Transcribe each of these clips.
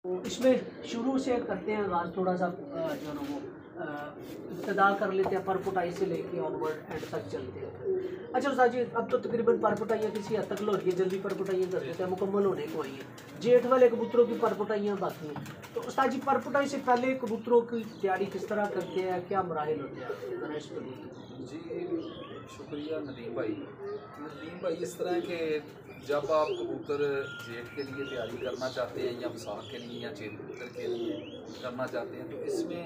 तो इसमें शुरू से करते हैं आगाज़, थोड़ा सा जो ना वो इब्तदा कर लेते हैं परपुटाई से लेके ऑनवर्ड एंड तक चलते हैं। अच्छा उस्ताद जी, अब तो तकरीबन परपुटाइयाँ किसी हद तक लो रही है, जल्दी परपुटाइयाँ कर देते हैं, मुकम्मल होने को आई है। जेठ वाले कबूतरों की परपुटाइयाँ बाकी हैं, तो उस्ताद जी परपुटाई से पहले कबूतरों की तैयारी किस तरह करते हैं, क्या मराहिल होते हैं इस पर? जी शुक्रिया नदीम भाई। नदीम भाई इस तरह के जब आप कबूतर जेठ के लिए तैयारी करना चाहते हैं या वसाख के लिए या चेत कबूतर के लिए करना चाहते हैं, तो इसमें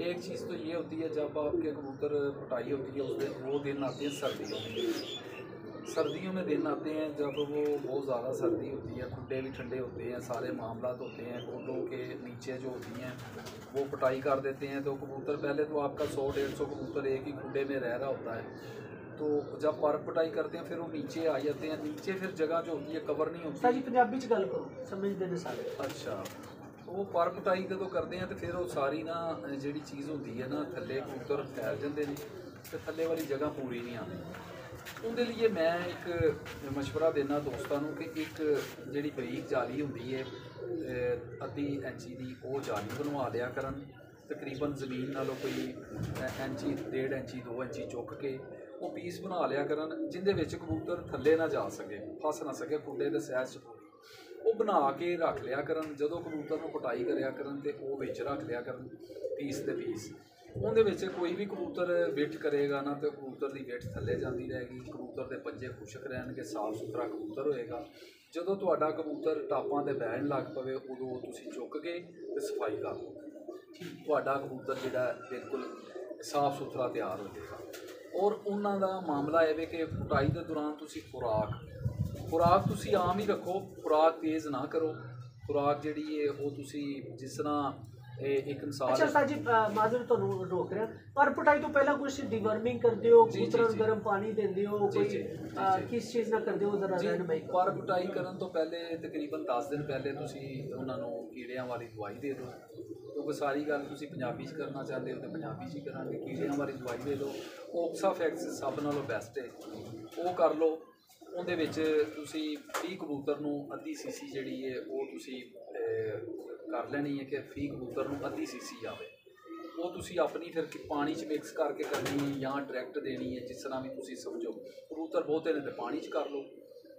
एक चीज़ तो ये होती है, जब आपके कबूतर पटाई होती है उस दिन वो दिन आते हैं सर्दियों में। सर्दियों में दिन आते हैं जब वो बहुत ज़्यादा सर्दी होती है, खुड्डे भी ठंडे होते हैं, सारे मामला होते हैं, खुड्डों के नीचे जो होती हैं वो पटाई कर देते हैं। तो कबूतर पहले तो आपका 100-150 कबूतर एक ही खुड्डे में रह रहा होता है, तो जब पर पटाई करते हैं फिर वो नीचे आ जाते हैं। नीचे फिर जगह जो होती है कवर नहीं होती। जी पंजाबी च गल करो, समझ देने सारे। अच्छा, तो वो पर पटाई जो करते हैं तो फिर वो सारी ना जी चीज़ होती है ना थले कबूतर फैल जाते हैं, तो थले वाली जगह पूरी नहीं आती। उनके लिए मैं एक मशवरा देना दोस्तों को कि एक जी बरीक जाली होती है अद्धी इंची की, वो जाली बनवा लिया करन, तकरीबन ज़मीन नालों कोई इंची 1.5 इंची 2 इंची चुक के वो पीस बना लिया करन, जिंदे विच कबूतर थले ना जा सके, फस ना सके खुड्डे के सैज च। वो बना के रख लिया करन, जदों कबूतर को पटाई कराया करन तो वो विच रख लिया करन पीस ते पीस। उहदे विच कोई भी कबूतर विट करेगा ना तो कबूतर की विट थले जाती रहेगी, कबूतर के पंजे खुशक रहणगे, साफ सुथरा कबूतर होएगा। जदों तुहाडा कबूतर टापां ते बैठण लग पवे उदों तुसीं चुक के ते सफाई कर लो, तुहाडा कबूतर जिहड़ा बिल्कुल साफ सुथरा तैयार हो जाएगा। और उन्हां दा मामला है कि पटाई के दौरान तुसीं खुराक तुसीं आम ही रखो, खुराक तेज़ ना करो। खुराक जिहड़ी है वो तुसीं जिस तरह एक मिसाल। अच्छा उस्ताद जी माजूर तो रोक रहे हैं, पर पटाई तो पहला कुछ डिवर्मिंग करते हो, कबूतरों गर्म पानी देंदे हो, कोई किस चीज़ ना करते हो जरा रहनुमाई? पर पटाई करन तो पहले तकरीबन 10 दिन पहले तुसीं उन्हां नूं कीड़ियां वाली दवाई दे दो, क्योंकि सारी गल तुसीं पंजाबी च करना चाहते हो तो पंजाबी च ही करांगे। कीड़ियां वाली दवाई दे दो, ओक्साफैक्स सब नालों बेस्ट है, वो कर लो। उहदे विच तुसीं 30 कबूतर नूं अद्धी सीसी जिहड़ी है वो तुसीं कर लेनी है कि 30 कबूतर नूं अद्धी सीसी आवे, वो तुसीं अपनी फिर पानी च मिक्स करके करनी है या डायरैक्ट देनी है, जिस तरह भी तुसीं समझो। कबूतर बहुते ने तो पानी च कर लो,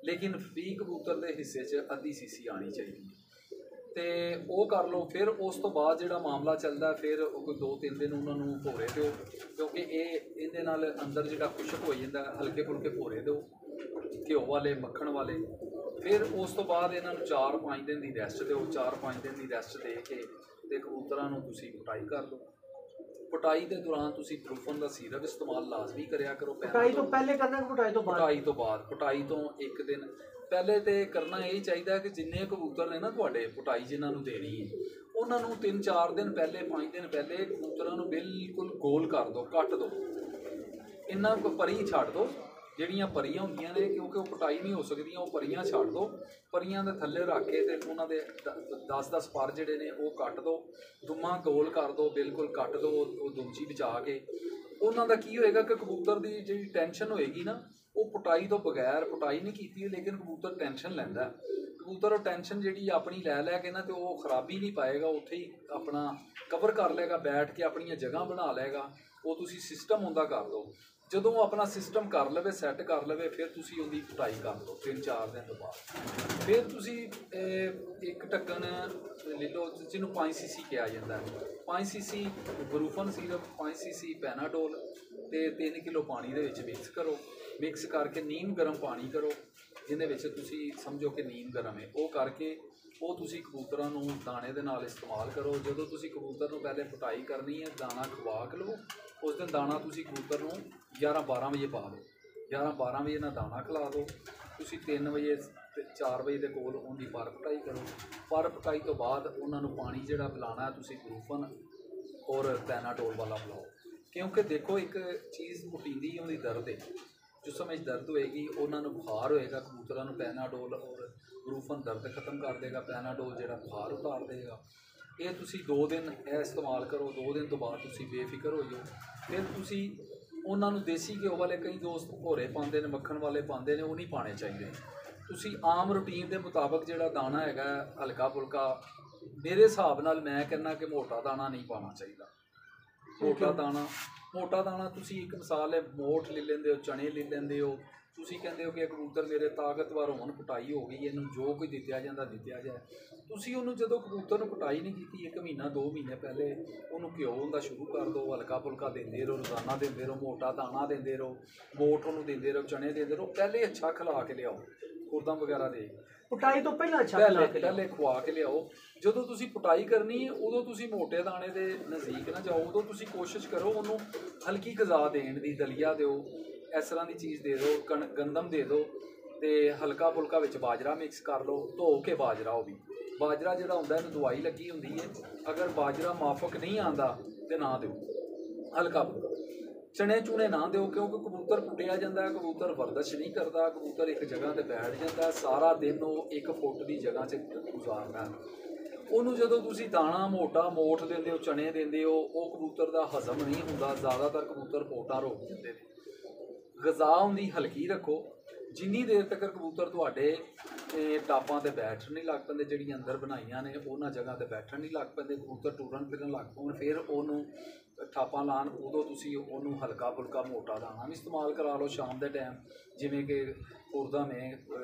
लेकिन 20 कबूतर के हिस्से च अद्धी सीसी आनी चाहिए, तो वो कर लो। फिर उस तो बाद जिहड़ा मामला चलता फिर कोई 2-3 दिन उन्होंने भोरे दो, क्योंकि ये इहदे नाल अंदर जिहड़ा खुशक हो जाता, हल्के फुल्के भोरे दो घ्यो वाले मक्खण वाले। फिर उस तो बाद इन्हों 4-5 दिन की रैसट दो, 4-5 दिन की रैसट दे के ते कबूतरां नूं तुसीं पटाई कर लो। पटाई के दौरान तुसीं प्रूफन का सीरप इस्तेमाल लाजमी करिया करो। पटाई तो पहले करना, पटाई तो बाद? पटाई तो बाद, पटाई तो एक दिन पहले तो करना यही चाहिए कि जिन्ने कबूतर ने ना तुहाडे पटाई जिन्होंने देनी है उन्होंने 3-4 दिन पहले 5 दिन पहले कबूतरों को बिल्कुल गोल कर दो, कट दो, इन्ना परी छड़ दो ਜਿਹੜੀਆਂ ਪਰੀਆਂ ਹੁੰਦੀਆਂ ਨੇ, क्योंकि वो पटाई नहीं हो सकती, वो परियां छड़ दो, परियां ਦੇ थल्ले रख के ਤੇ ਉਹਨਾਂ ਦੇ 10-10 ਪਰ ਜਿਹੜੇ ਨੇ ਉਹ ਕੱਟ दो, ਦੁਮਾ गोल कर दो, बिल्कुल कट दो, ਉਹ ਦੁਮਚੀ ਬਚਾ के। ਉਹਨਾਂ ਦਾ ਕੀ ਹੋਏਗਾ कि कबूतर ਦੀ ਜਿਹੜੀ ਟੈਨਸ਼ਨ ਹੋਏਗੀ ਨਾ, ਉਹ ਪਟਾਈ ਤੋਂ ਬਗੈਰ ਪਟਾਈ ਨਹੀਂ ਕੀਤੀ ਲੇਕਿन ਕਬੂਤਰ ਟੈਨਸ਼ਨ ਲੈਂਦਾ, ਕਬੂਤਰ ਉਹ ਟੈਨਸ਼ਨ ਜਿਹੜੀ ਆਪਣੀ ਲੈ ਕੇ ਨਾ ਤੇ ਉਹ ਖਰਾਬੀ ਨਹੀਂ ਪਾਏਗਾ, ਉੱਥੇ ਹੀ ਆਪਣਾ ਕਵਰ ਕਰ ਲਏਗਾ, ਬੈਠ ਕੇ ਆਪਣੀਆਂ ਜਗ੍ਹਾ ਬਣਾ ਲਏਗਾ। ਉਹ ਤੁਸੀਂ ਸਿਸਟਮ ਹੁੰਦਾ ਕਰ ਦਿਓ, ਜਦੋਂ ਉਹ ਆਪਣਾ ਸਿਸਟਮ ਕਰ ਲਵੇ, ਸੈੱਟ ਕਰ ਲਵੇ, ਫਿਰ ਤੁਸੀਂ ਉਹਦੀ ਪਟਾਈ ਕਰ ਦਿਓ 3-4 ਦਿਨ ਤੋਂ ਬਾਅਦ। ਫਿਰ ਤੁਸੀਂ ਇੱਕ ਢੱਕਣ ਲੈ ਲਓ ਜਿਹਨੂੰ 5 ਸੀਸੀ ਕਿਹਾ ਜਾਂਦਾ, 5 ਸੀਸੀ ਬਰੂਫਨ ਸੀਰਪ, 5 ਸੀਸੀ ਪੈਨਾਡੋਲ ਤੇ 3 ਕਿਲੋ ਪਾਣੀ ਦੇ ਵਿੱਚ ਮਿਕਸ ਕਰੋ। ਮਿਕਸ ਕਰਕੇ ਨੀਮ ਗਰਮ ਪਾਣੀ ਕਰੋ, ਜਿਹਦੇ ਵਿੱਚ ਤੁਸੀਂ ਸਮਝੋ ਕਿ ਨੀਮ ਗਰਮ ਹੈ, ਉਹ ਕਰਕੇ ਉਹ ਤੁਸੀਂ ਕਬੂਤਰਾਂ ਨੂੰ ਦਾਣੇ ਦੇ ਨਾਲ ਇਸਤੇਮਾਲ ਕਰੋ। ਜਦੋਂ ਤੁਸੀਂ ਕਬੂਤਰ ਨੂੰ ਪਹਿਲੇ ਪਟਾਈ ਕਰਨੀ ਹੈ, ਦਾਣਾ ਖਵਾ ਕੇ ਲਓ, ਉਸ ਦਿਨ ਦਾਣਾ ਤੁਸੀਂ ਕਬੂਤਰ ਨੂੰ 11-12 ਵਜੇ ਪਾ ਦਿਓ, 11-12 ਵਜੇ ਨਾਲ ਦਾਣਾ ਖਿਲਾ ਦਿਓ। ਤੁਸੀਂ 3 ਵਜੇ 4 ਵਜੇ ਦੇ ਕੋਲ ਉਹਦੀ ਪਰ ਪਟਾਈ ਕਰੋ। ਪਰ ਪਟਾਈ ਤੋਂ ਬਾਅਦ ਉਹਨਾਂ ਨੂੰ ਪਾਣੀ ਜਿਹੜਾ ਪਿਲਾਉਣਾ ਤੁਸੀਂ ਗਲੂਫਨ ਔਰ ਪੈਨਾਡੋਲ ਵਾਲਾ ਪਿਲਾਓ, क्योंकि देखो एक चीज़ मुटींदी उनकी दर्द है, जिस समय दर्द होएगी उन्होंने बुखार होएगा, कबूतरों को पैनाडोल और ग्रूफन दर्द खत्म कर देगा, पैनाडोल जो बुखार उतार देगा। ये तुसी 2 दिन इस्तेमाल करो, 2 दिन तो बाद तुसी बेफिक्र हो जाओ। फिर तुसी उन्होंने देसी घ्यो वाले कई दोस्त भोरे पाते हैं, मक्खन वाले पाते हैं, वो नहीं पाने चाहिए। तुसी आम रूटीन के मुताबिक जो दाना है हल्का फुल्का ਮੇਰੇ ਹਿਸਾਬ ਨਾਲ ਮੈਂ ਕਹਿੰਦਾ ਕਿ ਮੋਟਾ ਦਾਣਾ ਨਹੀਂ ਪਾਉਣਾ ਚਾਹੀਦਾ। ਮੋਟਾ ਦਾਣਾ ਤੁਸੀਂ ਇੱਕ ਮਿਸਾਲ ਹੈ, ਮੋਠ ਲੈ ਲੈਂਦੇ ਹੋ, ਚਣੇ ਲੈ ਲੈਂਦੇ ਹੋ, ਤੁਸੀਂ ਕਹਿੰਦੇ ਹੋ ਕਿ ਕਬੂਤਰ ਮੇਰੇ ਤਾਕਤਵਰ ਹੋਣ, ਪਟਾਈ ਹੋ ਗਈ, ਇਹਨੂੰ ਜੋ ਕੋਈ ਦਿੱਤਾ ਜਾਂਦਾ ਦਿੱਤਾ ਜਾਏ। ਤੁਸੀਂ ਉਹਨੂੰ ਜਦੋਂ ਕਬੂਤਰ ਨੂੰ ਪਟਾਈ ਨਹੀਂ ਕੀਤੀ 1 ਮਹੀਨਾ 2 ਮਹੀਨੇ ਪਹਿਲੇ ਉਹਨੂੰ ਘਿਓ ਹੁੰਦਾ ਸ਼ੁਰੂ ਕਰ ਦਿਓ, ਹਲਕਾ ਫੁਲਕਾ ਦਿੰਦੇ ਰਹੋ, ਰੋਜ਼ਾਨਾ ਦਿੰਦੇ ਰਹੋ, ਮੋਟਾ ਦਾਣਾ ਦਿੰਦੇ ਰਹੋ, ਮੋਠ ਉਹਨੂੰ ਦਿੰਦੇ ਰਹੋ, ਚਣੇ ਦਿੰਦੇ ਰਹੋ, ਪਹਿਲੇ ਅੱਛਾ ਖਿਲਾ ਕੇ ਲਿਆਓ, ਖੁਰਦਮ ਵਗੈਰਾ ਦੇ ਪਟਾਈ ਤੋਂ ਪਹਿਲਾਂ ਅੱਛਾ ਪਹਿਲੇ ਖਵਾ ਕੇ ਲਿਆਓ। ਜਦੋਂ ਤੁਸੀਂ ਪਟਾਈ ਕਰਨੀ ਹੈ ਉਦੋਂ ਤੁਸੀਂ ਮੋਟੇ ਦਾਣੇ ਦੇ ਨਜ਼ਦੀਕ ਨਾ ਜਾਓ, ਉਦੋਂ ਤੁਸੀਂ ਕੋਸ਼ਿਸ਼ ਕਰੋ ਉਹਨੂੰ ਹਲਕੀ ਗਜ਼ਾ ਦੇਣ ਦੀ, ਦਲੀਆ ਦਿਓ, ਇਸ ਤਰ੍ਹਾਂ ਦੀ ਚੀਜ਼ ਦੇ ਦਿਓ, ਗੰਦਮ ਦੇ ਦਿਓ, ਅਤੇ ਹਲਕਾ ਫੁਲਕਾ ਵਿੱਚ ਬਾਜਰਾ ਮਿਕਸ ਕਰ ਲਓ, ਧੋ ਕੇ ਬਾਜਰਾ। ਉਹ ਵੀ ਬਾਜਰਾ ਜਿਹੜਾ ਹੁੰਦਾ ਇਹਨੂੰ ਦਵਾਈ ਲੱਗੀ ਹੁੰਦੀ ਹੈ, ਅਗਰ ਬਾਜਰਾ ਮਾਫਕ ਨਹੀਂ ਆਉਂਦਾ ਤਾਂ ਨਾ ਦਿਓ, ਹਲਕਾ ਫੁਲਕਾ। ਚਣੇ ਚੂਣੇ ਨਾ ਦਿਓ, ਕਿਉਂਕਿ ਕਬੂਤਰ ਪੁੱਟਿਆ ਜਾਂਦਾ, ਕਬੂਤਰ ਵਰਦਸ਼ ਨਹੀਂ ਕਰਦਾ, ਕਬੂਤਰ ਇੱਕ ਜਗ੍ਹਾ 'ਤੇ ਬੈਠ ਜਾਂਦਾ, ਸਾਰਾ ਦਿਨ ਉਹ 1 ਫੁੱਟ ਦੀ ਜਗ੍ਹਾ 'ਚ ਗੁਜ਼ਾਰਦਾ। ਉਹਨੂੰ ਜਦੋਂ ਤੁਸੀਂ ਦਾਣਾ ਮੋਟਾ ਮੋਠ ਦਿੰਦੇ ਹੋ, ਚਣੇ ਦਿੰਦੇ ਹੋ, ਉਹ ਕਬੂਤਰ ਦਾ ਹਜ਼ਮ ਨਹੀਂ ਹੁੰਦਾ, ਜ਼ਿਆਦਾਤਰ ਕਬੂਤਰ ਪੋਟਾ ਰੋਕ ਦਿੰਦੇ ਨੇ। ਗਜ਼ਾ ਉਹਦੀ ਹਲਕੀ ਰੱਖੋ, ਜਿੰਨੀ ਦੇਰ ਤੱਕ ਕਬੂਤਰ ਤੁਹਾਡੇ ਟਾਪਾਂ 'ਤੇ ਬੈਠਣ ਨਹੀਂ ਲੱਗ ਪੈਂਦੇ, ਜਿਹੜੀਆਂ ਅੰਦਰ ਬਣਾਈਆਂ ਨੇ ਉਹਨਾਂ ਜਗ੍ਹਾ 'ਤੇ ਬੈਠਣ ਨਹੀਂ ਲੱਗ ਪੈਂਦੇ, ਕਬੂਤਰ ਟੁਰਨ ਫਿਰਨ ਲੱਗ ਪੈਣ, ਫਿਰ ਉਹਨੂੰ ਠਾਪਾਂ ਲਾਉਣ, ਉਦੋਂ ਤੁਸੀਂ ਉਹਨੂੰ ਹਲਕਾ ਫੁਲਕਾ ਮੋਟਾ ਦਾਣਾ ਵੀ ਇਸਤੇਮਾਲ ਕਰਾ ਲਓ ਸ਼ਾਮ ਦੇ ਟਾਈਮ, ਜਿਵੇਂ ਕਿ ਉਰਦਮ ਹੈ,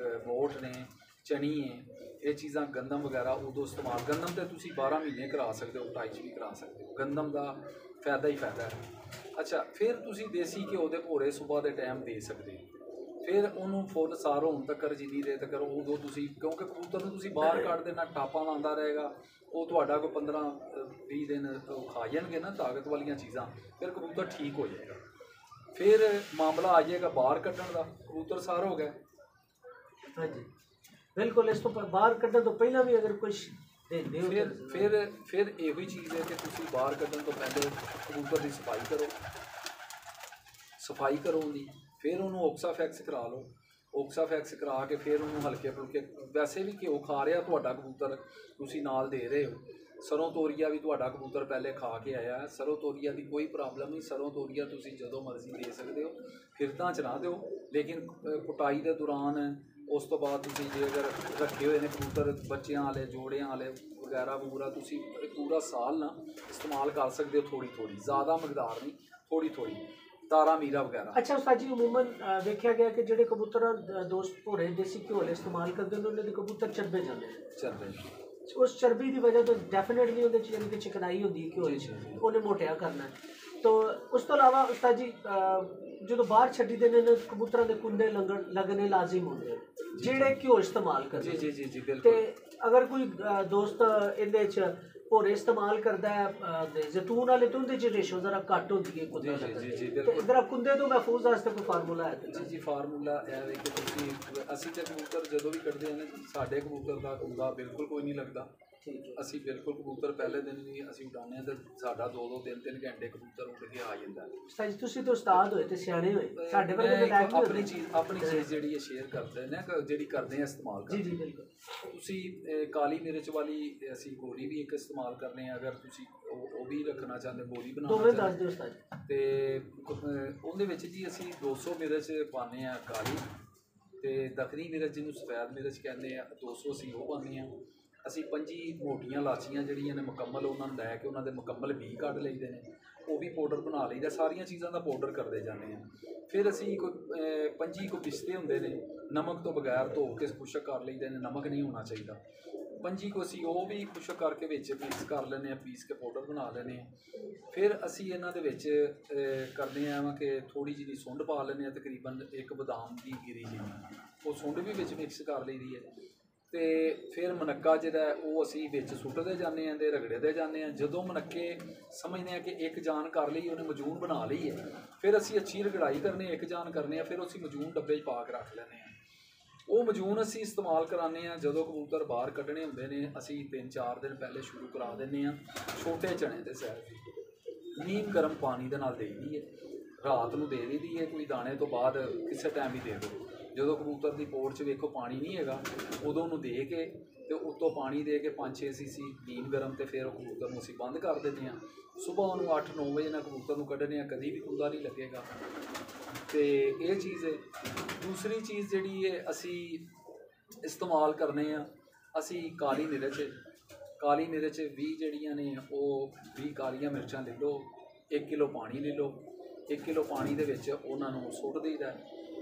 ਮੋਠ ਨੇ, ਚਣੀ ਹੈ, ਇਹ ਚੀਜ਼ਾਂ, ਗੰਦਮ ਵਗੈਰਾ ਉਦੋਂ ਇਸਤੇਮਾਲ। ਗੰਦਮ ਤੇ ਤੁਸੀਂ 12 ਮਹੀਨੇ ਕਰਾ ਸਕਦੇ ਹੋ, 2.5 ਵੀ ਕਰਾ ਸਕਦੇ ਹੋ, ਗੰਦਮ ਦਾ ਫਾਇਦਾ ਹੀ ਫਾਇਦਾ ਹੈ। ਅੱਛਾ, ਫਿਰ ਤੁਸੀਂ ਦੇਸੀ ਘਿਓ ਦੇ ਭੋਰੇ ਸੁਬਾਹ ਦੇ ਟਾਈਮ ਦੇ ਸਕਦੇ ਹੋ। ਫਿਰ ਉਹਨੂੰ ਫੁੱਲ ਸਾਰ ਹੋਣ ਤੱਕ, ਜਿੰਨੀ ਦੇਰ ਤੱਕ ਉਦੋਂ ਤੁਸੀਂ, ਕਿਉਂਕਿ ਕਬੂਤਰ ਨੂੰ ਤੁਸੀਂ ਬਾਹਰ ਕੱਢ ਦੇਣਾ, ਟਾਪਾਂ ਲਾਉਂਦਾ ਰਹੇਗਾ, ਉਹ ਤੁਹਾਡਾ ਕੋਈ 15-20 ਦਿਨ ਖਾ ਜਾਣਗੇ ਨਾ ਤਾਕਤ ਵਾਲੀਆਂ ਚੀਜ਼ਾਂ, ਫਿਰ ਕਬੂਤਰ ਠੀਕ ਹੋ ਜਾਏਗਾ। ਫਿਰ ਮਾਮਲਾ ਆ ਜਾਏਗਾ ਬਾਹਰ ਕੱਢਣ ਦਾ, ਕਬੂਤਰ ਸਾਰ ਹੋ ਗਿਆ। ਹਾਂਜੀ ਬਿਲਕੁਲ। ਇਸ ਤੋਂ ਬਾਹਰ ਕੱਢਣ ਤੋਂ ਪਹਿਲਾਂ ਵੀ ਅਗਰ ਕੁਛ ਦਿੰਦੇ ਹੋ, ਫਿਰ ਇਹੋ ਹੀ ਚੀਜ਼ ਹੈ ਕਿ ਤੁਸੀਂ ਬਾਹਰ ਕੱਢਣ ਤੋਂ ਪਹਿਲੇ ਕਬੂਤਰ ਦੀ ਸਫਾਈ ਕਰੋ ਉਹਦੀ, ਫਿਰ ਉਹਨੂੰ ਓਕਸਾਫੈਕਸ ਕਰਾ ਲਓ, ਓਕਸਾਫੈਕਸ ਕਰਾ ਕੇ ਫਿਰ ਉਹਨੂੰ ਹਲਕੇ ਫੁਲਕੇ, ਵੈਸੇ ਵੀ ਘਿਓ ਖਾ ਰਿਹਾ ਤੁਹਾਡਾ ਕਬੂਤਰ, ਤੁਸੀਂ ਨਾਲ ਦੇ ਰਹੇ ਹੋ। ਸਰੋਂ ਤੋਰੀਆ ਵੀ ਤੁਹਾਡਾ ਕਬੂਤਰ ਪਹਿਲੇ ਖਾ ਕੇ ਆਇਆ, ਸਰੋਂ ਤੋਰੀਆ ਦੀ ਕੋਈ ਪ੍ਰੋਬਲਮ ਨਹੀਂ, ਸਰੋਂ ਤੋਰੀਆ ਤੁਸੀਂ ਜਦੋਂ ਮਰਜ਼ੀ ਦੇ ਸਕਦੇ ਹੋ, ਫਿਰਤਾਂ 'ਚ ਨਾ ਦਿਓ। ਲੇਕਿਨ ਪਟਾਈ ਦੇ ਦੌਰਾਨ, ਉਸ ਤੋਂ ਬਾਅਦ ਤੁਸੀਂ ਜੇ ਅਗਰ ਰੱਖੇ ਹੋਏ ਨੇ ਕਬੂਤਰ ਬੱਚਿਆਂ ਵਾਲੇ, ਜੋੜਿਆਂ ਵਾਲੇ ਵਗੈਰਾ ਵਗੂਰਾ, ਤੁਸੀਂ ਪੂਰਾ ਸਾਲ ਨਾ ਇਸਤੇਮਾਲ ਕਰ ਸਕਦੇ ਹੋ, ਥੋੜੀ ਜ਼ਿਆਦਾ ਮਕਦਾਰ ਨਹੀਂ, ਥੋੜੀ ਤਾਰਾ ਮੀਰਾ ਵਗੈਰਾ। ਅੱਛਾ ਉਸਤਾਦ ਜੀ, ਅਮੂਮਨ ਵੇਖਿਆ ਗਿਆ ਕਿ ਜਿਹੜੇ ਕਬੂਤਰ ਦੋਸਤ ਭੋਰੇ ਦੇਸੀ ਘਿਓ ਵਾਲੇ ਇਸਤੇਮਾਲ ਕਰਦੇ ਨੇ, ਉਹਨਾਂ ਦੇ ਕਬੂਤਰ ਚਰਬੇ ਜਾਂਦੇ ਨੇ। ਉਸ ਚਰਬੀ ਦੀ ਵਜ੍ਹਾ ਤੋਂ ਡੈਫੀਨੇਟਲੀ ਉਹਦੇ 'ਚ ਯਾਨੀ ਕਿ ਚਿਕਨਾਈ ਹੁੰਦੀ ਹੈ ਘਿਓ 'ਚ, ਉਹਨੇ ਮੋਟਿਆ ਕਰਨਾ। ਤੋ ਉਸ ਤੋਂ ਇਲਾਵਾ ਉਸਤਾਦ ਜੀ, ਜਦੋਂ ਬਾਹਰ ਛੱਡੀ ਦੇ ਨੇ ਕਬੂਤਰਾਂ ਦੇ ਕੁੰਡੇ ਲੱਗਣੇ ਲਾਜ਼ਮ ਹੁੰਦੇ ਜਿਹੜੇ ਘਿਓ ਇਸਤੇਮਾਲ ਕਰਦੇ। ਜੀ ਬਿਲਕੁਲ। ਤੇ ਅਗਰ ਕੋਈ ਦੋਸਤ ਇਹਦੇ 'ਚ ਭੋਰੇ ਇਸਤੇਮਾਲ ਕਰਦਾ ਹੈ ਜ਼ੈਤੂਨ ਵਾਲੇ, ਤੋਂ ਉਹਦੇ 'ਚ ਰੇਸ਼ੋ ਜ਼ਰਾ ਘੱਟ ਹੁੰਦੀ ਹੈ ਕੁੰਡੇ ਦੀ। ਜ਼ਰਾ ਕੁੰਡੇ ਤੋਂ ਮਹਿਫੂਜ਼ ਵਾਸਤੇ ਕੋਈ ਫਾਰਮੂਲਾ ਹੈ? ਜੀ ਫਾਰਮੂਲਾ ਇਹ ਹੈ ਕਿ ਤੁਸੀਂ, ਅਸੀਂ ਤੇ ਕਬੂਤਰ ਜਦੋਂ ਵੀ ਕੱਢਦੇ ਹਾਂ, ਸਾਡੇ ਕਬੂਤਰ ਦਾ ਕੁੰਡਾ ਬਿਲਕੁਲ ਕੋਈ ਨਹੀਂ ਲੱਗਦਾ। ਅਸੀਂ ਬਿਲਕੁਲ ਕਬੂਤਰ ਪਹਿਲੇ ਦਿਨ ਵੀ ਅਸੀਂ ਉਡਾਉਂਦੇ ਹਾਂ, ਤੇ ਸਾਡਾ 2-2 3-3 ਘੰਟੇ ਕਬੂਤਰ ਉੱਡ ਕੇ ਆ ਜਾਂਦਾ। ਸੱਚ, ਤੁਸੀਂ ਤਾਂ ਉਸਤਾਦ ਹੋਏ ਤੇ ਸਿਆਣੇ ਹੋਏ, ਸਾਡੇ ਵਰਗੇ ਆਪਣੀ ਚੀਜ਼ ਜਿਹੜੀ ਹੈ ਸ਼ੇਅਰ ਕਰਦੇ ਨੇ, ਜਿਹੜੀ ਕਰਦੇ ਹਾਂ ਇਸਤੇਮਾਲ। ਜੀ ਬਿਲਕੁਲ। ਤੁਸੀਂ ਕਾਲੀ ਮਿਰਚ ਵਾਲੀ ਅਸੀਂ ਗੋਲੀ ਵੀ ਇੱਕ ਇਸਤੇਮਾਲ ਕਰਨੇ ਆ, ਅਗਰ ਤੁਸੀਂ ਉਹ ਵੀ ਰੱਖਣਾ ਚਾਹੁੰਦੇ, ਗੋਲੀ ਬਣਾਉਣਾ ਚਾਹੁੰਦੇ, ਤੇ ਉਹਦੇ ਵਿੱਚ ਜੀ ਅਸੀਂ 200 ਮਿਰਚ ਪਾਉਂਦੇ ਹਾਂ ਕਾਲੀ, ਤੇ ਦਖਣੀ ਮਿਰਚ ਜਿਹਨੂੰ ਸਫੈਦ ਮਿਰਚ ਕਹਿੰਦੇ ਆ 200 ਅਸੀਂ ਉਹ ਪਾਉਂਦੇ ਹਾਂ। ਅਸੀਂ 5 ਮੋਟੀਆਂ ਲਾਚੀਆਂ ਜਿਹੜੀਆਂ ਨੇ ਮੁਕੰਮਲ, ਉਹਨਾਂ ਨੂੰ ਲੈ ਕੇ ਉਹਨਾਂ ਦੇ ਮੁਕੰਮਲ ਬੀਜ ਕੱਢ ਲਈਦੇ ਨੇ, ਉਹ ਵੀ ਪਾਊਡਰ ਬਣਾ ਲਈਦਾ। ਸਾਰੀਆਂ ਚੀਜ਼ਾਂ ਦਾ ਪਾਊਡਰ ਕਰਦੇ ਜਾਂਦੇ ਹਾਂ। ਫਿਰ ਅਸੀਂ 5 ਪਿਸਤੇ ਹੁੰਦੇ ਨੇ, ਨਮਕ ਤੋਂ ਬਗੈਰ ਧੋ ਕੇ ਖੁਸ਼ਕ ਕਰ ਲਈਦੇ ਨੇ, ਨਮਕ ਨਹੀਂ ਹੋਣਾ ਚਾਹੀਦਾ। 5 ਅਸੀਂ ਉਹ ਵੀ ਖੁਸ਼ਕ ਕਰਕੇ ਵਿੱਚ ਮਿਕਸ ਕਰ ਲੈਂਦੇ ਹਾਂ, ਪੀਸ ਕੇ ਪਾਊਡਰ ਬਣਾ ਲੈਂਦੇ ਹਾਂ। ਫਿਰ ਅਸੀਂ ਇਹਨਾਂ ਦੇ ਵਿੱਚ ਕਰਦੇ ਹਾਂ ਕਿ ਥੋੜ੍ਹੀ ਜਿਹੀ ਸੁੰਡ ਪਾ ਲੈਂਦੇ ਹਾਂ, ਤਕਰੀਬਨ 1 ਬਦਾਮ ਦੀ ਗਿਰੀ ਜਿਹੀ, ਉਹ ਸੁੰਡ ਵੀ ਵਿੱਚ ਮਿਕਸ ਕਰ ਲਈਦੀ ਹੈ। ਅਤੇ ਫਿਰ ਮਨੱਕਾ ਜਿਹੜਾ ਉਹ ਅਸੀਂ ਵਿੱਚ ਸੁੱਟਦੇ ਜਾਂਦੇ ਹਾਂ ਅਤੇ ਰਗੜਦੇ ਜਾਂਦੇ ਹਾਂ। ਜਦੋਂ ਮਨੱਕੇ ਸਮਝਦੇ ਹਾਂ ਕਿ ਇੱਕ ਜਾਨ ਕਰ ਲਈ, ਉਹਨੇ ਮਜੂਨ ਬਣਾ ਲਈ ਹੈ, ਫਿਰ ਅਸੀਂ ਅੱਛੀ ਰਗੜਾਈ ਕਰਨੀ, ਇੱਕ ਜਾਨ ਕਰਨੇ ਆ, ਫਿਰ ਅਸੀਂ ਮਜੂਨ ਡੱਬੇ 'ਚ ਪਾ ਕੇ ਰੱਖ ਲੈਂਦੇ ਹਾਂ। ਉਹ ਮਜੂਨ ਅਸੀਂ ਇਸਤੇਮਾਲ ਕਰਾਉਂਦੇ ਹਾਂ ਜਦੋਂ ਕਬੂਤਰ ਬਾਹਰ ਕੱਢਣੇ ਹੁੰਦੇ ਨੇ। ਅਸੀਂ 3-4 ਦਿਨ ਪਹਿਲੇ ਸ਼ੁਰੂ ਕਰਾ ਦਿੰਦੇ ਹਾਂ। ਛੋਟੇ ਚਣੇ ਦੇ ਸੈਰ ਨੀਮ ਗਰਮ ਪਾਣੀ ਦੇ ਨਾਲ ਦੇ ਦੀ ਹੈ, ਰਾਤ ਨੂੰ ਦੇ ਦੀ ਹੈ, ਕੋਈ ਦਾਣੇ ਤੋਂ ਬਾਅਦ ਕਿਸੇ ਟਾਈਮ ਵੀ ਦੇ ਦਿਓ। ਜਦੋਂ ਕਬੂਤਰ ਦੀ ਪੋੜ 'ਚ ਵੇਖੋ ਪਾਣੀ ਨਹੀਂ ਹੈਗਾ, ਉਦੋਂ ਉਹਨੂੰ ਦੇ ਕੇ ਤੇ ਉੱਤੋਂ ਪਾਣੀ ਦੇ ਕੇ 5-6 cc ਨੀਮ ਗਰਮ, ਤੇ ਫਿਰ ਉਹ ਕਬੂਤਰ ਨੂੰ ਅਸੀਂ ਬੰਦ ਕਰ ਦਿੰਦੇ ਹਾਂ। ਸੁਬਾਹ ਉਹਨੂੰ 8-9 ਵਜੇ ਨਾਲ ਕਬੂਤਰ ਨੂੰ ਕੱਢਣੇ ਆ, ਕਦੀ ਵੀ ਕੁੰਦਾ ਨਹੀਂ ਲੱਗੇਗਾ। ਤੇ ਇਹ ਚੀਜ਼ ਹੈ। ਦੂਸਰੀ ਚੀਜ਼ ਜਿਹੜੀ ਹੈ ਅਸੀਂ ਇਸਤੇਮਾਲ ਕਰਨੇ ਆ, ਅਸੀਂ ਕਾਲੀ ਮਿਰਚ ਕਾਲੀ ਮਿਰਚ 20 ਜਿਹੜੀਆਂ ਨੇ ਉਹ 20 ਕਾਲੀਆਂ ਮਿਰਚਾਂ ਲੈ ਲਓ, 1 ਕਿਲੋ ਪਾਣੀ ਲੈ ਲਓ, 1 ਕਿਲੋ ਪਾਣੀ ਦੇ ਵਿੱਚ ਉਹਨਾਂ ਨੂੰ ਸੁੱਟ ਦਈਦਾ।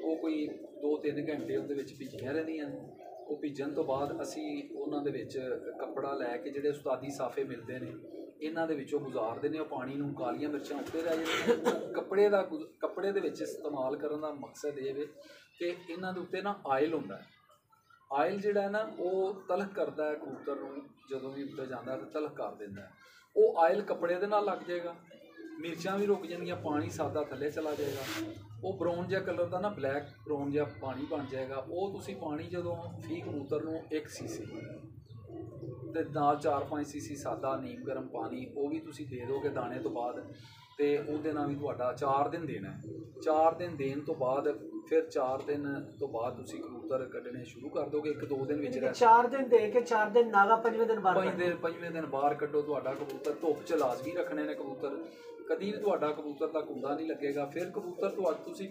ਉਹ ਕੋਈ 2-3 ਘੰਟੇ ਉਹਦੇ ਵਿੱਚ ਭਿੱਜੀਆਂ ਰਹਿੰਦੀਆਂ ਨੇ। ਉਹ ਭਿੱਜਣ ਤੋਂ ਬਾਅਦ ਅਸੀਂ ਉਹਨਾਂ ਦੇ ਵਿੱਚ ਕੱਪੜਾ ਲੈ ਕੇ, ਜਿਹੜੇ ਉਸਤਾਦੀ ਸਾਫੇ ਮਿਲਦੇ ਨੇ ਇਹਨਾਂ ਦੇ ਵਿੱਚੋਂ ਗੁਜ਼ਾਰ ਦਿੰਦੇ। ਉਹ ਪਾਣੀ ਨੂੰ, ਕਾਲੀਆਂ ਮਿਰਚਾਂ ਉੱਤੇ ਰਹਿ ਜਾਂਦੀਆਂ। ਕੱਪੜੇ ਦੇ ਵਿੱਚ ਇਸਤੇਮਾਲ ਕਰਨ ਦਾ ਮਕਸਦ ਇਹ ਵੇ ਕਿ ਇਹਨਾਂ ਦੇ ਉੱਤੇ ਨਾ ਆਇਲ ਹੁੰਦਾ ਹੈ। ਆਇਲ ਜਿਹੜਾ ਹੈ ਨਾ ਉਹ ਤਲਖ ਕਰਦਾ ਹੈ ਕਬੂਤਰ ਨੂੰ, ਜਦੋਂ ਵੀ ਉੱਤੇ ਜਾਂਦਾ ਤਾਂ ਤਲਖ ਕਰ ਦਿੰਦਾ ਹੈ। ਉਹ ਆਇਲ ਕੱਪੜੇ ਦੇ ਨਾਲ ਲੱਗ ਜਾਏਗਾ, ਮਿਰਚਾਂ ਵੀ ਰੁਕ ਜਾਂਦੀਆਂ, ਪਾਣੀ ਸਾਦਾ ਥੱਲੇ ਚਲਾ ਜਾਏਗਾ। ਉਹ ਬਰਾਊਨ ਜਿਹਾ ਕਲਰ ਦਾ ਨਾ, ਬਲੈਕ ਬਰਾਊਨ ਜਿਹਾ ਪਾਣੀ ਬਣ ਜਾਏਗਾ। ਉਹ ਤੁਸੀਂ ਪਾਣੀ ਜਦੋਂ ਫੀ ਕਬੂਤਰ ਨੂੰ 1 ਸੀਸੀ ਤੇ ਨਾਲ 4-5 ਸੀਸੀ ਸਾਦਾ ਨੀਮ ਗਰਮ ਪਾਣੀ ਉਹ ਵੀ ਤੁਸੀਂ ਦੇ ਦੋਗੇ ਦਾਣੇ ਤੋਂ ਬਾਅਦ, ਤੇ ਉਹਦੇ ਨਾਲ ਵੀ ਤੁਹਾਡਾ 4 ਦਿਨ ਦੇਣਾ ਹੈ। 4 ਦਿਨ ਦੇਣ ਤੋਂ ਬਾਅਦ ਫਿਰ 4 ਦਿਨ ਤੋਂ ਬਾਅਦ ਤੁਸੀਂ ਕਬੂਤਰ ਕੱਢਣੇ ਸ਼ੁਰੂ ਕਰ ਦੋਗੇ। 1-2 ਦਿਨ ਵਿੱਚ 4 ਦਿਨ ਦੇ ਕੇ 4 ਦਿਨ ਨਾਗਾ, 5ਵੇਂ ਦਿਨ ਬਾਹਰ, 5ਵੇਂ ਦਿਨ ਬਾਹਰ ਕੱਢੋ। ਤੁਹਾਡਾ ਕਬੂਤਰ ਧੁੱਪ 'ਚ ਲਾਜ਼ਮੀ ਰੱਖਣੇ ਨੇ ਕਬੂਤਰ, ਕਦੀ ਵੀ ਤੁਹਾਡਾ ਕਬੂਤਰ ਦਾ ਕੁੰਡਾ ਨਹੀਂ ਲੱਗੇਗਾ। ਫਿਰ ਕਬੂਤਰ ਤੁਸੀਂ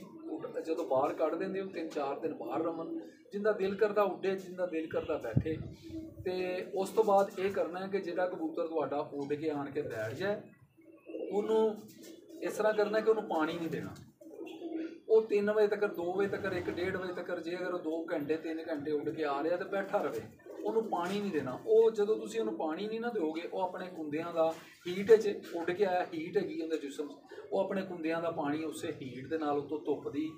ਜਦੋਂ ਬਾਹਰ ਕੱਢ ਦਿੰਦੇ ਹੋ 3-4 ਦਿਨ ਬਾਹਰ ਰਵਣ, ਜਿੰਦਾ ਦਿਲ ਕਰਦਾ ਉੱਡੇ, ਜਿੰਦਾ ਦਿਲ ਕਰਦਾ ਬੈਠੇ। ਤੇ ਉਸ ਤੋਂ ਬਾਅਦ ਇਹ ਕਰਨਾ ਹੈ ਕਿ ਜਿਹੜਾ ਕਬੂਤਰ ਤੁਹਾਡਾ ਉੱਡ ਕੇ ਆਣ ਕੇ ਬੈਠ ਜਾਏ, ਉਹਨੂੰ ਇਸ ਤਰ੍ਹਾਂ ਕਰਨਾ ਕਿ ਉਹਨੂੰ ਪਾਣੀ ਨਹੀਂ ਦੇਣਾ। ਉਹ 3 ਵਜੇ ਤੱਕ, 2 ਵਜੇ ਤੱਕ, 1-1.5 ਵਜੇ ਤੱਕ, ਜੇ ਅਗਰ ਉਹ 2 ਘੰਟੇ 3 ਘੰਟੇ ਉੱਡ ਕੇ ਆ ਰਿਹਾ ਤਾਂ ਬੈਠਾ ਰਵੇ, ਉਹਨੂੰ ਪਾਣੀ ਨਹੀਂ ਦੇਣਾ। ਉਹ ਜਦੋਂ ਤੁਸੀਂ ਉਹਨੂੰ ਪਾਣੀ ਨਹੀਂ ਨਾ ਦਿਓਗੇ, ਉਹ ਆਪਣੇ ਕੁੰਦਿਆਂ ਦਾ ਹੀਟ 'ਚ ਉੱਡ ਕੇ ਆਇਆ, ਹੀਟ ਹੈਗੀ ਉਹਦੇ ਜਿਸਮ 'ਚ, ਉਹ ਆਪਣੇ ਕੁੰਦਿਆਂ ਦਾ ਪਾਣੀ ਉਸੇ ਹੀਟ ਦੇ ਨਾਲ, ਉੱਤੋਂ ਧੁੱਪ ਦੀ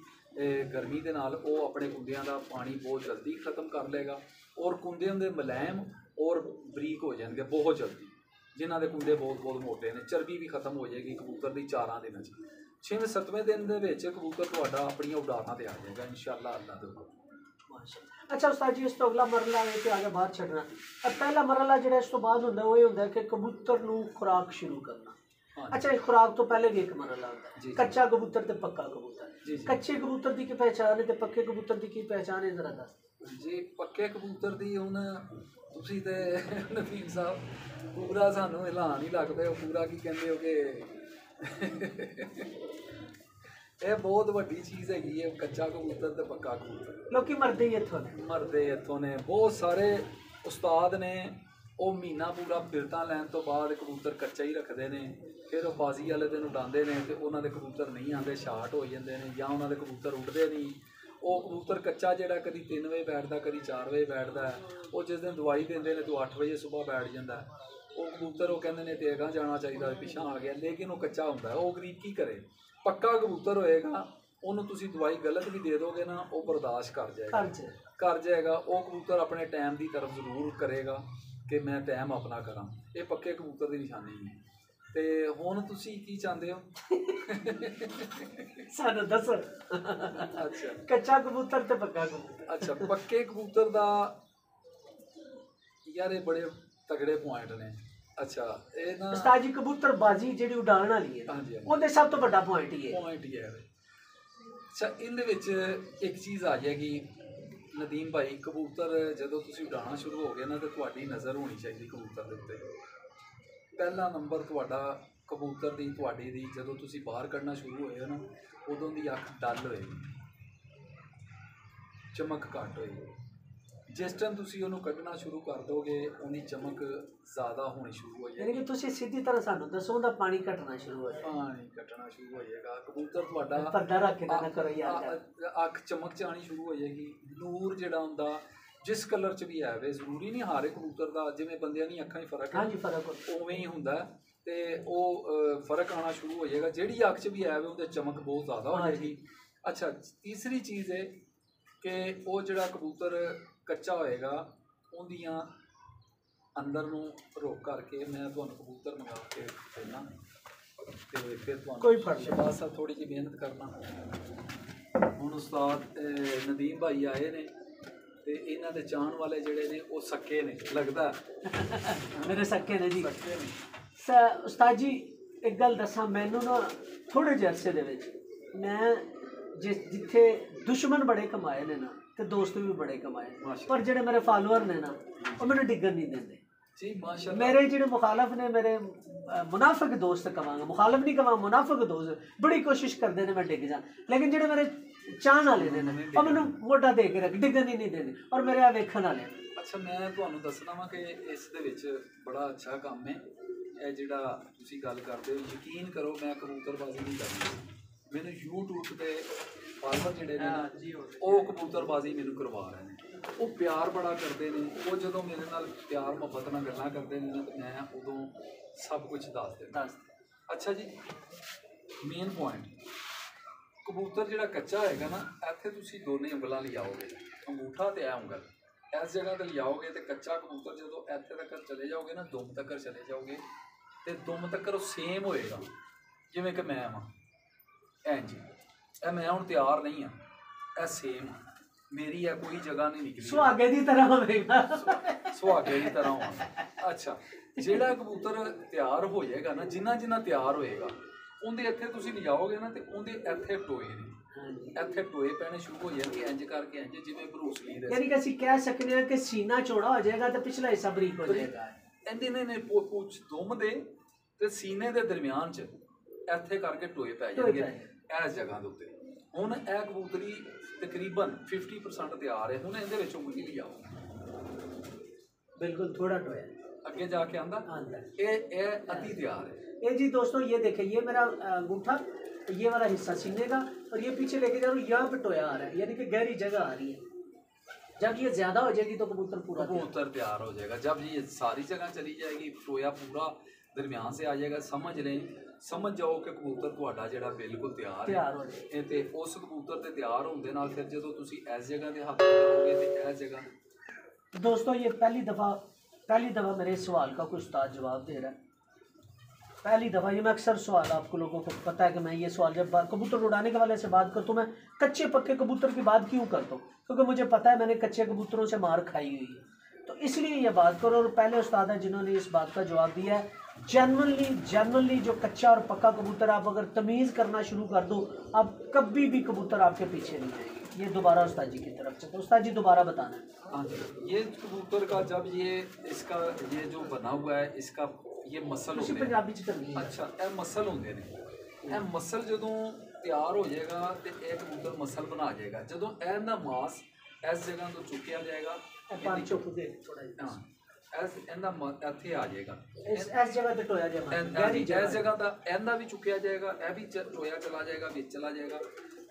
ਗਰਮੀ ਦੇ ਨਾਲ ਉਹ ਆਪਣੇ ਕੁੰਦਿਆਂ ਦਾ ਪਾਣੀ ਬਹੁਤ ਜਲਦੀ ਖ਼ਤਮ ਕਰ ਲਏਗਾ। ਔਰ ਕੁੰਦੇ ਹੁੰਦੇ ਮੁਲਾਇਮ ਔਰ ਬਰੀਕ ਹੋ ਜਾਣਗੇ ਬਹੁਤ ਜਲਦੀ। ਜਿਨ੍ਹਾਂ ਦੇ ਕੁੰਡੇ ਬਹੁਤ ਮੋਟੇ ਨੇ, ਚਰਬੀ ਵੀ ਖਤਮ ਹੋ ਜਾਏਗੀ ਕਬੂਤਰ ਦੀ 4 ਦਿਨਾਂ 'ਚ। 6ਵੇਂ-7ਵੇਂ ਦਿਨ ਦੇ ਵਿੱਚ ਕਬੂਤਰ ਤੁਹਾਡਾ ਆਪਣੀਆਂ ਉਡਾਨਾਂ ਤੇ ਆ ਜਾਏਗਾ ਇੰਸ਼ਾਅੱਲਾ ਅੱਲਾ ਦੇ ਹੁਕਮ। अच्छा उस्ताद जी, इस तो अगला मरला है कि आगे बात छड़ना। अब पहला मरला जो इस तो बाद होंगे वो ये होंगे कि कबूतर नू खुराक शुरू करना। अच्छा, एक खुराक तो पहले भी एक मरला होता है, कच्चा कबूतर ते पक्का कबूतर। कच्चे कबूतर की पहचान है ते पक्के कबूतर की पहचान है, जरा दस जी। पक्के कबूतर की हुण तुसीं ते नवीन साहब पूरा सानू ऐलान ही लगदे हो, पूरा की कहंदे हो कि ਇਹ ਬਹੁਤ ਵੱਡੀ ਚੀਜ਼ ਹੈਗੀ ਹੈ, ਕੱਚਾ ਕਬੂਤਰ ਤੇ ਪੱਕਾ ਕਬੂਤਰ। ਲੋਕੀ ਮਰਦੇ ਹੀ ਇੱਥੋਂ ਨੇ ਬਹੁਤ ਸਾਰੇ ਉਸਤਾਦ ਨੇ। ਉਹ ਮਹੀਨਾ ਪੂਰਾ ਫਿਰਤਾਂ ਲੈਣ ਤੋਂ ਬਾਅਦ ਕਬੂਤਰ ਕੱਚਾ ਹੀ ਰੱਖਦੇ ਨੇ, ਫਿਰ ਉਹ ਬਾਜ਼ੀ ਵਾਲੇ ਦਿਨ ਉਡਾਉਂਦੇ ਨੇ ਤੇ ਉਹਨਾਂ ਦੇ ਕਬੂਤਰ ਨਹੀਂ ਆਉਂਦੇ, ਸ਼ਾਰਟ ਹੋ ਜਾਂਦੇ ਨੇ, ਜਾਂ ਉਹਨਾਂ ਦੇ ਕਬੂਤਰ ਉੱਡਦੇ ਨਹੀਂ। ਉਹ ਕਬੂਤਰ ਕੱਚਾ ਜਿਹੜਾ ਕਦੀ 3 ਵਜੇ ਬੈਠਦਾ, ਕਦੀ 4 ਵਜੇ ਬੈਠਦਾ, ਉਹ ਜਿਸ ਦਿਨ ਦਵਾਈ ਦਿੰਦੇ ਨੇ ਤਾਂ 8 ਵਜੇ ਸੁਬਾਹ ਬੈਠ ਜਾਂਦਾ। ਉਹ ਕਬੂਤਰ ਉਹ ਕਹਿੰਦੇ ਨੇ ਤੇ ਅਗਾਂਹ ਜਾਣਾ ਚਾਹੀਦਾ, ਪਿਛਾਂ ਆ ਗਿਆ, ਲੇਕਿਨ ਉਹ ਕੱਚਾ ਹੁੰਦਾ। ਉਹ ਗਰੀਬ ਕੀ ਕਰੇ? ਪੱਕਾ ਕਬੂਤਰ ਹੋਏਗਾ, ਉਹਨੂੰ ਤੁਸੀਂ ਦਵਾਈ ਗਲਤ ਵੀ ਦੇ ਦੋਗੇ ਨਾ, ਉਹ ਬਰਦਾਸ਼ਤ ਕਰ ਜਾਏਗਾ। ਉਹ ਕਬੂਤਰ ਆਪਣੇ ਟਾਈਮ ਦੀ ਤਰਫ ਜ਼ਰੂਰ ਕਰੇਗਾ ਕਿ ਮੈਂ ਟਾਈਮ ਆਪਣਾ ਕਰਾਂ। ਇਹ ਪੱਕੇ ਕਬੂਤਰ ਦੀ ਨਿਸ਼ਾਨੀ ਹੈ। ਤੇ ਹੁਣ ਤੁਸੀਂ ਕੀ ਚਾਹੁੰਦੇ ਹੋ? ਸਾਨੂੰ ਦੱਸੋ। ਅੱਛਾ, ਕੱਚਾ ਕਬੂਤਰ ਤੇ ਪੱਕਾ ਕਬੂਤਰ। ਅੱਛਾ, ਪੱਕੇ ਕਬੂਤਰ ਦਾ ਯਾਰ ਇਹ ਬੜੇ ਤਗੜੇ ਪੁਆਇੰਟ ਨੇ। अच्छा, ये ना उस्ताद जी कबूतरबाजी जी उड़ान वाली है, ਉਹਦੇ ਸਭ ਤੋਂ ਵੱਡਾ ਪੁਆਇੰਟ ਹੀ ਹੈ। ਅੱਛਾ, ਇਹਦੇ ਵਿੱਚ ਇੱਕ ਚੀਜ਼ ਆ ਜਾਏਗੀ ਨਦੀਮ ਭਾਈ, ਕਬੂਤਰ ਜਦੋਂ ਤੁਸੀਂ ਉਡਾਉਣਾ ਸ਼ੁਰੂ ਹੋ ਗਏ ਨਾ ਤੇ ਤੁਹਾਡੀ ਨਜ਼ਰ ਹੋਣੀ ਚਾਹੀਦੀ ਕਬੂਤਰ ਦੇ ਉੱਤੇ। ਪਹਿਲਾ ਨੰਬਰ ਤੁਹਾਡਾ ਕਬੂਤਰ ਦੀ, ਤੁਹਾਡੀ ਦੀ, ਜਦੋਂ ਤੁਸੀਂ ਬਾਹਰ ਕੱਢਣਾ ਸ਼ੁਰੂ ਹੋਏ ਨਾ ਉਦੋਂ ਦੀ ਅੱਖ ਡੱਲ ਹੋਏਗੀ, ਚਮਕ ਘੱਟ ਹੋਏਗੀ। ਜਿਸ ਟਾਈਮ ਤੁਸੀਂ ਉਹਨੂੰ ਕੱਢਣਾ ਸ਼ੁਰੂ ਕਰ ਦੋਗੇ ਉਹਦੀ ਚਮਕ ਜ਼ਿਆਦਾ ਹੋਣੀ ਸ਼ੁਰੂ ਹੋ ਜਾਏਗੀ। ਯਾਨੀ ਕਿ ਤੁਸੀਂ ਸਿੱਧੀ ਤਰ੍ਹਾਂ ਸਾਨੂੰ ਦੱਸੋ ਉਹਦਾ ਪਾਣੀ ਘਟਣਾ ਸ਼ੁਰੂ ਹੋ ਜਾਏਗਾ। ਪਾਣੀ ਘਟਣਾ ਸ਼ੁਰੂ ਹੋ ਜਾਏਗਾ, ਕਬੂਤਰ ਤੁਹਾਡਾ ਪਰਦਾ ਰੱਖ ਕੇ ਨਾ ਕਰੋ ਯਾਰ, ਅੱਖ ਚਮਕ ਚ ਆਉਣੀ ਸ਼ੁਰੂ ਹੋ ਜਾਏਗੀ। ਨੂਰ ਜਿਹੜਾ ਹੁੰਦਾ ਜਿਸ ਕਲਰ ਚ ਵੀ ਹੈ ਵੇ, ਜ਼ਰੂਰੀ ਨਹੀਂ ਹਰ ਇੱਕ ਕਬੂਤਰ ਦਾ, ਜਿਵੇਂ ਬੰਦਿਆਂ ਦੀਆਂ ਅੱਖਾਂ 'ਚ ਫਰਕ ਹੈ, ਹਾਂਜੀ ਫਰਕ ਉਵੇਂ ਹੀ ਹੁੰਦਾ ਤੇ ਉਹ ਫਰਕ ਆਉਣਾ ਸ਼ੁਰੂ ਹੋ ਜਾਏਗਾ। ਜਿਹੜੀ ਅੱਖ 'ਚ ਵੀ ਹੈ ਵੇ ਉਹਦੇ ਚਮਕ ਬਹੁਤ ਜ਼ਿਆਦਾ ਹੋ ਜਾਏਗੀ। ਅੱਛਾ, ਤੀਸਰੀ ਚੀਜ਼ ਹੈ ਕਿ ਉਹ ਜਿਹੜਾ ਕਬੂਤਰ ਕੱਚਾ ਹੋਏਗਾ ਉਹਦੀਆਂ ਅੰਦਰ ਨੂੰ ਰੋਕ ਕਰਕੇ ਮੈਂ ਤੁਹਾਨੂੰ ਕਬੂਤਰ ਮੰਗਾ ਕੇ ਦੇਣਾ ਤੇ ਫਿਰ ਤੁਹਾਨੂੰ ਕੋਈ ਫਰਕ ਨਹੀਂ, ਬਸ ਥੋੜੀ ਜਿਹੀ ਮਿਹਨਤ ਕਰਨਾ। ਹੁਣ ਉਸਤਾਦ ਨਦੀਮ ਭਾਈ ਆਏ ਨੇ ਤੇ ਇਹਨਾਂ ਦੇ ਚਾਹਣ ਵਾਲੇ ਜਿਹੜੇ ਨੇ ਉਹ ਸੱਕੇ ਨੇ, ਲੱਗਦਾ ਮੇਰੇ ਸੱਕੇ ਨੇ ਜੀ। ਸੱਕੇ ਨੇ। ਉਸਤਾਦ ਜੀ ਇੱਕ ਗੱਲ ਦੱਸਾਂ, ਮੈਨੂੰ ਨਾ ਥੋੜ੍ਹੇ ਜਿਹੇ ਅਰਸੇ ਦੇ ਵਿੱਚ ਮੈਂ ਜਿੱਥੇ ਦੁਸ਼ਮਣ ਬੜੇ ਕਮਾਏ ਨੇ ਨਾ ਤੇ ਦੋਸਤ ਵੀ ਬੜੇ ਕਮਾਏ, ਪਰ ਜਿਹੜੇ ਮੇਰੇ ਫਾਲੋਅਰ ਨੇ ਨਾ ਉਹ ਮੈਨੂੰ ਡਿੱਗਣ ਨਹੀਂ ਦਿੰਦੇ ਜੀ। ਮਾਸ਼ਾਅੱਲਾ, ਮੇਰੇ ਜਿਹੜੇ ਮੁਖਾਲਫ ਨੇ, ਮੇਰੇ ਮੁਨਾਫਿਕ ਦੋਸਤ ਕਵਾਂਗਾ, ਮੁਖਾਲਫ ਨਹੀਂ ਕਵਾਂ, ਮੁਨਾਫਿਕ ਦੋਸਤ ਬੜੀ ਕੋਸ਼ਿਸ਼ ਕਰਦੇ ਨੇ ਮੈਂ ਡਿੱਗ ਜਾ, ਲੇਕਿਨ ਜਿਹੜੇ ਮੇਰੇ ਚਾਹਣ ਵਾਲੇ ਨੇ ਉਹ ਮੈਨੂੰ ਮੋਢਾ ਦੇ ਕੇ ਰੱਖ, ਡਿੱਗਣ ਹੀ ਨਹੀਂ ਦਿੰਦੇ। ਔਰ ਮੇਰੇ ਆ ਵੇਖਣ ਵਾਲੇ ਅੱਛਾ ਮੈਂ ਤੁਹਾਨੂੰ ਦੱਸਣਾ ਵਾ ਕਿ ਇਸ ਦੇ ਵਿੱਚ ਬੜਾ ਅੱਛਾ ਕੰਮ ਹੈ। ਇਹ ਜਿਹੜਾ ਤੁਸੀਂ ਗੱਲ ਕਰਦੇ ਹੋ, ਯਕੀਨ ਕਰੋ ਮੈਂ ਕਬੂਤਰਬਾਜ਼ੀ ਨਹੀਂ ਕਰਦੀ, ਮੈਨੂੰ YouTube ਤੇ ਫਾਰਮਰ ਜਿਹੜੇ ਨੇ ਨਾ ਉਹ ਕਬੂਤਰਬਾਜ਼ੀ ਮੈਨੂੰ ਕਰਵਾ ਰਹੇ ਨੇ। ਉਹ ਪਿਆਰ ਬੜਾ ਕਰਦੇ ਨੇ, ਉਹ ਜਦੋਂ ਮੇਰੇ ਨਾਲ ਪਿਆਰ ਮੁਹੱਬਤ ਨਾਲ ਗੱਲਾਂ ਕਰਦੇ ਨੇ ਤਾਂ ਮੈਂ ਉਦੋਂ ਸਭ ਕੁਝ ਦੱਸ ਦਿੰਦਾ। ਅੱਛਾ ਜੀ, ਮੇਨ ਪੁਆਇੰਟ, ਕਬੂਤਰ ਜਿਹੜਾ ਕੱਚਾ ਹੋਏਗਾ ਨਾ, ਇੱਥੇ ਤੁਸੀਂ ਦੋਨੇ ਉਂਗਲਾਂ ਲਿਆਓਗੇ, ਅੰਗੂਠਾ ਤੇ ਇਹ ਉਂਗਲ ਇਸ ਜਗ੍ਹਾ ਤੇ ਲਿਆਓਗੇ ਤੇ ਕੱਚਾ ਕਬੂਤਰ ਜਦੋਂ ਇੱਥੇ ਤੱਕ ਚਲੇ ਜਾਓਗੇ ਨਾ, ਦੁਮ ਤੱਕ ਚਲੇ ਜਾਓਗੇ ਤੇ ਦੁਮ ਤੱਕ ਉਹ ਸੇਮ ਹੋਏਗਾ ਜਿਵੇਂ ਕਿ ਮੈਂ ਵਾਂ। ਇੰਜ ਇਹ ਮੈਂ ਹੁਣ ਤਿਆਰ ਨਹੀਂ ਆ, ਇਹ ਸੇਮ ਮੇਰੀ ਹੈ, ਕੋਈ ਜਗ੍ਹਾ ਨਹੀਂ ਨਿਕਲੀ, ਸੁਹਾਗੇ ਦੀ ਤਰ੍ਹਾਂ ਹੋਵੇਗਾ, ਸੁਹਾਗੇ ਦੀ ਤਰ੍ਹਾਂ ਹੋਣਾ। ਅੱਛਾ, ਜਿਹੜਾ ਕਬੂਤਰ ਤਿਆਰ ਹੋ ਜਾਏਗਾ ਨਾ, ਜਿੰਨਾ ਜਿੰਨਾ ਤਿਆਰ ਹੋਏਗਾ ਉਹਦੇ ਇੱਥੇ ਤੁਸੀਂ ਲਿਜਾਓਗੇ ਨਾ ਤੇ ਉਹਦੇ ਇੱਥੇ ਟੋਏ ਨੇ, ਇੱਥੇ ਟੋਏ ਪੈਣੇ ਸ਼ੁਰੂ ਹੋ ਜਾਣਗੇ ਇੰਜ ਕਰਕੇ, ਇੰਜ ਜਿਵੇਂ ਬਰੂਸ ਲੀ ਦੇ। ਯਾਨੀ ਕਿ ਅਸੀਂ ਕਹਿ ਸਕਦੇ ਹਾਂ ਕਿ ਸੀਨਾ ਚੌੜਾ ਹੋ ਜਾਏਗਾ ਤੇ ਪਿਛਲਾ ਹਿੱਸਾ ਬਰੀਕ ਹੋ ਜਾਏਗਾ। ਇਹਦੇ ਨੇ ਪੁੱਛ ਦੁਮ ਦੇ ਤੇ ਸੀਨੇ ਦੇ ਦਰਮਿਆਨ ਚ ਇੱਥੇ ਕਰਕੇ ਟੋਏ ਪੈ ਜਾਣਗੇ ਇਸ ਜਗ੍ਹਾ ਦੇ ਉੱਤੇ। ਹੁਣ ਇਹ ਕਬੂਤਰੀ ਤਕਰੀਬਨ 50% ਤਿਆਰ ਹੈ। ਹੁਣ ਇਹਦੇ ਵਿੱਚ ਉਂਗਲੀ ਲਿਆਓ, बिल्कुल थोड़ा टोया ਅੱਗੇ ਜਾ ਕੇ ਆਂਦਾ ਇਹ अति तैयार है। ये जी दोस्तों ये देखें, ये मेरा अंगूठा, ये वाला हिस्सा सीने का, और ये पीछे लेके जा रहा हूँ, यहाँ पे टोया आ रहा है, यानी कि गहरी जगह आ रही है। जब ये ज्यादा हो जाएगी तो कबूतर तैयार हो जाएगा। जब ये सारी जगह चली जाएगी, टोया पूरा दरम्यान से आ जाएगा, समझ जाओ कि कबूतर ਤੁਹਾਡਾ ਜਿਹੜਾ ਬਿਲਕੁਲ ਤਿਆਰ ਹੈ। ਤੇ ਉਸ ਕਬੂतर ਤੇ ਤਿਆਰ ਹੋਣ ਦੇ ਨਾਲ ਫਿਰ ਜਦੋਂ ਤੁਸੀਂ ਇਸ ਜਗ੍ਹਾ ਤੇ ਹੱਥ ਲਾਓਗੇ ਤੇ ਇਸ ਜਗ੍ਹਾ। दोस्तों ये पहली दफ़ा मेरे सवाल का कोई उस्ताद जवाब दे रहा है। पहली दफ़ा ये मैं अक्सर सवाल, आपको लोगों को पता है कि मैं ये सवाल जब कबूतर उड़ाने के वाले से बात करता हूँ, मैं कच्चे पक्के कबूतर की बात क्यों करता हूँ, क्योंकि मुझे पता है मैंने कच्चे कबूतरों से मार खाई हुई है, तो इसलिए ये बात करो। और पहले उस्ताद हैं जिन्होंने इस बात का जवाब दिया है। जनरली जो कच्चा और पक्का कबूतर आप अगर तमीज़ करना शुरू कर दो, अब कभी भी कबूतर आपके पीछे नहीं आएंगे। ये दोबारा उस्ताद जी की तरफ से, तो उस्ताद जी दोबारा बताना है। हाँ जी, ये कबूतर का जब इसका ये जो बना हुआ है, इसका ये मसल होते हैं। पंजाबी च करनी है। अच्छा, ये मसल होंगे ने, ये मसल जो तैयार हो जाएगा तो एक कबूतर मसल बना जाएगा। जो इहदा मास इस जगह तो चुकिया जाएगा, हाँ ਇੱਥੇ ਆ ਜਾਏਗਾ, ਇਸ ਜਗ੍ਹਾ ਤੇ ਟੋਇਆ ਜਾਏਗਾ, ਇਸ ਜਗ੍ਹਾ ਦਾ ਇਹਦਾ ਵੀ ਚੁੱਕਿਆ ਜਾਏਗਾ, ਇਹ ਵੀ ਟੋਇਆ ਚਲਾ ਜਾਏਗਾ, ਵਿੱਚ ਚਲਾ ਜਾਏਗਾ।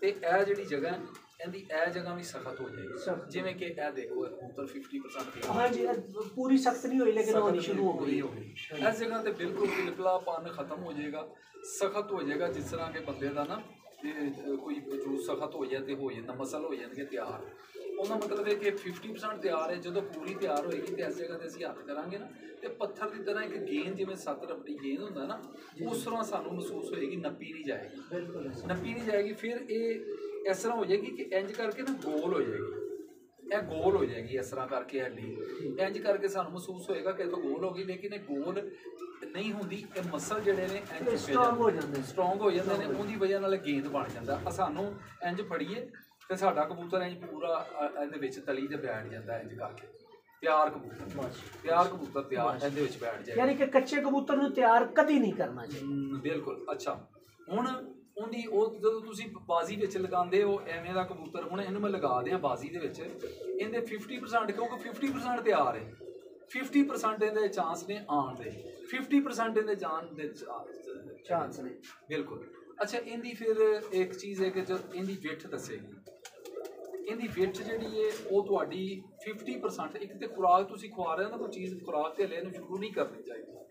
ਤੇ ਇਹ ਜਿਹੜੀ ਜਗ੍ਹਾ ਹੈ, ਇਹਦੀ ਇਹ ਜਗ੍ਹਾ ਵੀ ਸਖਤ ਹੋ ਜਾਏਗੀ। ਜਿਵੇਂ ਕਿ ਇਹ ਦੇਖੋ ਕਬੂਤਰ 50% हाँ जी, पूरी सख्त नहीं हुई लेकिन होनी शुरू हो गई। इस जगह ते बिल्कुल पिलपिलापन खत्म हो जाएगा, सख्त हो जाएगा। जिस तरह के बंदे का ना कोई जो सख्त हो जाए हो जाता, मसल हो जाएंगे तैयार। ਉਹਦਾ मतलब है कि 50% तैयार है। जो पूरी तैयार होएगी तो इस जगह से असीं हत्थ करांगे ना, तो पत्थर की तरह एक गेंद, जिवें 7 रबड़ी गेंद होंदा ना, उस तरह सानूं महसूस होएगी, नप्पी नहीं जाएगी, बिल्कुल नप्पी नहीं जाएगी। फिर ये इस तरह हो जाएगी कि इंज करके ना गोल हो जाएगी, यह गोल हो जाएगी इस तरह करके। हड्डी इंज करके सानूं महसूस होएगा कि इत्थों गोल होगी, लेकिन ये गोल नहीं होंदी। ये मसल जिहड़े ने इंज स्ट्रोंग हो जाते हैं, उहदी वजह नाल गेंद बन जाता। सानूं इंज फड़ीए तो साडा कबूतर इंज पूरा इहदे विच तली ते बैठ जाता, इंज करके तैयार कबूतर तैयार इहदे विच बैठ जाए। यानी कि कच्चे कबूतर नूं तैयार कदी नहीं करना चाहिए। बिल्कुल। अच्छा, हुण उहदी ਉਹ ਜਦੋਂ ਤੁਸੀਂ ਬਾਜ਼ੀ ਵਿੱਚ ਲਗਾਉਂਦੇ ਹੋ ਐਵੇਂ ਦਾ ਕਬੂਤਰ, ਹੁਣ ਇਹਨੂੰ ਮੈਂ ਲਗਾ ਦਿਆਂ ਬਾਜ਼ੀ ਦੇ ਵਿੱਚ, ਇਹਦੇ 50% ਕਿਉਂਕਿ 50% ਤਿਆਰ ਹੈ, 50% ਇਹਦੇ ਚਾਂਸ ਨੇ ਆਉਣ ਦੇ, 50% ਇਹਦੇ ਜਾਣ ਦੇ ਚਾਂਸ ਨੇ। ਬਿਲकुल। अच्छा, इनकी फिर एक चीज़ है कि जो इनकी विठ दसेगी, इनकी विठ जी है वो थोड़ी 50%। एक तो खुराक तुम खवा रहे हो ना, कोई चीज़ खुराक के लिए शुरू नहीं करनी चाहिए,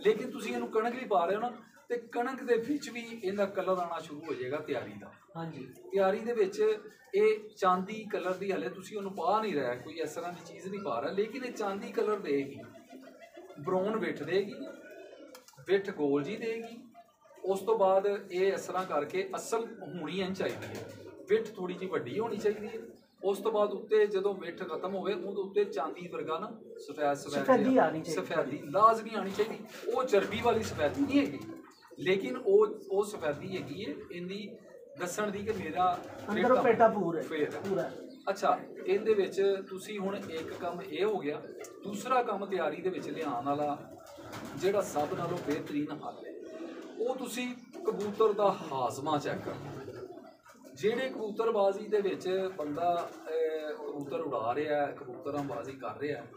लेकिन तुम इन्हू कणक भी पा रहे हो ना, तो कणक के भी इनका कलर आना शुरू हो जाएगा तैयारी का। हाँ जी, तैयारी के चांदी कलर की हले तुम उन्होंने पा नहीं रहा, कोई इस तरह की चीज़ नहीं पा रहा, लेकिन ये चांदी कलर देगी, ब्राउन विठ देगी, विठ गोल जी देगी। उस तो बाद ये इस तरह करके असल होनी इंज चाहिए है, विठ थोड़ी जी वड्डी होनी चाहिए है। उस तो बाद उत्ते जो विठ खत्म होवे उहदे उत्ते चांदी वर्गा ना सफेदी लाजमी आनी चाहिए। वो चर्बी वाली सफेदी नहीं हैगी, लेकिन वो सफेदी हैगी है इनकी दसन की कि मेरा पेटा पूरा। अच्छा, इहदे विच तुसीं हुण एक काम ये हो गया। दूसरा काम तैयारी दे विच लिआउण वाला जिहड़ा सब नालों बेहतरीन हल है, वो तुसी कबूतर का हाजमा चैक करना। ਜਿਹੜੇ ਕਬੂਤਰਬਾਜ਼ੀ ਦੇ ਵਿੱਚ ਬੰਦਾ ਕਬੂਤਰ ਉਡਾ ਰਿਹਾ ਹੈ, ਕਬੂਤਰਾਂਬਾਜ਼ੀ ਕਰ ਰਿਹਾ ਹੈ,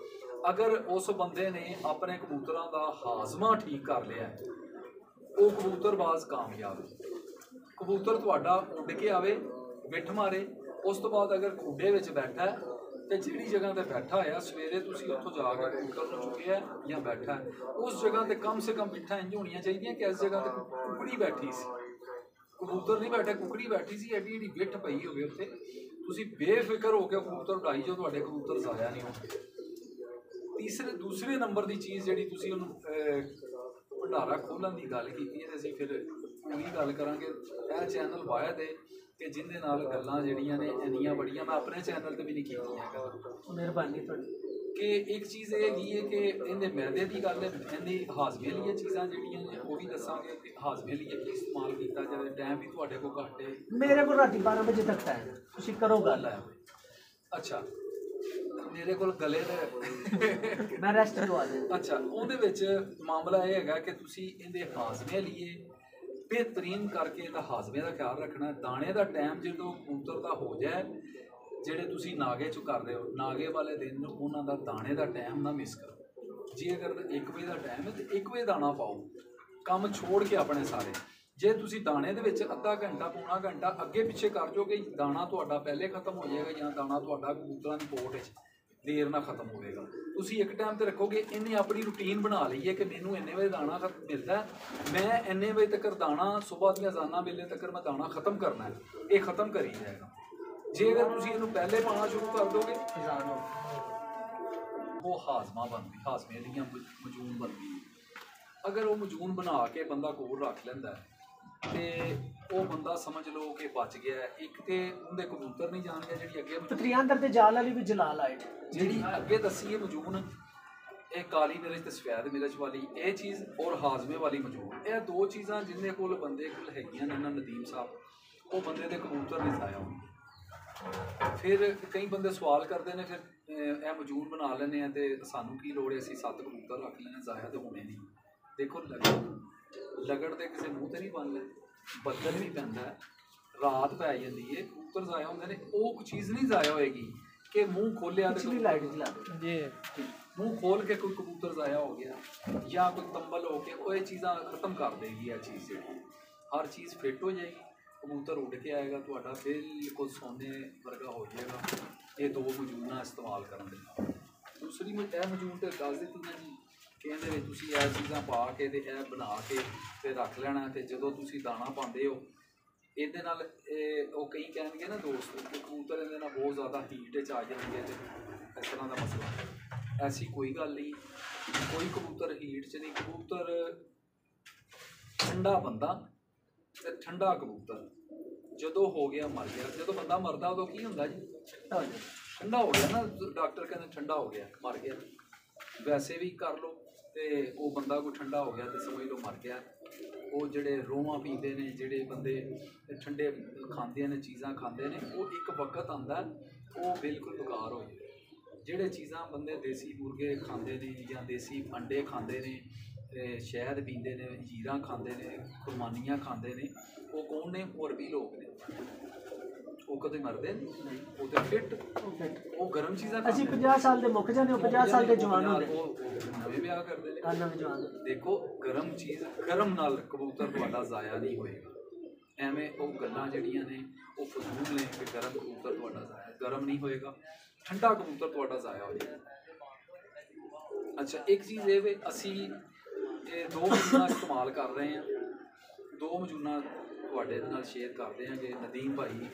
ਅਗਰ ਉਸ ਬੰਦੇ ਨੇ ਆਪਣੇ ਕਬੂਤਰਾਂ ਦਾ ਹਾਜ਼ਮਾ ਠੀਕ ਕਰ ਲਿਆ ਹੈ, ਉਹ ਕਬੂਤਰਬਾਜ਼ ਕਾਮਯਾਬ ਹੈ। ਕਬੂਤਰ ਤੁਹਾਡਾ ਉੱਡ ਕੇ ਆਵੇ, ਬਿੱਠ ਮਾਰੇ, ਉਸ ਤੋਂ ਬਾਅਦ ਅਗਰ ਖੁੱਡੇ ਵਿੱਚ ਬੈਠਾ ਹੈ ਤੇ ਜਿਹੜੀ ਜਗ੍ਹਾ ਤੇ ਬੈਠਾ ਹੋਇਆ ਸਵੇਰੇ ਤੁਸੀਂ ਉੱਥੋਂ ਜਾ ਕੇ ਕਬੂਤਰ ਨੂੰ ਚੁੱਕਿਆ ਜਾਂ ਬੈਠਾ ਹੈ, ਉਸ ਜਗ੍ਹਾ ਤੇ ਕਮ ਸੇ ਕਮ ਬਿੱਠਾਂ ਇੰਝ ਹੋਣੀਆਂ ਚਾਹੀਦੀਆਂ ਕਿ ਇਸ ਜਗ੍ਹਾ ਤੇ ਕੁਕੜੀ ਬੈਠੀ ਸੀ, ਕਬੂਤਰ ਨਹੀਂ ਬੈਠਾ, ਕੁਕੜੀ ਬੈਠੀ ਸੀ, ਐਡੀ ਜਿਹੜੀ ਬਿੱਠ ਪਈ ਹੋਵੇ ਉੱਥੇ, ਤੁਸੀਂ ਬੇਫਿਕਰ ਹੋ ਕੇ ਕਬੂਤਰ ਉਡਾਈ ਜੋ, ਤੁਹਾਡੇ ਕਬੂਤਰ ਜ਼ਾਇਆ ਨਹੀਂ ਹੋਣਗੇ। ਦੂਸਰੇ ਨੰਬਰ ਦੀ ਚੀਜ਼ ਜਿਹੜੀ ਤੁਸੀਂ ਉਹਨੂੰ ਭੰਡਾਰਾ ਖੋਲ੍ਹਣ ਦੀ ਗੱਲ ਕੀਤੀ ਹੈ, ਤੇ ਅਸੀਂ ਫਿਰ ਉਹੀ ਗੱਲ ਕਰਾਂਗੇ। ਇਹ ਚੈਨਲ ਵਾਹਿਦ ਹੈ ਕਿ ਜਿਹਦੇ ਨਾਲ ਗੱਲਾਂ ਜਿਹੜੀਆਂ ਨੇ ਇੰਨੀਆਂ ਬੜੀਆਂ ਮੈਂ ਆਪਣੇ ਚੈਨਲ ਤੇ ਵੀ ਨਹੀਂ ਕੀਤੀਆਂ ਗੱਲਾਂ। ਮਿਹਰਬਾਨੀ ਤੁਹਾਡੀ। ਕਿ ਇੱਕ ਚੀਜ਼ ਇਹ ਹੈਗੀ ਹੈ ਕਿ ਇਹਦੇ ਮੈਦੇ ਦੀ ਗੱਲ ਹੈ, ਇਹਦੀ ਹਾਜ਼ਮੇ ਲਈ ਚੀਜ਼ਾਂ ਜਿਹੜੀਆਂ ਨੇ ਉਹ ਵੀ ਦੱਸਾਂਗੇ ਕਿ ਹਾਜ਼ਮੇ ਲਈ ਕੀ ਇਸਤੇਮਾਲ ਕੀਤਾ ਜਾਵੇ। ਟਾਈਮ ਵੀ ਤੁਹਾਡੇ ਕੋਲ ਘੱਟ ਹੈ, ਮੇਰੇ ਕੋਲ ਰਾਤੀ 12 ਵਜੇ ਤੱਕ ਟਾਈਮ, ਤੁਸੀਂ ਕਰੋ ਗੱਲ। ਅੱਛਾ, ਮੇਰੇ ਕੋਲ ਗਲੇ ਦੇ ਮੈਂ ਰੈਸਟ ਕਰਵਾ ਦੇ। ਅੱਛਾ, ਉਹਦੇ ਵਿੱਚ ਮਾਮਲਾ ਇਹ ਹੈਗਾ ਕਿ ਤੁਸੀਂ ਇਹਦੇ ਹਾਜ਼ਮੇ ਲਈ बेहतरीन करके ਇਹਦਾ ਹਾਜ਼ਮੇ ਦਾ ਖਿਆਲ ਰੱਖਣਾ। ਦਾਣੇ ਦਾ ਟਾਈਮ ਜਦੋਂ ਕਬੂਤਰ ਦਾ ਹੋ ਜਾਏ, ਜਿਹੜੇ ਤੁਸੀਂ ਨਾਗੇ 'ਚ ਕਰ ਰਹੇ ਹੋ, ਨਾਗੇ ਵਾਲੇ ਦਿਨ ਉਹਨਾਂ ਦਾ ਦਾਣੇ ਦਾ ਟਾਈਮ ਨਾ ਮਿਸ ਕਰੋ। ਜੇ ਅਗਰ 1 ਵਜੇ ਦਾ ਟਾਈਮ ਹੈ ਤਾਂ 1 ਵਜੇ ਦਾਣਾ ਪਾਓ, ਕੰਮ ਛੋੜ ਕੇ ਆਪਣੇ ਸਾਰੇ। ਜੇ ਤੁਸੀਂ ਦਾਣੇ ਦੇ ਵਿੱਚ ਅੱਧਾ ਘੰਟਾ ਪੌਣਾ ਘੰਟਾ ਅੱਗੇ ਪਿੱਛੇ ਕਰ ਜਾਓਗੇ, ਦਾਣਾ ਤੁਹਾਡਾ ਪਹਿਲੇ ਖਤਮ ਹੋ ਜਾਏਗਾ ਜਾਂ ਦਾਣਾ ਤੁਹਾਡਾ ਕਬੂਤਰਾਂ ਦੀ ਪੋਟ ਵਿੱਚ ਦੇਰ ਨਾਲ ਖਤਮ ਹੋਵੇਗਾ। ਤੁਸੀਂ ਇੱਕ ਟਾਈਮ ਤੇ ਰੱਖੋਗੇ, ਇਹਨੇ ਆਪਣੀ ਰੂਟੀਨ ਬਣਾ ਲਈ ਹੈ ਕਿ ਮੈਨੂੰ ਇੰਨੇ ਵਜੇ ਦਾਣਾ ਮਿਲਦਾ, ਮੈਂ ਇੰਨੇ ਵਜੇ ਤੱਕ ਦਾਣਾ ਸੁਬਾਹ ਦੀਆਂ ਅਜ਼ਾਨਾਂ ਵੇਲੇ ਤੱਕ ਮੈਂ ਦਾਣਾ ਖਤਮ ਕਰਨਾ ਹੈ, ਇਹ ਖਤਮ ਕਰੀ ਜਾਏਗਾ। ਜੇ ਅਗਰ ਤੁਸੀਂ ਇਹਨੂੰ ਪਹਿਲੇ ਪਾਉਣਾ ਸ਼ੁਰੂ ਕਰ ਦੋਗੇ, ਉਹ ਹਾਜ਼ਮਾ ਬਣਦੀ, ਹਾਜ਼ਮੇ ਦੀਆਂ ਮਜੂਨ ਬਣਦੀ। ਅਗਰ ਉਹ ਮਜੂਨ ਬਣਾ ਕੇ ਬੰਦਾ ਕੋਲ ਰੱਖ ਲੈਂਦਾ ਤੇ ਉਹ ਬੰਦਾ ਸਮਝ ਲਓ ਕਿ ਬਚ ਗਿਆ। ਇੱਕ ਤੇ ਉਹਦੇ ਕਬੂਤਰ ਨਹੀਂ ਜਾਣਗੇ, ਜਿਹੜੀ ਅੱਗੇ ਤਕਰੀਆਂ ਅੰਦਰ ਤੇ ਜਾਲ ਵਾਲੀ ਵੀ ਜਲਾ ਲਾਏ, ਜਿਹੜੀ ਅੱਗੇ ਦੱਸੀ ਹੈ ਮਜੂਨ, ਇਹ ਕਾਲੀ ਮਿਰਚ ਤੇ ਸਫੈਦ ਮਿਰਚ ਵਾਲੀ ਇਹ ਚੀਜ਼ ਔਰ ਹਾਜ਼ਮੇ ਵਾਲੀ ਮਜੂਨ, ਇਹ ਦੋ ਚੀਜ਼ਾਂ ਜਿਹਦੇ ਕੋਲ ਬੰਦੇ ਕੋਲ ਹੈਗੀਆਂ ਨੇ ਨਾ ਨਦੀਮ ਸਾਹਿਬ, ਉਹ ਬੰਦੇ ਦੇ ਕਬੂਤਰ ਨਹੀਂ ਜ਼ਾਇਆ ਹੁੰਦੇ। ਫਿਰ ਕਈ ਬੰਦੇ ਸਵਾਲ ਕਰਦੇ ਨੇ, ਫਿਰ ਇਹ ਮਜੂਨ ਬਣਾ ਲੈਂਦੇ ਆ ਤੇ ਸਾਨੂੰ ਕੀ ਲੋੜ ਹੈ, ਅਸੀਂ 7 ਕਬੂਤਰ ਰੱਖ ਲੈਣੇ, ਜ਼ਾਇਆ ਤਾਂ ਹੋਣੇ ਨਹੀਂ। ਦੇਖੋ ਲਗੜ ਤੇ ਕਿਸੇ ਮੂੰਹ ਤੇ ਨਹੀਂ ਬੰਨ ਲੈ, ਬੱਦਲ ਵੀ ਪੈਂਦਾ, ਰਾਤ ਪੈ ਜਾਂਦੀ ਹੈ, ਕਬੂਤਰ ਜ਼ਾਇਆ ਹੁੰਦੇ ਨੇ। ਉਹ ਚੀਜ਼ ਨਹੀਂ ਜ਼ਾਇਆ ਹੋਏਗੀ ਕਿ ਮੂੰਹ ਖੋਲਿਆ ਤੇ ਲਾਈਟ ਜਲਾ ਦੇ, ਮੂੰਹ ਖੋਲ ਕੇ ਕੋਈ ਕਬੂਤਰ ਜ਼ਾਇਆ ਹੋ ਗਿਆ ਜਾਂ ਕੋਈ ਤੰਬਲ ਹੋ ਕੇ, ਉਹ ਇਹ ਚੀਜ਼ਾਂ ਖਤਮ ਕਰ ਦੇਗੀ। ਇਹ ਚੀਜ਼ ਜਿਹੜੀ ਹਰ ਚੀਜ਼ ਫਿੱਟ ਹੋ ਜਾਏਗੀ, ਕਬੂਤਰ ਉੱਡ ਕੇ ਆਏਗਾ, ਤੁਹਾਡਾ ਬਿਲਕੁਲ ਸੋਨੇ ਵਰਗਾ ਹੋ ਜਾਏਗਾ। ਇਹ ਦੋ ਮਜੂਨਾਂ ਇਸਤੇਮਾਲ ਕਰਨ ਦੇ ਨਾਲ। ਦੂਸਰੀ ਇਹ ਮਜੂਨ ਤੇ ਦੱਸ ਦਿੱਤੀ ਨਾ ਜੀ ਕਿ ਇਹਦੇ ਵਿੱਚ ਤੁਸੀਂ ਇਹ ਚੀਜ਼ਾਂ ਪਾ ਕੇ ਤੇ ਇਹ ਬਣਾ ਕੇ ਤੇ ਰੱਖ ਲੈਣਾ, ਤੇ ਜਦੋਂ ਤੁਸੀਂ ਦਾਣਾ ਪਾਉਂਦੇ ਹੋ ਇਹਦੇ ਨਾਲ ਉਹ ਕਈ ਕਹਿਣਗੇ ਨਾ ਦੋਸਤ ਕਿ ਕਬੂਤਰ ਇਹਦੇ ਨਾਲ ਬਹੁਤ ਜ਼ਿਆਦਾ ਹੀਟ 'ਚ ਆ ਜਾਂਦੀ ਹੈ, ਤੇ ਇਸ ਤਰ੍ਹਾਂ ਦਾ ਮਸਲਾ। ਐਸੀ ਕੋਈ ਗੱਲ ਨਹੀਂ, ਕੋਈ ਕਬੂਤਰ ਹੀਟ 'ਚ ਨਹੀਂ। ਕਬੂਤਰ ਠੰਡਾ ਬੰਦਾ ਤੇ ਠੰਡਾ ਕਬੂਤਰ ਜਦੋਂ ਹੋ ਗਿਆ ਮਰ ਗਿਆ। ਜਦੋਂ ਬੰਦਾ ਮਰਦਾ ਉਦੋਂ ਕੀ ਹੁੰਦਾ ਜੀ, ਠੰਡਾ ਹੋ ਗਿਆ ਨਾ, ਡਾਕਟਰ ਕਹਿੰਦੇ ਠੰਡਾ ਹੋ ਗਿਆ, ਮਰ ਗਿਆ। ਵੈਸੇ ਵੀ ਕਰ ਲਓ ਤੇ ਉਹ ਬੰਦਾ ਕੋਈ ਠੰਡਾ ਹੋ ਗਿਆ ਤੇ ਸਮਝ ਲਓ ਮਰ ਗਿਆ। ਉਹ ਜਿਹੜੇ ਰੋਹਾਂ ਪੀਂਦੇ ਨੇ, ਜਿਹੜੇ ਬੰਦੇ ਠੰਡੇ ਖਾਂਦੇ ਨੇ, ਚੀਜ਼ਾਂ ਖਾਂਦੇ ਨੇ, ਉਹ ਇੱਕ ਵਕਤ ਆਉਂਦਾ ਉਹ ਬਿਲਕੁਲ ਬੇਕਾਰ ਹੋ ਜਾਂਦੇ। ਜਿਹੜੇ ਚੀਜ਼ਾਂ ਬੰਦੇ ਦੇਸੀ ਮੁਰਗੇ ਖਾਂਦੇ ਨੇ ਜਾਂ ਦੇਸੀ ਅੰਡੇ ਖਾਂਦੇ ਨੇ, ਸ਼ਹਿਦ ਪੀਂਦੇ ਨੇ, ਜੀਰਾ ਖਾਂਦੇ ਨੇ, ਕੁਰਬਾਨੀਆਂ ਖਾਂਦੇ ਨੇ, ਉਹ ਕੌਣ ਨੇ? ਹੋਰ ਵੀ ਲੋਕ ਨੇ। ਉਹ ਕਦੇ ਮਰਦੇ ਨਹੀਂ, ਉਹ ਤੇ ਫਿੱਟ, ਉਹ ਗਰਮ ਚੀਜ਼ਾਂ ਖਾਂਦੇ। ਅਸੀਂ 50 ਸਾਲ ਦੇ ਮੁੱਕ ਜਾਂਦੇ, ਉਹ 50 ਸਾਲ ਦੇ ਜਵਾਨ ਹੁੰਦੇ, ਉਹ ਨਵੇਂ ਵਿਆਹ ਕਰਦੇ ਨੇ, ਨਵੇਂ ਜਵਾਨ। ਦੇਖੋ ਗਰਮ ਚੀਜ਼, ਗਰਮ ਨਾਲ ਕਬੂਤਰ ਤੁਹਾਡਾ ਜ਼ਾਇਆ ਨਹੀਂ ਹੋਏਗਾ। ਐਵੇਂ ਉਹ ਗੱਲਾਂ ਜਿਹੜੀਆਂ ਨੇ ਉਹ ਫਜ਼ੂਲ ਨੇ ਕਿ ਗਰਮ ਕਬੂਤਰ ਤੁਹਾਡਾ ਜ਼ਾਇਆ, ਗਰਮ ਨਹੀਂ ਹੋਏਗਾ, ਠੰਡਾ ਕਬੂਤਰ ਤੁਹਾਡਾ ਜ਼ਾਇਆ ਹੋ ਜਾਏਗਾ। ਅੱਛਾ, ਇੱਕ ਚੀਜ਼ ਇਹ ਵੇ, ਅਸੀਂ ਇਹ 2 ਮਜੂਨਾਂ ਇਸਤੇਮਾਲ ਕਰ ਰਹੇ ਹਾਂ, 2 ਮਜੂਨਾਂ ਤੁਹਾਡੇ ਨਾਲ ਸ਼ੇਅਰ ਕਰਦੇ ਹਾਂ ਕਿ ਨਦੀਮ ਭਾਈ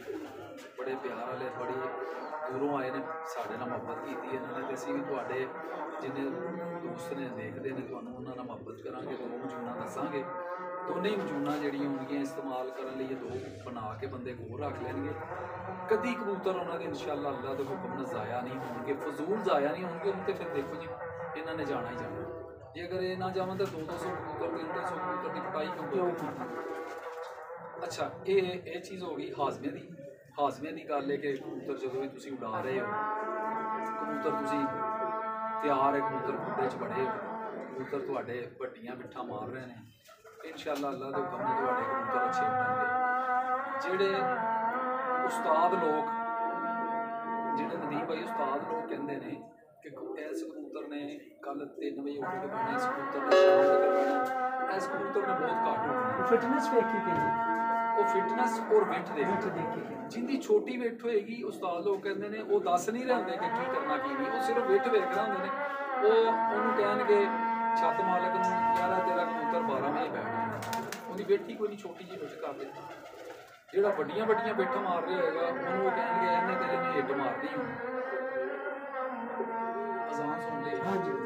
ਬੜੇ ਪਿਆਰ ਵਾਲੇ, ਬੜੇ ਦੂਰੋਂ ਆਏ ਨੇ, ਸਾਡੇ ਨਾਲ ਮੁਹੱਬਤ ਕੀਤੀ ਇਹਨਾਂ ਨੇ, ਤੇ ਅਸੀਂ ਵੀ ਤੁਹਾਡੇ ਜਿੰਨੇ ਦੋਸਤ ਨੇ ਦੇਖਦੇ ਨੇ ਤੁਹਾਨੂੰ, ਉਹਨਾਂ ਨਾਲ ਮੁਹੱਬਤ ਕਰਾਂਗੇ। 2 ਮਜੂਨਾਂ ਦੱਸਾਂਗੇ, ਦੋਨੇ ਹੀ ਮਜੂਨਾਂ ਜਿਹੜੀਆਂ ਹੋਣਗੀਆਂ ਇਸਤੇਮਾਲ ਕਰਨ ਲਈ, ਇਹ 2 ਬਣਾ ਕੇ ਬੰਦੇ ਕੋਲ ਰੱਖ ਲੈਣਗੇ। ਕਦੀ ਕਬੂਤਰ ਉਹਨਾਂ ਦੇ ਇਨਸ਼ਾਅੱਲਾ ਅੱਲਾ ਦੇ ਹੁਕਮ ਨਾਲ ਜ਼ਾਇਆ ਨਹੀਂ ਹੋਣਗੇ, ਫਜ਼ੂਲ ਜ਼ਾਇਆ ਨਹੀਂ ਹੋਣਗੇ। ਤੇ ਫਿਰ ਦੇਖੋ ਜੀ, ਇਹਨਾਂ ਨੇ ਜਾਣਾ ਹੀ ਜਾਣਾ। ਜੇ ਅਗਰ ਇਹ ਨਾ ਜਾਵਣ ਤਾਂ 200 ਕਬੂਤਰ 300 ਕਬੂਤਰ ਦੀ ਪਟਾਈ ਕਿਉਂ ਕੀਤੀ? ਅੱਛਾ, ਇਹ ਚੀਜ਼ ਹੋ ਗਈ ਹਾਜ਼ਮੇ ਦੀ। ਹਾਜ਼ਮੇ ਦੀ ਗੱਲ ਹੈ ਕਿ ਕਬੂਤਰ ਜਦੋਂ ਵੀ ਤੁਸੀਂ ਉਡਾ ਰਹੇ ਹੋ, ਕਬੂਤਰ ਤੁਸੀਂ ਤਿਆਰ ਹੈ, ਕਬੂਤਰ ਖੁੱਡੇ 'ਚ ਬੜੇ, ਕਬੂਤਰ ਤੁਹਾਡੇ ਵੱਡੀਆਂ ਬਿੱਠਾਂ ਮਾਰ ਰਹੇ ਨੇ, ਇਨਸ਼ਾਅੱਲਾ ਅੱਲਾ ਦੇ ਹੁਕਮ ਨਾਲ ਤੁਹਾਡੇ ਕਬੂਤਰ ਅੱਛੇ ਉੱਡਣਗੇ। ਜਿਹੜੇ ਉਸਤਾਦ ਲੋਕ ਜਿਹੜੇ ਨਦੀਮ ਭਾਈ ਉਸਤਾਦ ਲੋਕ ਕਹਿੰਦੇ ਨੇ ਕਿ ਇਸ ਕਬੂਤਰ ਨੇ ਕੱਲ 3 ਵਜੇ ਉੱਠ ਕੇ ਬਣਾਇਆ, ਇਸ ਕਬੂਤਰ ਨੇ ਸ਼ਾਮ ਤੱਕ ਬਣਾਇਆ, ਇਸ ਕਬੂਤਰ ਨੇ ਬਹੁਤ ਘੱਟ ਉੱਠਣਾ। ਫਿਟਨੈਸ ਵੇਖ ਕੇ ਕਹਿੰਦੇ, ਉਹ ਫਿਟਨੈਸ ਔਰ ਵਿੱਠ ਦੇਖ ਕੇ ਜਿੰਦੀ ਛੋਟੀ ਵਿੱਠ ਹੋਏਗੀ, ਉਸਤਾਦ ਲੋਕ ਕਹਿੰਦੇ ਨੇ ਉਹ ਦੱਸ ਨਹੀਂ ਰਹੇ ਹੁੰਦੇ ਕਿ ਕੀ ਕਰਨਾ ਕੀ ਨਹੀਂ, ਉਹ ਸਿਰਫ ਵਿੱਠ ਵੇਖ ਰਹੇ ਹੁੰਦੇ ਨੇ। ਉਹ ਉਹਨੂੰ ਕਹਿਣਗੇ ਛੱਤ ਮਾਲਕ ਨੂੰ, ਯਾਰ ਤੇਰਾ ਕਬੂਤਰ 12 ਵਜੇ ਬੈਠ ਜਾਣਾ, ਉਹਦੀ ਵਿੱਠ ਹੀ ਕੋਈ ਨਹੀਂ, ਛੋਟੀ ਜਿਹੀ ਵਿੱਠ ਕਰ ਦਿੱਤੀ। ਜਿਹੜਾ ਵੱਡੀਆਂ ਵੱਡੀਆਂ ਵਿੱਠ ਮਾਰ ਰਿਹਾ ਹੋਏਗਾ ਉਹਨੂੰ ਉਹ ਕਹਿਣਗੇ ਇਹਨੇ ਤੇਰੇ ਨੇ ਹਿੱਟ ਮਾਰਨੀ ਹੁਣ। ਅਜ਼ਾਨ ਸੁਣ ਲਈ। ਹਾਂਜੀ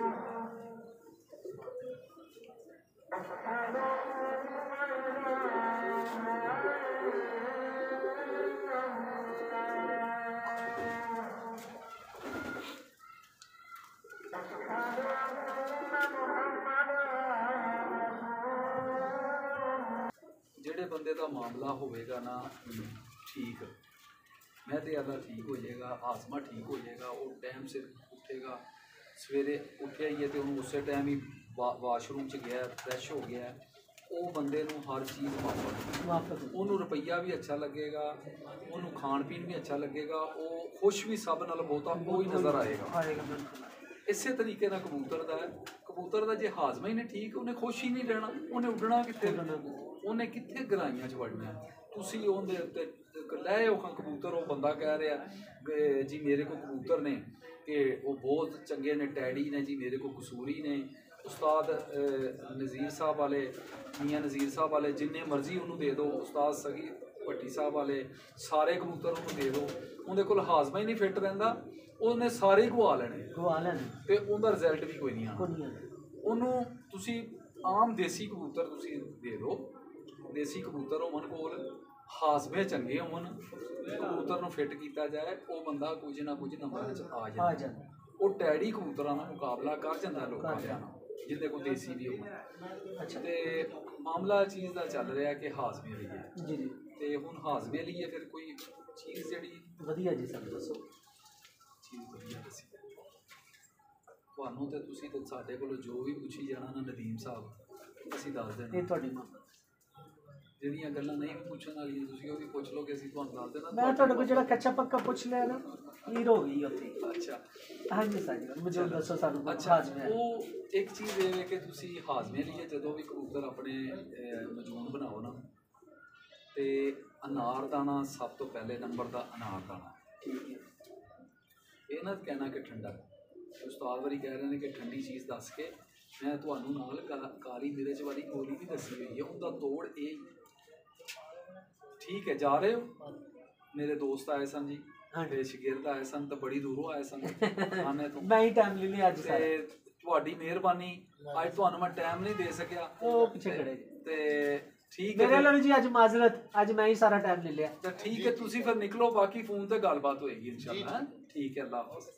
ਜਿਹੜੇ ਬੰਦੇ ਦਾ ਮਾਮਲਾ ਹੋਵੇਗਾ ਨਾ ਠੀਕ, ਮੈਂ ਤੇ ਅੱਲਾ ਠੀਕ ਹੋ ਜਾਏਗਾ, ਆਸਮਾ ਠੀਕ ਹੋ ਜਾਏਗਾ, ਉਹ ਟਾਈਮ ਸਿਰ ਉੱਠੇਗਾ, ਸਵੇਰੇ ਉੱਠਿਆ ਹੀ ਹੈ ਤੇ ਉਹਨੂੰ ਉਸੇ ਟਾਈਮ ਹੀ ਵਾਸ਼ਰੂਮ 'ਚ ਗਿਆ, ਫਰੈਸ਼ ਹੋ ਗਿਆ, ਉਹ ਬੰਦੇ ਨੂੰ ਹਰ ਚੀਜ਼ ਵਾਪਸ, ਉਹਨੂੰ ਰੁਪਈਆ ਵੀ ਅੱਛਾ ਲੱਗੇਗਾ, ਉਹਨੂੰ ਖਾਣ ਪੀਣ ਵੀ ਅੱਛਾ ਲੱਗੇਗਾ, ਉਹ ਖੁਸ਼ ਵੀ ਸਭ ਨਾਲ ਬਹੁਤਾ ਉਹ ਹੀ ਨਜ਼ਰ ਆਏਗਾ। ਇਸੇ ਤਰੀਕੇ ਨਾਲ ਕਬੂਤਰ ਦਾ ਹੈ, ਕਬੂਤਰ ਦਾ ਜੇ ਹਾਜ਼ਮਾ ਹੀ ਨਹੀਂ ਠੀਕ, ਉਹਨੇ ਖੁਸ਼ ਹੀ ਨਹੀਂ ਰਹਿਣਾ, ਉਹਨੇ ਉੱਡਣਾ ਕਿੱਥੇ, ਉਹਨੇ ਕਿੱਥੇ ਗਰਾਈਆਂ 'ਚ ਵੜਨਾ। ਤੁਸੀਂ ਉਹਦੇ ਉੱਤੇ ਲੈ ਆਓ ਕਬੂਤਰ, ਉਹ ਬੰਦਾ ਕਹਿ ਰਿਹਾ ਜੀ ਮੇਰੇ ਕੋਲ ਕਬੂਤਰ ਨੇ ਕਿ ਉਹ ਬਹੁਤ ਚੰਗੇ ਨੇ, ਟੈਡੀ ਨੇ ਜੀ ਮੇਰੇ ਕੋਲ ਕਸੂਰੀ ਨੇ, ਉਸਤਾਦ ਨਜ਼ੀਰ ਸਾਹਿਬ ਵਾਲੇ, ਮੀਆਂ ਨਜ਼ੀਰ ਸਾਹਿਬ ਵਾਲੇ, ਜਿੰਨੇ ਮਰਜ਼ੀ ਉਹਨੂੰ ਦੇ ਦਿਓ, ਉਸਤਾਦ ਸਗੀ ਭੱਟੀ ਸਾਹਿਬ ਵਾਲੇ, ਸਾਰੇ ਕਬੂਤਰ ਉਹਨੂੰ ਦੇ ਦਿਓ, ਉਹਦੇ ਕੋਲ ਹਾਜ਼ਮਾ ਹੀ ਨਹੀਂ ਫਿੱਟ ਰਹਿੰਦਾ, ਉਹਨੇ ਸਾਰੇ ਹੀ ਗਵਾ ਲੈਣੇ ਤੇ ਉਹਦਾ ਰਿਜ਼ਲਟ ਵੀ ਕੋਈ ਨਹੀਂ ਆਉਣਾ। ਉਹਨੂੰ ਤੁਸੀਂ ਆਮ ਦੇਸੀ ਕਬੂਤਰ ਤੁਸੀਂ ਦੇ ਦਿਓ, ਦੇਸੀ ਕਬੂਤਰ ਹੋਣ ਕੋਲ ਹਾਜ਼ਮੇ ਚੰਗੇ ਹੋਣ, ਕਬੂਤਰ ਨੂੰ ਫਿੱਟ ਕੀਤਾ ਜਾਏ, ਉਹ ਬੰਦਾ ਕੁਝ ਨਾ ਕੁਝ ਨੰਬਰਾਂ 'ਚ ਆ ਜਾਂਦਾ। ਉਹ ਟੈਡੀ ਕਬੂਤਰਾਂ ਨਾਲ ਮੁਕਾਬਲਾ ਕਰ ਜਾਂਦਾ ਲੋਕਾਂ ਦਾ, ਜਿਹਦੇ ਕੋਲ ਦੇਸੀ ਵੀ ਹੋਣ। ਅੱਛਾ, ਤੇ ਮਾਮਲਾ ਚੀਜ਼ ਦਾ ਚੱਲ ਰਿਹਾ ਕਿ ਹਾਜ਼ਮੇ ਲਈ ਹੈ ਜੀ, ਤੇ ਹੁਣ ਹਾਜ਼ਮੇ ਲਈ ਹੈ, ਫਿਰ ਕੋਈ ਚੀਜ਼ ਜਿਹੜੀ ਵਧੀਆ ਜੀ ਸਾਨੂੰ ਦੱਸੋ, ਚੀਜ਼ ਵਧੀਆ ਦੱਸੀ ਤੁਹਾਨੂੰ, ਤੇ ਤੁਸੀਂ ਤੇ ਸਾਡੇ ਕੋਲੋਂ ਜੋ ਵੀ ਪੁੱਛੀ ਜਾਣਾ ਨਾ ਨਦੀਮ ਸਾਹਿਬ, ਅਸੀਂ ਦੱਸ ਦੇਣਾ। ਇਹ ਤੁਹਾਡੀ ਮਾਂ ਜਿਹੜੀਆਂ ਗੱਲਾਂ ਨਹੀਂ ਪੁੱਛਣ ਵਾਲੀਆਂ ਤੁਸੀਂ ਉਹ ਵੀ ਪੁੱਛ ਲਓਗੇ, ਅਸੀਂ ਤੁਹਾਨੂੰ ਦੱਸ ਦੇਣਾ। ਮੈਂ ਤੁਹਾਡੇ ਕੋਲ ਜਿਹੜਾ ਕੱਚਾ ਪੱਕਾ ਪੁੱਛ ਲਿਆ ਨਾ, ਹੀਰ ਹੋ ਗਈ ਉੱਥੇ। ਅੱਛਾ ਹਾਂਜੀ ਸਾਜੀ, ਮੈਨੂੰ ਦੱਸੋ ਸਾਨੂੰ। ਅੱਛਾ, ਉਹ ਇੱਕ ਚੀਜ਼ ਇਹ ਹੈ ਕਿ ਤੁਸੀਂ ਹਾਜ਼ਮੇ ਲਈ ਜਦੋਂ ਵੀ ਕਬੂਤਰ ਆਪਣੇ ਮਜੂਨ ਬਣਾਓ ਨਾ, ਤੇ ਅਨਾਰ ਦਾਣਾ ਸਭ ਤੋਂ ਪਹਿਲੇ ਨੰਬਰ ਦਾ ਅਨਾਰ ਦਾਣਾ, ਠੀਕ ਹੈ। ਇਹ ਨਾ ਕਹਿਣਾ ਕਿ ਠੰਡਾ, ਉਸਤਾਦ ਵਾਰੀ ਕਹਿ ਰਹੇ ਨੇ ਕਿ ਠੰਡੀ ਚੀਜ਼ ਦੱਸ ਕੇ ਮੈਂ ਤੁਹਾਨੂੰ ਨਾਲ ਕਾਲੀ ਮਿਰਚ ਵਾਲੀ ਗੋਲੀ ਵੀ ਦੱਸੀ ਹੋਈ ਹੈ, ਉਹਦਾ ਤੋੜ ਇਹ, ਠੀਕ ਹੈ। ਜਾ ਰਹੇ ਹੋ, ਮੇਰੇ ਦੋਸਤ ਆਏ ਸਨ ਜੀ, ਮੇਰੇ ਸ਼ਾਗਿਰਦ ਆਏ ਸਨ, ਤਾਂ ਬੜੀ ਦੂਰੋਂ ਆਏ ਸਨ ਖਾਣੇ ਤੋਂ, ਮੈਂ ਹੀ ਟਾਈਮ ਲੈ ਲਿਆ ਅੱਜ, ਤੇ ਤੁਹਾਡੀ ਮਿਹਰਬਾਨੀ, ਅੱਜ ਤੁਹਾਨੂੰ ਮੈਂ ਟਾਈਮ ਨਹੀਂ ਦੇ ਸਕਿਆ, ਉਹ ਪਿੱਛੇ ਖੜੇ ਤੇ ਠੀਕ ਹੈ ਮੇਰੇ ਲਈ ਜੀ ਅੱਜ ਮਾਜ਼ਰਤ, ਅੱਜ ਮੈਂ ਹੀ ਸਾਰਾ ਟਾਈਮ ਲੈ ਲਿਆ। ਤਾਂ ਠੀਕ ਹੈ, ਤੁਸੀਂ ਫਿਰ ਨਿਕਲੋ, ਬਾਕੀ ਫੋਨ ਤੇ ਗੱਲਬਾਤ ਹੋਏਗੀ ਇਨਸ਼ਾਅੱਲਾ। ਠੀਕ ਹੈ, ਅੱਲਾਹ ਹਾਫਿਜ਼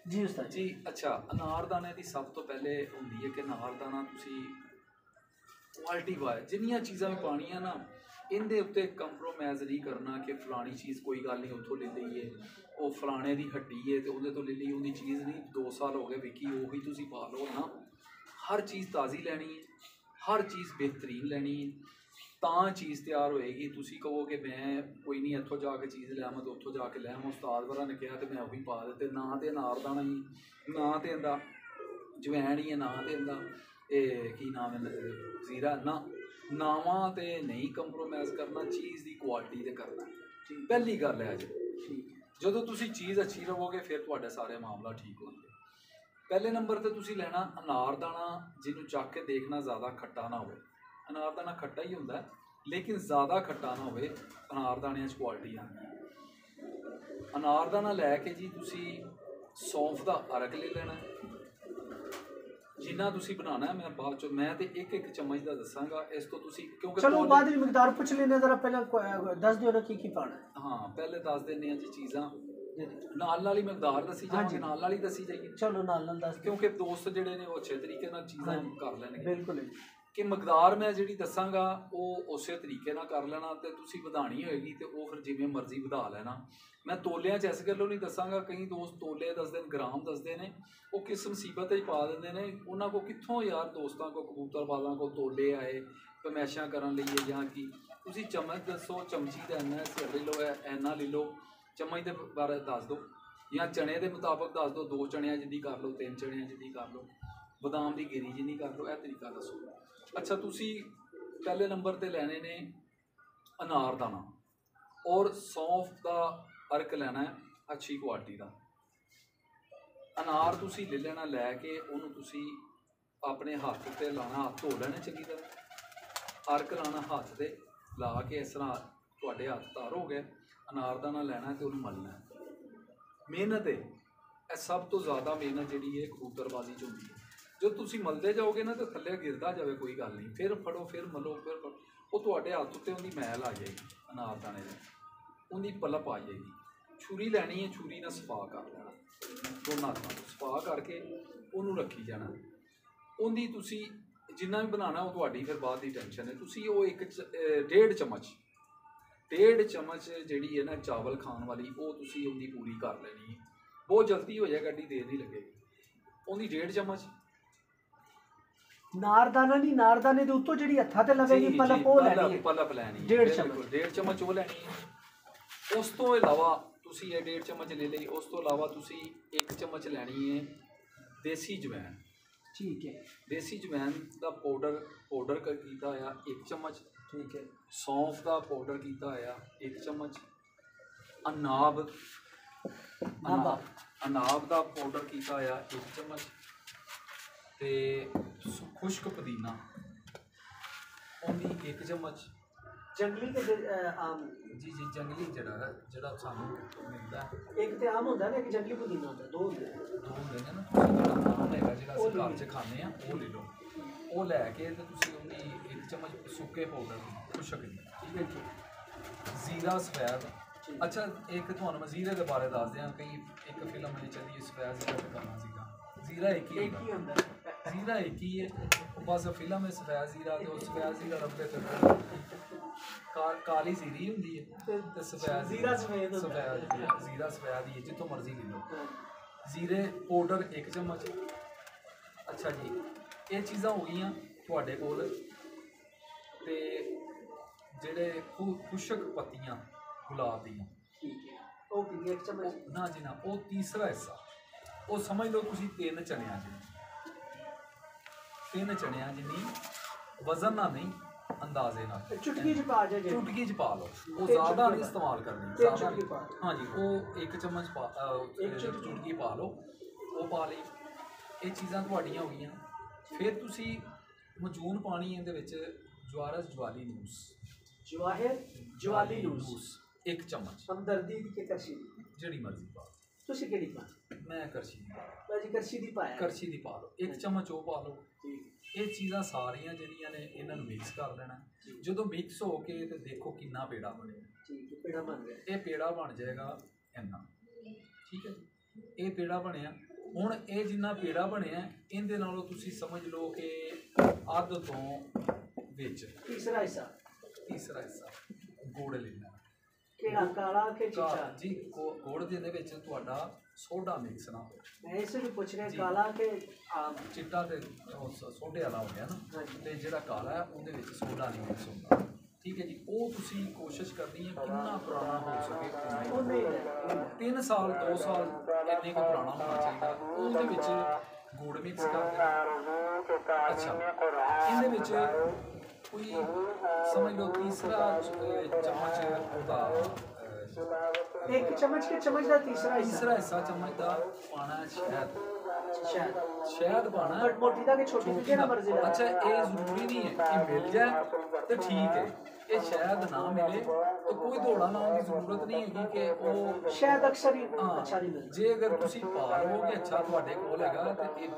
ਜੀ ਉਸਤਾਦ ਜੀ। ਅੱਛਾ, ਅਨਾਰਦਾਨੇ ਦੀ ਸਭ ਤੋਂ ਪਹਿਲੇ ਹੁੰਦੀ ਹੈ ਕਿ ਅਨਾਰਦਾਨਾ ਤੁਸੀਂ ਕੁਆਲਿਟੀ ਵਾਇਜ਼ ਜਿੰਨੀਆਂ ਚੀਜ਼ਾਂ ਵੀ ਪਾਣੀਆਂ ਨਾ, ਇਹਦੇ ਉੱਤੇ ਕੰਪਰੋਮਾਈਜ਼ ਨਹੀਂ ਕਰਨਾ ਕਿ ਫਲਾਣੀ ਚੀਜ਼ ਕੋਈ ਗੱਲ ਨਹੀਂ ਉੱਥੋਂ ਲੈ ਲਈਏ, ਉਹ ਫਲਾਣੇ ਦੀ ਹੱਡੀ ਹੈ ਤੇ ਉਹਦੇ ਤੋਂ ਲੈ ਲਈ, ਉਹਦੀ ਚੀਜ਼ ਨਹੀਂ 2 ਸਾਲ ਹੋ ਗਏ ਵਿਕੀ, ਉਹੀ ਤੁਸੀਂ ਪਾ ਲਓ ਨਾ। ਹਰ ਚੀਜ਼ ਤਾਜ਼ੀ ਲੈਣੀ ਹੈ, ਹਰ ਚੀਜ਼ ਬਿਹਤਰੀਨ ਲੈਣੀ ਹੈ, ਤਾਂ ਚੀਜ਼ ਤਿਆਰ ਹੋਏਗੀ। ਤੁਸੀਂ ਕਹੋਗੇ ਮੈਂ ਕੋਈ ਨਹੀਂ ਇੱਥੋਂ ਜਾ ਕੇ ਚੀਜ਼ ਲੈ ਆਵਾਂ ਤੇ ਉੱਥੋਂ ਜਾ ਕੇ ਲੈ ਆਵਾਂ, ਉਸਤਾਦ ਵਰਾਂ ਨੇ ਕਿਹਾ ਤੇ ਮੈਂ ਉਹੀ ਪਾ ਦਿੱਤੇ, ਨਾ ਤੇ ਅਨਾਰਦਾਨਾ ਹੀ, ਨਾ ਤੇ ਇਹਦਾ ਜਵੈਣ ਹੀ ਹੈ, ਨਾ ਤੇ ਇਹਦਾ ਇਹ ਕੀ ਨਾਮ ਹੈ ਜ਼ੀਰਾ, ਨਾ ਨਾਵਾਂ ਤੇ ਨਹੀਂ ਕੰਪਰੋਮਾਈਜ਼ ਕਰਨਾ, ਚੀਜ਼ ਦੀ ਕੁਆਲਿਟੀ ਤੇ ਕਰਨਾ। ਪਹਿਲੀ ਗੱਲ ਹੈ ਜੀ, ਜਦੋਂ ਤੁਸੀਂ ਚੀਜ਼ ਅੱਛੀ ਲਵੋਗੇ ਫਿਰ ਤੁਹਾਡਾ ਸਾਰੇ ਮਾਮਲਾ ਠੀਕ ਹੋਣਗੇ। ਪਹਿਲੇ ਨੰਬਰ ਤੇ ਤੁਸੀਂ ਲੈਣਾ ਅਨਾਰਦਾਨਾ, ਜਿਹਨੂੰ ਚੱਕ ਕੇ ਦੇਖਣਾ ਜ਼ਿਆਦਾ ਖੱਟਾ ਨਾ ਹੋਵੇ। ਅਨਾਰਦਾਨਾ ਖੱਟਾ ਹੀ ਹੁੰਦਾ ਲੇਕਿਨ ਜ਼ਿਆਦਾ ਖੱਟਾ ਨਾ ਹੋਵੇ, ਅਨਾਰਦਾਨਿਆਂ 'ਚ ਕੁਆਲਿਟੀ ਆਉਂਦੀ ਹੈ। ਅਨਾਰਦਾਨਾ ਲੈ ਕੇ ਜੀ ਤੁਸੀਂ ਸੌਂਫ ਦਾ ਅਰਕ ਲੈ ਲੈਣਾ, ਜਿੰਨਾ ਤੁਸੀਂ ਬਣਾਉਣਾ ਮੈਂ ਬਾਅਦ ਚੋਂ ਮੈਂ ਤੇ ਇੱਕ ਚਮਚ ਦਾ ਦੱਸਾਂਗਾ, ਇਸ ਤੋਂ ਤੁਸੀਂ ਕਿਉਂਕਿ ਚਲੋ ਬਾਅਦ ਵਿੱਚ ਮਿਕਦਾਰ ਪੁੱਛ ਲੈਂਦੇ, ਜ਼ਰਾ ਪਹਿਲਾਂ ਦੱਸ ਦਿਓ ਨਾ ਕੀ ਪਾਣਾ। ਹਾਂ, ਪਹਿਲੇ ਦੱਸ ਦਿੰਦੇ ਆ ਜੀ ਚੀਜ਼ਾਂ, ਨਾਲ ਹੀ ਮਿਕਦਾਰ ਦੱਸੀ ਜਾਵਾਂਗੇ, ਨਾਲ ਹੀ ਦੱਸੀ ਜਾਈਏ। ਚਲੋ ਨਾਲ ਦੱਸ, ਕਿਉਂਕਿ ਦੋਸਤ ਜਿਹੜੇ ਨੇ ਉਹ ਅੱਛੇ ਤਰੀਕੇ ਨਾਲ ਚੀਜ਼ਾਂ ਕਰ ਲੈਣਗੇ। ਬਿਲਕੁਲ ਕਿ ਮਕਦਾਰ ਮੈਂ ਜਿਹੜੀ ਦੱਸਾਂਗਾ ਉਹ ਉਸੇ ਤਰੀਕੇ ਨਾਲ ਕਰ ਲੈਣਾ, ਤੇ ਤੁਸੀਂ ਵਧਾਣੀ ਹੋਏਗੀ ਤੇ ਉਹ ਫਿਰ ਜਿਵੇਂ ਮਰਜ਼ੀ ਵਧਾ ਲੈਣਾ। ਮੈਂ ਤੋਲਿਆਂ 'ਚ ਇਸ ਗੱਲੋਂ ਨਹੀਂ ਦੱਸਾਂਗਾ, ਕਈ ਦੋਸਤ ਤੋਲੇ ਦੱਸਦੇ ਨੇ, ਗ੍ਰਾਮ ਦੱਸਦੇ ਨੇ, ਉਹ ਕਿਸ ਮੁਸੀਬਤ 'ਚ ਪਾ ਦਿੰਦੇ ਨੇ। ਉਹਨਾਂ ਕੋਲ ਕਿੱਥੋਂ ਯਾਰ ਦੋਸਤਾਂ ਕੋਲ ਕਬੂਤਰਬਾਜ਼ਾਂ ਕੋਲ ਤੋਲੇ ਆਏ ਪਰਮੈਸ਼ਾਂ ਕਰਨ ਲਈ ਜਾਂ ਕੀ। ਤੁਸੀਂ ਚਮਚ ਦੱਸੋ, ਚਮਚੀ ਦਾ ਇੰਨਾ ਲੈ ਲਓ, ਇੰਨਾ ਲੈ ਲਓ, ਚਮਚ ਦੇ ਬਾਰੇ ਦੱਸ ਦਿਓ ਜਾਂ ਚਣੇ ਦੇ ਮੁਤਾਬਕ ਦੱਸ ਦਿਓ, 2 ਚਣਿਆਂ ਜਿੰਨੀ ਕਰ ਲਓ, 3 ਚਣਿਆਂ ਜਿੰਨੀ ਕਰ ਲਓ, ਬਦਾਮ ਦੀ ਗਿਰੀ ਜਿੰਨੀ ਕਰ ਲਓ, ਇਹ ਤਰੀਕਾ ਦੱਸੋ। ਅੱਛਾ, ਤੁਸੀਂ ਪਹਿਲੇ ਨੰਬਰ ਤੇ ਲੈਣੇ ਨੇ ਅਨਾਰਦਾਨਾ ਔਰ ਸੌਂਫ ਦਾ ਅਰਕ ਲੈਣਾ ਹੈ ਅੱਛੀ ਕੁਆਲਿਟੀ ਦਾ। ਅਨਾਰ ਤੁਸੀਂ ਲੈ ਲੈਣਾ, ਲੈ ਕੇ ਉਹਨੂੰ ਤੁਸੀਂ ਆਪਣੇ ਹੱਥ ਤੇ ਲਾਣਾ, ਹੱਥ ਧੋ ਲੈਣੇ ਚੰਗੀ ਤਰ੍ਹਾਂ, ਅਰਕ ਲਾਣਾ ਹੱਥ ਤੇ ਲਾ ਕੇ, ਇਸ ਤਰ੍ਹਾਂ ਤੁਹਾਡੇ ਹੱਥ ਤਾਰ ਹੋ ਗਏ। ਅਨਾਰਦਾਨਾ ਲੈਣਾ ਤੇ ਉਹਨੂੰ ਮਲਣਾ। ਮਿਹਨਤ ਹੈ ਇਹ, ਸਭ ਤੋਂ ਜ਼ਿਆਦਾ ਮਿਹਨਤ ਜਿਹੜੀ ਹੈ ਕਬੂਤਰਬਾਜ਼ੀ 'ਚ ਹੁੰਦੀ ਹੈ। ਜਦੋਂ ਤੁਸੀਂ ਮਲਦੇ ਜਾਓਗੇ ਨਾ ਤਾਂ ਥੱਲੇ ਗਿਰਦਾ ਜਾਵੇ ਕੋਈ ਗੱਲ ਨਹੀਂ, ਫਿਰ ਫੜੋ, ਫਿਰ ਮਲੋ, ਫਿਰ ਫੜੋ, ਉਹ ਤੁਹਾਡੇ ਹੱਥ ਉੱਤੇ ਉਹਦੀ ਮੈਲ ਆ ਜਾਏਗੀ, ਅਨਾਰਦਾਨੇ ਦੀ ਉਹਦੀ ਪਲਪ ਆ ਜਾਏਗੀ। ਛੁਰੀ ਲੈਣੀ ਹੈ, ਛੁਰੀ ਨਾਲ ਸਫਾ ਕਰ ਲੈਣਾ, ਦੋਨਾਂ ਹੱਥਾਂ ਨੂੰ ਸਫਾ ਕਰਕੇ ਉਹਨੂੰ ਰੱਖੀ ਜਾਣਾ। ਉਹਦੀ ਤੁਸੀਂ ਜਿੰਨਾ ਵੀ ਬਣਾਉਣਾ ਉਹ ਤੁਹਾਡੀ ਫਿਰ ਬਾਅਦ ਦੀ ਟੈਨਸ਼ਨ ਹੈ। ਤੁਸੀਂ ਉਹ 1.5 ਚਮਚ ਜਿਹੜੀ ਹੈ ਨਾ ਚਾਵਲ ਖਾਣ ਵਾਲੀ, ਉਹ ਤੁਸੀਂ ਉਹਦੀ ਪੂਰੀ ਕਰ ਲੈਣੀ ਹੈ। ਬਹੁਤ ਜਲਦੀ ਹੋ ਜਾਏਗਾ, ਐਡੀ ਦੇਰ ਨਹੀਂ ਲੱਗੇਗੀ। ਉਹਦੀ 1.5 ਚਮਚ ਨਾਰਦਾਨਾ ਨਹੀਂ, ਨਾਰਦਾਨੇ ਦੇ ਉੱਤੋਂ ਜਿਹੜੀ ਹੱਥਾਂ ਤੇ ਲਵੇਗੀ ਪਲਪ, ਉਹ ਲੈਣੀ ਹੈ, ਪਲਪ ਲੈਣੀ 1.5 ਚਮਚ ਉਹ ਲੈਣੀ ਹੈ। ਉਸ ਤੋਂ ਇਲਾਵਾ ਤੁਸੀਂ ਇਹ 1.5 ਚਮਚ ਲੈ ਲਈ। ਉਸ ਤੋਂ ਇਲਾਵਾ ਤੁਸੀਂ 1 ਚਮਚ ਲੈਣੀ ਹੈ ਦੇਸੀ ਜਵੈਣ। ਠੀਕ ਹੈ, ਦੇਸੀ ਜਵੈਣ ਦਾ ਪਾਊਡਰ ਕੀਤਾ ਹੋਇਆ 1 ਚਮਚ। ਠੀਕ ਹੈ। ਸੌਂਫ ਦਾ ਪਾਊਡਰ ਕੀਤਾ ਹੋਇਆ 1 ਚਮਚ। ਅਨਾਬ ਦਾ ਪਾਊਡਰ ਕੀਤਾ ਹੋਇਆ 1 ਚਮਚ। ਤੇ ਖੁਸ਼ਕ ਪੁਦੀਨਾ ਉਹਦੀ 1 ਚਮਚ। ਜੰਗਲੀ ਤੇ ਆਮ ਜੀ ਜੰਗਲੀ ਜਿਹੜਾ ਸਾਨੂੰ ਮਿਲਦਾ, ਇੱਕ ਤੇ ਆਮ ਹੁੰਦਾ ਨਾ, ਇੱਕ ਜੰਗਲੀ ਪੁਦੀਨਾ ਹੁੰਦਾ, 2 ਹੁੰਦੇ ਨੇ ਨਾ। ਤੁਸੀਂ ਜਿਹੜਾ ਆਮ ਹੈਗਾ ਜਿਹੜਾ ਅਸੀਂ ਘਰ 'ਚ ਖਾਂਦੇ ਹਾਂ ਉਹ ਲੈ ਲਓ। ਉਹ ਲੈ ਕੇ ਤੇ ਤੁਸੀਂ ਉਹਦੀ 1 ਚਮਚ ਸੁੱਕੇ ਪਾਊਡਰ ਖੁਸ਼ਕ ਦੀ, ਠੀਕ ਹੈ ਜੀ। ਜ਼ੀਰਾ ਸਫੈਦ। ਅੱਛਾ, ਇੱਕ ਤੁਹਾਨੂੰ ਮੈਂ ਜ਼ੀਰੇ ਦੇ ਬਾਰੇ ਦੱਸ ਦਿਆਂ। ਇੱਕ ਫਿਲਮ ਨੇ ਚੱਲੀ ਸਫੈਦ ਜ਼ੀਰਾ ਤੇ ਕਰਨਾ ਸੀਗਾ। ਜ਼ੀਰਾ ਇੱਕ ਹੀ ਹੁੰਦਾ, ਜ਼ੀਰਾ ਇੱਕ ਹੀ ਹੈ। ਉਹ ਬਸ ਫਿਲਮ ਹੈ ਸਫੈਦ ਜ਼ੀਰਾ, ਤੇ ਉਹ ਸਫੈਦ ਜ਼ੀਰਾ ਰੱਬੇ ਤੇ ਕਾਲੀ ਜ਼ੀਰੀ ਹੁੰਦੀ ਹੈ ਤੇ ਸਫੈਦ ਜ਼ੀਰਾ ਸਫੈਦ ਹੀ ਹੈ, ਜਿੱਥੋਂ ਮਰਜ਼ੀ ਲੈ ਲਓ। ਜ਼ੀਰੇ ਪਾਊਡਰ 1 ਚਮਚ। ਅੱਛਾ ਜੀ, ਇਹ ਚੀਜ਼ਾਂ ਹੋ ਗਈਆਂ ਤੁਹਾਡੇ ਕੋਲ। ਤੇ ਜਿਹੜੇ ਖੁਸ਼ਕ ਪੱਤੀਆਂ ਗੁਲਾਬ ਦੀਆਂ, ਉਹ ਕਿੰਨੀ 1 ਚਮਚ? ਨਾ ਜੀ ਨਾ, ਉਹ ਤੀਸਰਾ ਹਿੱਸਾ। ਉਹ ਸਮਝ ਲਓ ਤੁਸੀਂ 3 ਚਣਿਆਂ ਜਿੰਨੀ ਵਜ਼ਨ ਨਾਲ ਨਹੀਂ, ਅੰਦਾਜ਼ੇ ਨਾਲ, ਚੁਟਕੀ 'ਚ ਪਾ ਜਾਏ, ਚੁਟਕੀ 'ਚ ਪਾ ਲਓ। ਉਹ ਜ਼ਿਆਦਾ ਨਹੀਂ ਇਸਤੇਮਾਲ ਕਰਨੀ, ਹਾਂਜੀ। ਉਹ 1 ਚਮਚ ਚੁਟਕੀ ਪਾ ਲਓ, ਉਹ ਪਾ ਲਈ। ਇਹ ਚੀਜ਼ਾਂ ਤੁਹਾਡੀਆਂ ਹੋ ਗਈਆਂ। ਫਿਰ ਤੁਸੀਂ ਮਜੂਨ ਪਾਣੀ ਇਹਦੇ ਵਿੱਚ ਜਵਾਲੀ ਨੂਸ 1 ਚਮਚ। ਹਮਦਰਦੀ ਦੀ ਕਿ ਕਰਸ਼ੀ ਦੀ? ਜਿਹੜੀ ਮਰਜ਼ੀ ਪਾ। ਤੁਸੀਂ ਕਿਹੜੀ ਪਾ? ਮੈਂ ਕਰਸ਼ੀ ਦੀ। ਭਾਜੀ ਕਰਸ਼ੀ ਦੀ ਪਾਇਆ। ਕਰਸ਼ੀ ਦੀ ਪਾ ਲਓ, 1 ਚਮਚ ਉਹ ਪਾ ਲਓ। ਇਹ ਚੀਜ਼ਾਂ ਸਾਰੀਆਂ ਜਿਹੜੀਆਂ ਨੇ ਇਹਨਾਂ ਨੂੰ ਮਿਕਸ ਕਰ ਲੈਣਾ। ਜਦੋਂ ਮਿਕਸ ਹੋ ਕੇ ਤੇ ਦੇਖੋ ਕਿੰਨਾ ਪੇੜਾ ਬਣਿਆ। ਠੀਕ ਹੈ, ਪੇੜਾ ਬਣ ਗਿਆ। ਇਹ ਪੇੜਾ ਬਣ ਜਾਏਗਾ ਇੰਨਾ, ਠੀਕ ਹੈ। ਇਹ ਪੇੜਾ ਬਣਿਆ। ਹੁਣ ਇਹ ਜਿੰਨਾ ਪੇੜਾ ਬਣਿਆ, ਇਹਦੇ ਨਾਲੋਂ ਤੁਸੀਂ ਸਮਝ ਲਓ ਕਿ ਅੱਧ ਤੋਂ ਵਿੱਚ ਤੀਸਰਾ ਹਿੱਸਾ ਗੁੜ ਲੈਣਾ। ਕਿਹੜਾ, ਕਾਲਾ ਕਿ ਚਿੱਟਾ? ਜੀ ਗੁੜ ਦੇ ਵਿੱਚ ਤੁਹਾਡਾ ਸੋਡਾ ਮਿਕਸ ਨਾ ਹੋਵੇ। ਮੈਂ ਇਸ ਨੂੰ ਪੁੱਛ ਰਿਹਾ, ਕਾਲਾ ਕਿ ਚਿੱਟਾ ਤੇ ਸੋਡੇ ਵਾਲਾ ਹੋ ਗਿਆ ਨਾ, ਤੇ ਜਿਹੜਾ ਕਾਲਾ ਹੈ ਉਹਦੇ ਵਿੱਚ ਸੋਡਾ ਨਹੀਂ ਮਿਕਸ ਹੁੰਦਾ, ਠੀਕ ਹੈ ਜੀ। ਉਹ ਤੁਸੀਂ ਕੋਸ਼ਿਸ਼ ਕਰਨੀ ਹੈ ਕਿੰਨਾ ਪੁਰਾਣਾ ਹੋ ਸਕੇ। 3 ਸਾਲ 2 ਸਾਲ ਇੰਨੇ ਕੁ ਪੁਰਾਣਾ ਹੋਣਾ ਚਾਹੀਦਾ। ਉਹਦੇ ਵਿੱਚ ਗੁੜ ਮਿਕਸ ਕਰ ਦੇਣਾ। ਅੱਛਾ, ਇਹਦੇ ਵਿੱਚ ਕੋਈ ਸਮਝ ਲਓ ਤੀਸਰਾ ਚਮਚ ਉਹਦਾ 1 ਚਮਚ ਕੇ ਚਮਚ ਦਾ ਤੀਸਰਾ ਹਿੱਸਾ ਚਮਚ ਦਾ ਪਾਣਾ ਸ਼ਹਿਦ ਪਾਣਾ। ਮੋਟੀ ਦਾ ਕਿ ਛੋਟੀ ਦਾ, ਜਿਹੜਾ ਮਰਜ਼ੀ ਦਾ। ਅੱਛਾ, ਇਹ ਜ਼ਰੂਰੀ ਨਹੀਂ ਹੈ ਕਿ ਮਿਲ ਜਾਏ ਤੇ ਠੀਕ ਹੈ। ਇਹ ਸ਼ਾਇਦ ਨਾ ਮਿਲੇ ਤਾਂ ਕੋਈ ਦੌੜਾ ਲਾਉਣ ਦੀ ਜ਼ਰੂਰਤ ਨਹੀਂ ਹੈਗੀ ਕਿ ਉਹ ਸ਼ਾਇਦ ਅਕਸਰ ਹੀ ਅੱਛਾ ਨਹੀਂ ਮਿਲਦਾ। ਜੇ ਅਗਰ ਤੁਸੀਂ ਪਾ ਲਓਗੇ ਅੱਛਾ ਤੁਹਾਡੇ ਕੋਲ ਹੈਗਾ ਤੇ ਇਹ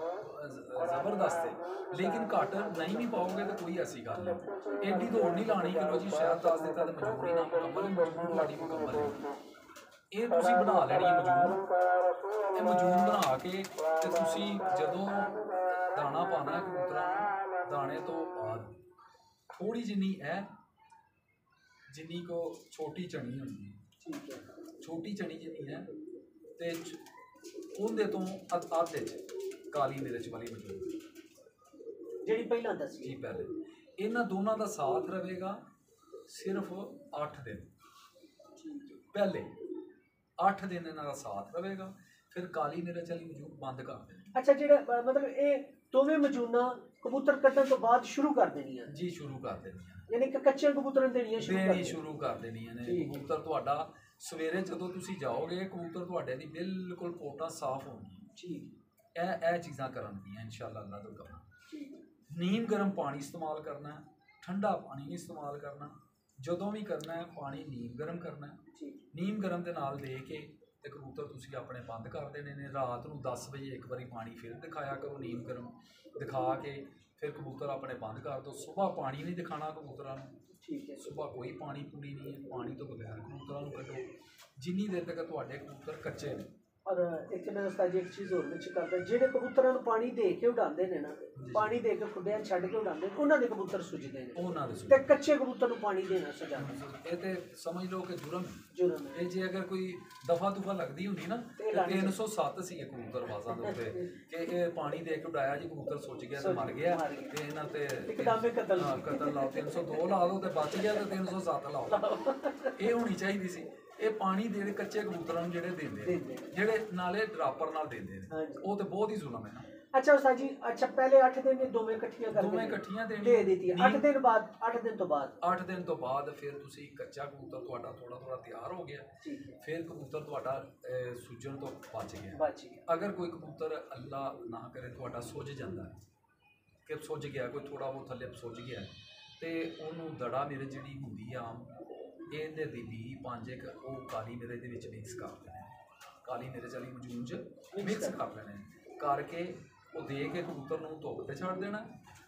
ਜ਼ਬਰਦਸਤ ਹੈ। ਲੇਕਿਨ ਘੱਟ ਨਹੀਂ ਵੀ ਪਾਓਗੇ ਤਾਂ ਕੋਈ ਐਸੀ ਗੱਲ ਨਹੀਂ। ਐਡੀ ਦੌੜ ਨਹੀਂ ਲਾਣੀ ਕਿ ਲੋ ਜੀ ਸ਼ਾਇਦ ਦੱਸ ਦਿੱਤਾ ਤਾਂ ਮਜਬੂਰੀ ਨਾ ਮੁਕੰਮਲ, ਮਜਬੂਰ ਤੁਹਾਡੀ ਮੁਕੰਮਲ ਹੈ। ਇਹ ਤੁਸੀਂ ਬਣਾ ਲੈਣੀ ਹੈ ਮਜੂਨ। ਇਹ ਮਜੂਨ ਬਣਾ ਕੇ ਤੇ ਤੁਸੀਂ ਜਦੋਂ ਦਾਣਾ ਪਾਣਾ ਕਬੂਤਰਾਂ ਨੂੰ, ਦਾਣੇ ਤੋਂ ਬਾਅਦ ਥੋੜੀ ਜਿੰਨੀ ਹੈ ਜਿੰਨੀ ਕੋ ਛੋਟੀ ਚਣੀ ਹੁੰਦੀ ਹੈ, ਠੀਕ ਹੈ, ਛੋਟੀ ਚਣੀ ਜਿੰਨੀ ਹੈ ਤੇ ਉਹਦੇ ਤੋਂ ਅੱਧ ਵਿੱਚ ਕਾਲੀ ਮਿਰਚ ਵਾਲੀ ਮਜੂਨ ਜਿਹੜੀ ਪਹਿਲਾਂ ਦੱਸੀ ਜੀ। ਪਹਿਲੇ ਇਹਨਾਂ ਦੋਨਾਂ ਦਾ ਸਾਥ ਰਹੇਗਾ ਸਿਰਫ 8 ਦਿਨ ਪਹਿਲੇ। 8 ਦਿਨ ਇਹਨਾਂ ਦਾ ਸਾਥ ਰਹੇਗਾ, ਫਿਰ ਕਾਲੀ ਮਿਰਚ ਵਾਲੀ ਮਜੂਨ ਬੰਦ ਕਰ ਦੇਣੀ। ਅੱਛਾ, ਜਿਹੜਾ ਮਤਲਬ ਇਹ ਦੋਵੇਂ ਮਜੂਨਾ ਕਬੂਤਰ ਕੱਟਣ ਤੋਂ ਬਾਅਦ ਸ਼ੁਰੂ ਕਰ ਦੇਣੀਆਂ ਜੀ, ਸ਼ੁਰੂ ਕਰ ਦੇਣੀਆਂ, ਯਾਨੀ ਕਿ ਕੱਚੇ ਕਬੂਤਰਾਂ ਨੂੰ ਦੇਣੀਆਂ ਸ਼ੁਰੂ ਕਰ ਦੇਣੀਆਂ ਨੇ। ਕਬੂਤਰ ਤੁਹਾਡਾ ਸਵੇਰੇ ਜਦੋਂ ਤੁਸੀਂ ਜਾਓਗੇ, ਕਬੂਤਰ ਤੁਹਾਡੇ ਦੀ ਬਿਲਕੁਲ ਪੋਟਾਂ ਸਾਫ਼ ਹੋਣਗੀਆਂ। ਠੀਕ, ਇਹ ਚੀਜ਼ਾਂ ਕਰਨਗੀਆਂ ਇਨਸ਼ਾਅੱਲਾ ਅੱਲਾਹ ਤੋਂ ਕਰਨਾ। ਨੀਮ ਗਰਮ ਪਾਣੀ ਇਸਤੇਮਾਲ ਕਰਨਾ, ਠੰਡਾ ਪਾਣੀ ਨਹੀਂ ਇਸਤੇਮਾਲ ਕਰਨਾ। ਜਦੋਂ ਵੀ ਕਰਨਾ ਹੈ ਪਾਣੀ ਨੀਮ ਗਰਮ ਕਰਨਾ ਹੈ। ਨੀਮ ਗਰਮ ਦੇ ਨਾਲ ਦੇ ਕੇ ਤੇ ਕਬੂਤਰ ਤੁਸੀਂ ਆਪਣੇ ਬੰਦ ਕਰ ਦੇਣੇ ਨੇ। ਰਾਤ ਨੂੰ 10 ਵਜੇ ਇੱਕ ਵਾਰੀ ਪਾਣੀ ਫਿਰ ਦਿਖਾਇਆ ਕਰੋ, ਨੀਮ ਗਰਮ ਦਿਖਾ ਕੇ ਫਿਰ ਕਬੂਤਰ ਆਪਣੇ ਬੰਦ ਕਰ ਦਿਓ। ਸੁਬਾਹ ਪਾਣੀ ਨਹੀਂ ਦਿਖਾਣਾ ਕਬੂਤਰਾਂ ਨੂੰ, ਠੀਕ ਹੈ, ਸੁਬਾਹ ਕੋਈ ਪਾਣੀ ਪੂਣੀ ਨਹੀਂ ਹੈ, ਪਾਣੀ ਤੋਂ ਬਗੈਰ ਕਬੂਤਰਾਂ ਨੂੰ ਕੱਢੋ ਜਿੰਨੀ ਦੇਰ ਤੱਕ ਤੁਹਾਡੇ ਕਬੂਤਰ ਕੱਚੇ ਨੇ। ਔਰ ਇੱਕ ਮੈਂ ਉਸਤਾਦ ਜੀ ਇੱਕ ਚੀਜ਼ ਹੋਰ ਵਿੱਚ ਕਰਦਾ, ਜਿਹੜੇ ਕਬੂਤਰਾਂ ਨੂੰ ਪਾਣੀ ਦੇ ਕੇ ਉਡਾਉਂਦੇ ਨੇ ਨਾ, ਪਾਣੀ ਦੇ ਕੇ ਖੁੱਡਿਆਂ ਛੱਡ ਕੇ ਉਡਾਉਂਦੇ ਨੇ, ਉਹਨਾਂ ਦੇ ਕਬੂਤਰ ਸੁੱਜਦੇ ਨੇ, ਉਹਨਾਂ ਦੇ ਤੇ ਕੱਚੇ ਕਬੂਤਰ ਨੂੰ ਪਾਣੀ ਦੇਣਾ ਸਜਾਣਾ, ਇਹ ਤੇ ਸਮਝ ਲਓ ਕਿ ਜੁਰਮ ਜੁਰਮ ਹੈ। ਇਹ ਜੇ ਅਗਰ ਕੋਈ ਦਫਾ ਦੁਫਾ ਲੱਗਦੀ ਹੁੰਦੀ ਨਾ ਤੇ 307 ਸੀ ਕਬੂਤਰ ਬਾਜ਼ਾਂ ਦੇ ਉੱਤੇ ਕਿ ਇਹ ਪਾਣੀ ਦੇ ਕੇ ਉਡਾਇਆ ਜੀ, ਕਬੂਤਰ ਸੁੱਜ ਗਿਆ ਤੇ ਮਰ ਗਿਆ ਤੇ ਇਹਨਾਂ ਤੇ ਇੱਕਦਮ ਕਤਲ ਲਾਓ, 302 ਲਾ ਦੋ ਤੇ ਬਚ ਗਿਆ ਤੇ 307 ਲਾਓ। ਇਹ ਹੋਣੀ ਚਾਹੀਦੀ ਸੀ। ਇਹ ਪਾਣੀ ਦੇ ਕੱਚੇ ਕਬੂਤਰਾਂ ਨੂੰ ਜਿਹੜੇ ਦਿੰਦੇ ਨੇ, ਜਿਹੜੇ ਨਾਲੇ ਡਰਾਪਰ ਨਾਲ ਦਿੰਦੇ ਨੇ, ਉਹ ਤੇ ਬਹੁਤ ਹੀ ਜ਼ੁਲਮ ਹੈ ਨਾ। ਅੱਛਾ ਉਸਤਾਦ ਜੀ, ਅੱਛਾ ਪਹਿਲੇ 8 ਦਿਨ ਇਹ ਦੋਵੇਂ ਇਕੱਠੀਆਂ ਕਰ ਦੋਵੇਂ ਇਕੱਠੀਆਂ ਦੇ ਦਿੱਤੀ। 8 ਦਿਨ ਬਾਅਦ 8 ਦਿਨ ਤੋਂ ਬਾਅਦ ਫਿਰ ਤੁਸੀਂ ਕੱਚਾ ਕਬੂਤਰ ਤੁਹਾਡਾ ਥੋੜਾ ਤਿਆਰ ਹੋ ਗਿਆ, ਫਿਰ ਕਬੂਤਰ ਤੁਹਾਡਾ ਸੁੱਜਣ ਤੋਂ ਬਚ ਗਿਆ। ਅਗਰ ਕੋਈ ਕਬੂਤਰ ਅੱਲਾ ਨਾ ਕਰੇ ਤੁਹਾਡਾ ਸੁੱਜ ਜਾਂਦਾ ਹੈ ਕਿ ਸੁੱਜ ਗਿਆ, ਕੋਈ ਥੋੜਾ ਬਹੁਤ ਥੱਲੇ ਸੁੱਜ ਗਿਆ, ਤੇ ਉਹਨੂੰ ਦੜਾ ਮਿਰਚ ਜਿਹੜੀ ਹੁੰਦੀ ਆ ਆਮ, ਇਹਦੇ ਦੀ ਵੀ 5 ਉਹ ਕਾਲੀ ਮਿਰਚ ਦੇ ਵਿੱਚ ਮਿਕਸ ਕਰ ਲੈਣੇ, ਕਾਲੀ ਮਿਰਚ ਵਾਲੀ ਮਜੂਨ 'ਚ ਮਿਕਸ ਕਰ ਲੈਣੇ, ਕਰਕੇ ਉਹ ਦੇ ਕੇ ਕਬੂਤਰ ਨੂੰ ਧੁੱਪ 'ਤੇ ਛੱਡ ਦੇਣਾ।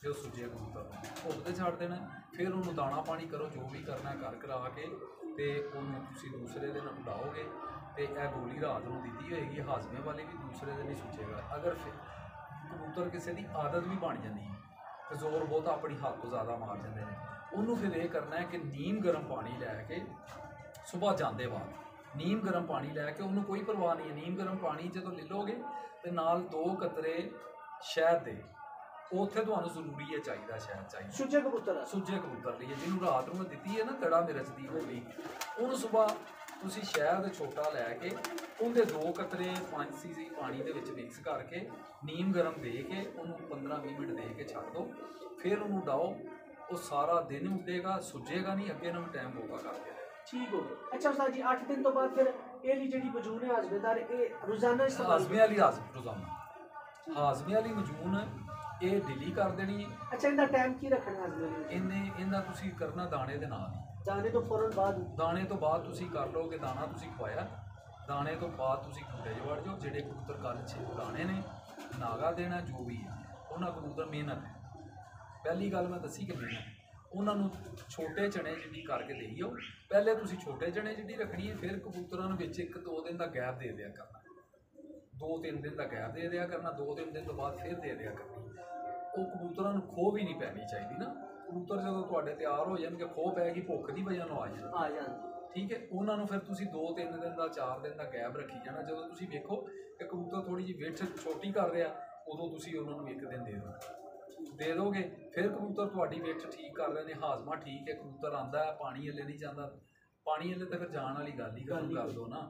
ਤੇ ਉਹ ਸੁੱਜੇ ਕਬੂਤਰ ਨੂੰ ਧੁੱਪ 'ਤੇ ਛੱਡ ਦੇਣਾ, ਫਿਰ ਉਹਨੂੰ ਦਾਣਾ ਪਾਣੀ ਕਰੋ, ਜੋ ਵੀ ਕਰਨਾ ਕਰ ਕਰਾ ਕੇ ਤੇ ਉਹਨੂੰ ਤੁਸੀਂ ਦੂਸਰੇ ਦਿਨ ਉਡਾਓਗੇ। ਤੇ ਇਹ ਗੋਲੀ ਰਾਤ ਨੂੰ ਦਿੱਤੀ ਹੋਏਗੀ, ਹਾਜ਼ਮੇ ਵਾਲੀ ਵੀ ਦੂਸਰੇ ਦਿਨ ਹੀ ਸੁੱਜੇਗਾ। ਅਗਰ ਫਿਰ ਕਬੂਤਰ ਕਿਸੇ ਦੀ ਆਦਤ ਵੀ ਬਣ ਜਾਂਦੀ ਹੈ ਤੇ ਜ਼ੋਰ ਬਹੁਤ ਆਪਣੀ ਹੱਦ ਤੋਂ ਜ਼ਿਆਦਾ ਮਾਰ ਜਾਂਦੇ ਨੇ, ਉਹਨੂੰ ਫਿਰ ਇਹ ਕਰਨਾ ਹੈ ਕਿ ਨੀਮ ਗਰਮ ਪਾਣੀ ਲੈ ਕੇ ਸੁਬਾਹ ਜਾਂਦੇ ਬਾਅਦ ਨੀਮ ਗਰਮ ਪਾਣੀ ਲੈ ਕੇ, ਉਹਨੂੰ ਕੋਈ ਪਰਵਾਹ ਨਹੀਂ ਹੈ, ਨੀਮ ਗਰਮ ਪਾਣੀ ਜਦੋਂ ਲੈ ਲੋਗੇ ਤੇ ਨਾਲ 2 ਕਤਰੇ ਸ਼ਹਿਦ ਦੇ, ਉੱਥੇ ਤੁਹਾਨੂੰ ਜ਼ਰੂਰੀ ਹੈ ਚਾਹੀਦਾ, ਸ਼ਹਿਦ ਚਾਹੀਦਾ ਸੁੱਜੇ ਕਬੂਤਰ ਲਈ, ਜਿਹਨੂੰ ਰਾਤ ਨੂੰ ਦਿੱਤੀ ਹੈ ਨਾ ਕੜਾ ਮਿਰਚ ਦੀ ਗੋਲੀ, ਉਹਨੂੰ ਸੁਬਾਹ ਤੁਸੀਂ ਸ਼ਹਿਦ ਛੋਟਾ ਲੈ ਕੇ ਉਹਦੇ 2 ਕਤਰੇ 5 cc ਪਾਣੀ ਦੇ ਵਿੱਚ ਮਿਕਸ ਕਰਕੇ ਨੀਮ ਗਰਮ ਦੇ ਕੇ ਉਹਨੂੰ 15-20 ਮਿੰਟ ਦੇ ਕੇ ਛੱਡ ਦਿਓ। ਫਿਰ ਉਹਨੂੰ ਉਡਾਓ, ਉਹ ਸਾਰਾ ਦਿਨ ਉੱਡੇਗਾ, ਸੁੱਜੇਗਾ ਨਹੀਂ, ਅੱਗੇ ਨੂੰ ਟਾਈਮ ਹੋਗਾ ਕਰਕੇ ਠੀਕ ਹੋ ਗਿਆ। ਅੱਛਾ ਉਸਤਾਦ ਜੀ 8 ਦਿਨ ਤੋਂ ਬਾਅਦ ਫਿਰ ਇਹਦੀ ਜਿਹੜੀ ਮਜੂਨ ਹੈ ਹਾਜ਼ਮੇਦਾਰ, ਇਹ ਰੋਜ਼ਾਨਾ ਹਾਜ਼ਮੇ ਵਾਲੀ ਰੋਜ਼ਾਨਾ ਹਾਜ਼ਮੇ ਵਾਲੀ ਮਜੂਨ ਇਹ ਡਿਲੀ ਕਰ ਦੇਣੀ। ਅੱਛਾ, ਇਹਦਾ ਟਾਈਮ ਕੀ ਰੱਖਣਾ ਹਾਜ਼ਮੇ ਲਈ? ਇਹਦਾ ਤੁਸੀਂ ਕਰਨਾ ਦਾਣੇ ਦੇ ਨਾਲ, ਦਾਣੇ ਤੋਂ ਫੌਰਨ ਬਾਅਦ, ਦਾਣੇ ਤੋਂ ਬਾਅਦ ਤੁਸੀਂ ਕਰ ਲਓ ਕਿ ਦਾਣਾ ਤੁਸੀਂ ਖਵਾਇਆ, ਦਾਣੇ ਤੋਂ ਬਾਅਦ ਤੁਸੀਂ ਖੁੱਡੇ 'ਚ ਵੜ ਜਾਓ। ਜਿਹੜੇ ਕਬੂਤਰ ਕੱਲ੍ਹ 6 ਦਾਣੇ ਨੇ, ਨਾਗਾ ਦੇਣਾ ਜੋ ਵੀ ਹੈ, ਉਹਨਾਂ ਕਬੂਤਰ ਮਿਹਨਤ ਹੈ। ਪਹਿਲੀ ਗੱਲ ਮੈਂ ਦੱਸੀ ਕਿ ਮਿਹਨਤ, ਉਹਨਾਂ ਨੂੰ ਛੋਟੇ ਚਣੇ ਜਿੱਡੀ ਕਰਕੇ ਦੇਈਓ। ਪਹਿਲੇ ਤੁਸੀਂ ਛੋਟੇ ਚਣੇ ਜਿੱਡੀ ਰੱਖਣੀ ਹੈ, ਫਿਰ ਕਬੂਤਰਾਂ ਨੂੰ ਵਿੱਚ 1-2 ਦਿਨ ਦਾ ਗੈਪ ਦੇ ਦਿਆ ਕਰਨਾ, 2-3 ਦਿਨ ਦਾ ਗੈਪ ਦੇ ਦਿਆ ਕਰਨਾ, 2-3 ਦਿਨ ਤੋਂ ਬਾਅਦ ਫਿਰ ਦੇ ਦਿਆ ਕਰਨੀ। ਉਹ ਕਬੂਤਰਾਂ ਨੂੰ ਖੋਹ ਵੀ ਨਹੀਂ ਪੈਣੀ ਚਾਹੀਦੀ ਨਾ। ਕਬੂਤਰ ਜਦੋਂ ਤੁਹਾਡੇ ਤਿਆਰ ਹੋ ਜਾਣਗੇ, ਖੋਹ ਪੈ ਗਈ, ਭੁੱਖ ਦੀ ਵਜ੍ਹਾ ਨਾਲ ਆ ਜਾਣ, ਠੀਕ ਹੈ। ਉਹਨਾਂ ਨੂੰ ਫਿਰ ਤੁਸੀਂ 2-3 ਦਿਨ ਦਾ 4 ਦਿਨ ਦਾ ਗੈਪ ਰੱਖੀ ਜਾਣਾ। ਜਦੋਂ ਤੁਸੀਂ ਵੇਖੋ ਕਿ ਕਬੂਤਰ ਥੋੜ੍ਹੀ ਜਿਹੀ ਵਿੱਠ ਛੋਟੀ ਕਰ ਰਿਹਾ, ਉਦੋਂ ਤੁਸੀਂ ਉਹਨਾਂ ਨੂੰ 1 ਦਿਨ ਦੇ ਦੋਗੇ। ਫਿਰ ਕਬੂਤਰ ਤੁਹਾਡੀ ਵਿੱਠ ਠੀਕ ਕਰ ਰਹੇ ਨੇ, ਹਾਜ਼ਮਾ ਠੀਕ ਹੈ, ਕਬੂਤਰ ਆਉਂਦਾ ਹੈ, ਪਾਣੀ ਹੱਲੇ ਨਹੀਂ ਜਾਂਦਾ, ਪਾਣੀ ਹੱਲੇ ਤਾਂ ਫਿਰ ਜਾਣ ਵਾਲੀ ਗੱਲ ਹੀ ਖਤਮ ਕਰ ਦਿਓ ਨਾ।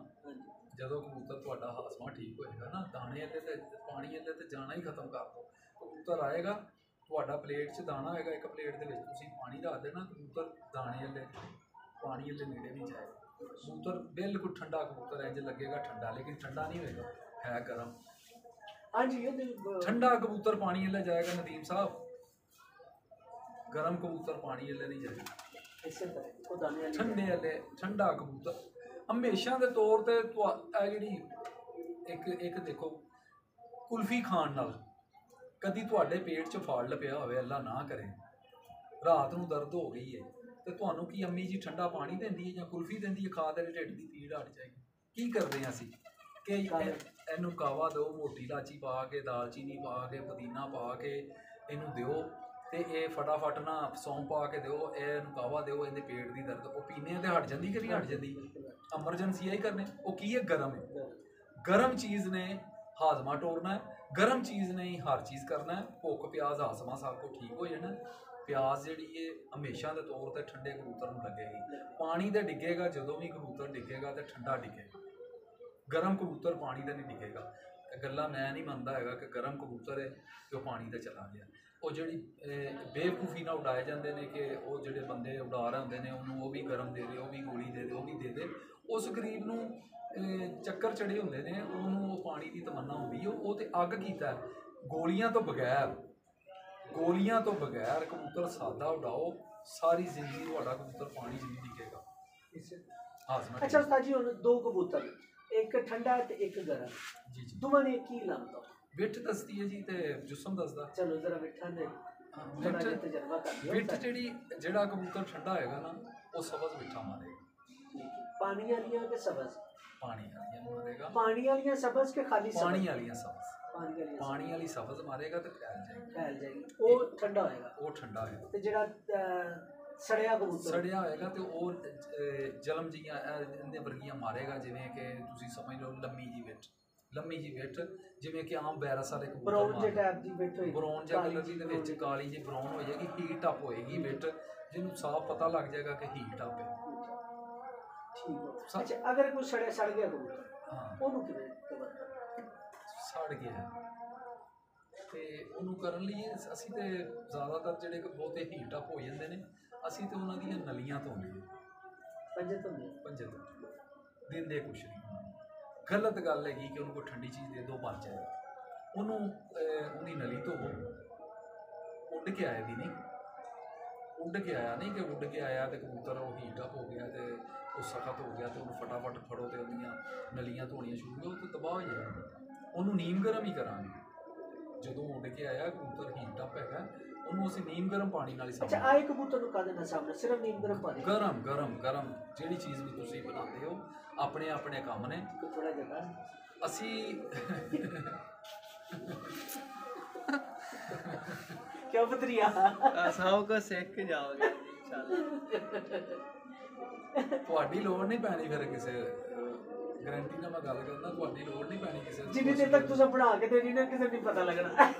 ਜਦੋਂ ਕਬੂਤਰ ਤੁਹਾਡਾ ਹਾਜ਼ਮਾ ਠੀਕ ਹੋਏਗਾ ਨਾ, ਦਾਣੇ ਹੱਲੇ ਤੇ ਪਾਣੀ ਹੱਲੇ ਤੇ ਜਾਣਾ ਹੀ ਖਤਮ ਕਰ ਦਿਓ। ਕਬੂਤਰ ਆਏਗਾ, ਤੁਹਾਡਾ ਪਲੇਟ 'ਚ ਦਾਣਾ ਹੋਏਗਾ, ਇੱਕ ਪਲੇਟ ਦੇ ਵਿੱਚ ਤੁਸੀਂ ਪਾਣੀ ਰੱਖ ਦੇਣਾ, ਕਬੂਤਰ ਦਾਣੇ ਹੱਲੇ ਪਾਣੀ ਹੱਲੇ ਨੇੜੇ ਨਹੀਂ ਜਾਏਗਾ। ਕਬੂਤਰ ਬਿਲਕੁਲ ਠੰਡਾ ਕਬੂਤਰ ਹੈ, ਇੰਝ ਲੱਗੇਗਾ ਠੰਡਾ, ਲੇਕਿਨ ਠੰਡਾ ਨਹੀਂ ਹੋਏਗਾ, ਹੈ ਗਰਮ। ਹਾਂਜੀ, ਠੰਡਾ ਕਬੂਤਰ ਪਾਣੀ ਹੱਲੇ ਜਾਏਗਾ ਨਦੀਮ ਸਾਹਿਬ, ਗਰਮ ਕਬੂਤਰ ਪਾਣੀ ਹੱਲੇ ਨਹੀਂ ਜਾਏਗਾ। ਠੰਡੇ ਹੱਲੇ ਠੰਡਾ ਕਬੂਤਰ ਹਮੇਸ਼ਾ ਦੇ ਤੌਰ 'ਤੇ ਇਹ ਜਿਹੜੀ ਇੱਕ ਦੇਖੋ, ਕੁਲਫੀ ਖਾਣ ਨਾਲ ਕਦੀ ਤੁਹਾਡੇ ਪੇਟ 'ਚ ਫਾੜ ਪਿਆ ਹੋਵੇ, ਅੱਲਾ ਨਾ ਕਰੇ, ਰਾਤ ਨੂੰ ਦਰਦ ਹੋ ਗਈ ਹੈ ਤੇ ਤੁਹਾਨੂੰ ਕੀ ਅੰਮੀ ਜੀ ਠੰਡਾ ਪਾਣੀ ਦਿੰਦੀ ਹੈ ਜਾਂ ਕੁਲਫੀ ਦਿੰਦੀ ਹੈ, ਖਾ ਦੇ ਢਿੱਡ ਦੀ ਪੀੜ ਹਟ ਜਾਏਗੀ। ਕੀ ਕਰਦੇ ਹਾਂ ਅਸੀਂ ਕਿ ਇਹਨੂੰ ਕਾਵਾ ਦਿਓ, ਮੋਟੀ ਇਲਾਚੀ ਪਾ ਕੇ, ਦਾਲਚੀਨੀ ਪਾ ਕੇ, ਪੁਦੀਨਾ ਪਾ ਕੇ ਇਹਨੂੰ ਦਿਓ, ਤੇ ਇਹ ਫਟਾਫਟ ਨਾ ਸੌਂਫ ਪਾ ਕੇ ਦਿਓ, ਇਹਨੂੰ ਕਾਵਾ ਦਿਓ, ਇਹਦੇ ਪੇਟ ਦੀ ਦਰਦ ਉਹ ਪੀਨੇ ਤੇ ਹਟ ਜਾਂਦੀ ਕਿ ਨਹੀਂ ਹਟ ਜਾਂਦੀ? ਐਮਰਜੈਂਸੀ ਹੀ ਕਰਨੇ। ਉਹ ਕੀ ਹੈ? ਗਰਮ ਹੈ। ਗਰਮ ਚੀਜ਼ ਨੇ ਹਾਜ਼ਮਾ ਤੋੜਨਾ ਹੈ, ਗਰਮ ਚੀਜ਼ ਨੇ ਹੀ ਹਰ ਚੀਜ਼ ਕਰਨਾ ਹੈ। ਭੁੱਖ ਪਿਆਜ਼ ਹਾਜ਼ਮਾ ਸਭ ਕੁਝ ਠੀਕ ਹੋ ਜਾਣਾ। ਪਿਆਜ਼ ਜਿਹੜੀ ਹੈ ਹਮੇਸ਼ਾ ਦੇ ਤੌਰ 'ਤੇ ਠੰਡੇ ਕਬੂਤਰ ਨੂੰ ਲੱਗੇਗੀ। ਪਾਣੀ ਤੇ ਡਿੱਗੇਗਾ, ਜਦੋਂ ਵੀ ਕਬੂਤਰ ਡਿੱਗੇਗਾ ਤੇ ਠੰਡਾ ਡਿੱਗੇਗਾ, ਗਰਮ ਕਬੂਤਰ ਪਾਣੀ ਦਾ ਨਹੀਂ ਡਿੱਗੇਗਾ। ਇਹ ਗੱਲਾਂ ਮੈਂ ਨਹੀਂ ਮੰਨਦਾ ਹੈਗਾ ਕਿ ਗਰਮ ਕਬੂਤਰ ਹੈ ਕਿ ਉਹ ਪਾਣੀ ਤੇ ਚਲਾ ਗਿਆ। ਉਹ ਜਿਹੜੀ ਬੇਵਕੂਫੀ ਨਾਲ ਉਡਾਏ ਜਾਂਦੇ ਨੇ ਕਿ ਉਹ ਜਿਹੜੇ ਬੰਦੇ ਉਡਾ ਰਹੇ ਹੁੰਦੇ ਨੇ ਉਹਨੂੰ ਉਹ ਵੀ ਗਰਮ ਦੇ ਦੇ, ਉਹ ਵੀ ਗੋਲੀ ਦੇ ਦੇ, ਉਹ ਵੀ ਦੇ ਦੇ। ਉਸ ਗਰੀਬ ਨੂੰ ਚੱਕਰ ਚੜੇ ਹੁੰਦੇ ਨੇ, ਉਹਨੂੰ ਉਹ ਪਾਣੀ ਦੀ ਤਮੰਨਾ ਹੁੰਦੀ ਹੈ। ਉਹ ਤੇ ਅੱਗ ਕੀਤਾ ਗੋਲੀਆਂ ਤੋਂ ਬਗੈਰ ਕਬੂਤਰ ਸਾਦਾ ਉਡਾਓ, ਸਾਰੀ ਜ਼ਿੰਦਗੀ ਤੁਹਾਡਾ ਕਬੂਤਰ ਪਾਣੀ 'ਚ ਨਹੀਂ ਡਿੱਗੇਗਾ। अच्छा उस्ताद जी, हुण दो कबूतर, एक ठंडा ते एक गरम, जी जी, दोवां ने की लामता? विठ दसदी है जी ते जिस्म दसदा। चलो जरा विठा ने तजर्बा कर दियो। विठ जेड़ा कबूतर ठंडा होएगा ना वो सबज विठा मारेगा। पानी वालियां के सबज? पानी वालियां मारेगा। पानी वालियां सबज के खाली सबज? पानी वालियां सबज। पानी वाली सबज मारेगा तो फैल जाएगी। वो ठंडा होएगा। वो ठंडा होएगा ते जेड़ा सड़िया कबूतर सड़िया होएगा तो वो जलम जियां इन्ने वर्गियां मारेगा, जिवें कि तुसीं समझ लो लम्मी जी विठ जिवें कि आम बैरस वाले कबूतर ब्राउन जे टाइप दी विठ होई, ब्राउन जे कलर दी ते विच काली जी ब्राउन हो जाएगी, हीट अप होएगी विठ, जिन्हों साफ पता लग जाएगा कि हीट अप है। ठीक है। अच्छा, अगर कोई सड़ गया कबूतर, हाँ ओनू किवें कवर करना? सड़ गया ते ओनू करन लई असीं ते ज़्यादातर जिहड़े बहुते हीट अप हो जांदे ने, ਅਸੀਂ ਤੇ ਉਹਨਾਂ ਦੀਆਂ ਨਲੀਆਂ ਧੋਂਦੇ ਪੰਜੇ ਦਿੰਦੇ ਕੁਛ ਨਹੀਂ। ਗਲਤ ਗੱਲ ਹੈਗੀ ਕਿ ਉਹਨੂੰ ਕੋਈ ਠੰਡੀ ਚੀਜ਼ ਦੇ ਦਿਓ ਮਰ ਜਾਏਗਾ। ਉਹਨੂੰ ਉਹਦੀ ਨਲੀ ਧੋਵੋ। ਉੱਡ ਕੇ ਆਇਆ ਦੀ ਨਹੀਂ, ਉੱਡ ਕੇ ਆਇਆ ਤੇ ਕਬੂਤਰ ਉਹ ਹੀਟ ਅਪ ਹੋ ਗਿਆ ਤੇ ਉਹ ਸਖਤ ਹੋ ਗਿਆ ਤੇ ਉਹਨੂੰ ਫਟਾਫਟ ਫੜੋ ਤੇ ਉਹਦੀਆਂ ਨਲੀਆਂ ਧੋਣੀਆਂ ਸ਼ੁਰੂ ਕਰੋ, ਉਹ ਤੇ ਤਬਾਹ ਹੋ ਜਾਏਗਾ। ਉਹਨੂੰ ਨੀਮ ਗਰਮ ਹੀ ਕਰਾਂਗੇ। ਜਦੋਂ ਉੱਡ ਕੇ ਆਇਆ ਕਬੂਤਰ ਹੀਟ ਅਪ ਹੈਗਾ, ਉਹਨੂੰ ਅਸੀਂ ਨੀਮ ਗਰਮ ਪਾਣੀ ਨਾਲ ਹੀ ਸਾਂਭਾਂਗੇ। ਅੱਛਾ, ਆਏ ਕਬੂਤਰ ਨੂੰ ਕਾਹਦੇ ਨਾਲ ਸਾਂਭਣਾ? ਸਿਰਫ ਨੀਮ ਗਰਮ ਪਾਣੀ? ਗਰਮ ਜਿਹੜੀ ਚੀਜ਼ ਵੀ ਤੁਸੀਂ ਬਣਾਉਂਦੇ ਹੋ ਆਪਣੇ ਕੰਮ ਨੇ। ਥੋੜਾ ਜਿਹਾ ਅਸੀਂ ਕਿਉਂ ਬਦਰੀਆ ਸਭ ਕੁਝ ਸਿੱਖ ਕੇ ਜਾਓਗੇ ਤੁਹਾਡੀ ਲੋੜ ਨਹੀਂ ਪੈਣੀ ਫਿਰ ਕਿਸੇ ਗਰੰਟੀ ਨਾਲ ਮੈਂ ਗੱਲ ਕਰਦਾ, ਤੁਹਾਡੀ ਲੋੜ ਨਹੀਂ ਪੈਣੀ ਕਿਸੇ ਜਿੰਨੀ ਦੇਰ ਤੱਕ ਤੁਸੀਂ ਬਣਾ ਕੇ ਦੇਣੀ ਨਾ ਕਿਸੇ ਨੂੰ ਪਤਾ ਲੱਗਣਾ।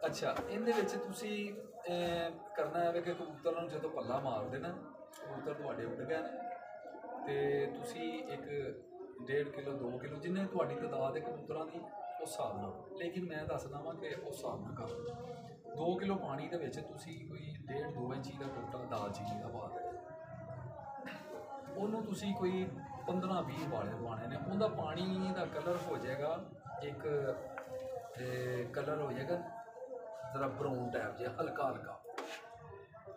ਅੱਛਾ, ਇਹਦੇ ਵਿੱਚ ਤੁਸੀਂ ਕਰਨਾ ਹੈ ਕਿ ਕਬੂਤਰ ਨੂੰ ਜਦੋਂ ਪੱਲਾ ਮਾਰ ਦੇਣਾ, ਕਬੂਤਰ ਤੁਹਾਡੇ ਉੱਡ ਗਏ ਨੇ ਤੇ ਤੁਸੀਂ 1.5 ਕਿਲੋ 2 ਕਿਲੋ ਜਿੰਨੇ ਤੁਹਾਡੀ ਤਾਦਾਦ ਹੈ ਕਬੂਤਰਾਂ ਦੀ ਉਸ ਹਿਸਾਬ ਨਾਲ, ਲੇਕਿਨ ਮੈਂ ਦੱਸਦਾ ਵਾਂ ਕਿ ਉਸ ਹਿਸਾਬ ਨਾਲ ਕਰੋ। 2 ਕਿਲੋ ਪਾਣੀ ਦੇ ਵਿੱਚ ਤੁਸੀਂ ਕੋਈ 1.5-2 ਇੰਚੀ ਦਾ ਟੋਟਾ ਦਾਲਚੀਨੀ ਦਾ ਪਾ ਦਿਓ। ਉਹਨੂੰ ਤੁਸੀਂ ਕੋਈ 15-20 ਵਾਲੇ ਪਾਣੇ ਨੇ। ਉਹਦਾ ਪਾਣੀ ਦਾ ਕਲਰ ਹੋ ਜਾਏਗਾ ਇੱਕ ਕਲਰ ਹੋ ਜਾਏਗਾ ਜ਼ਰਾ ਬਰਾਊਨ ਟਾਈਪ ਜਿਹਾ ਹਲਕਾ।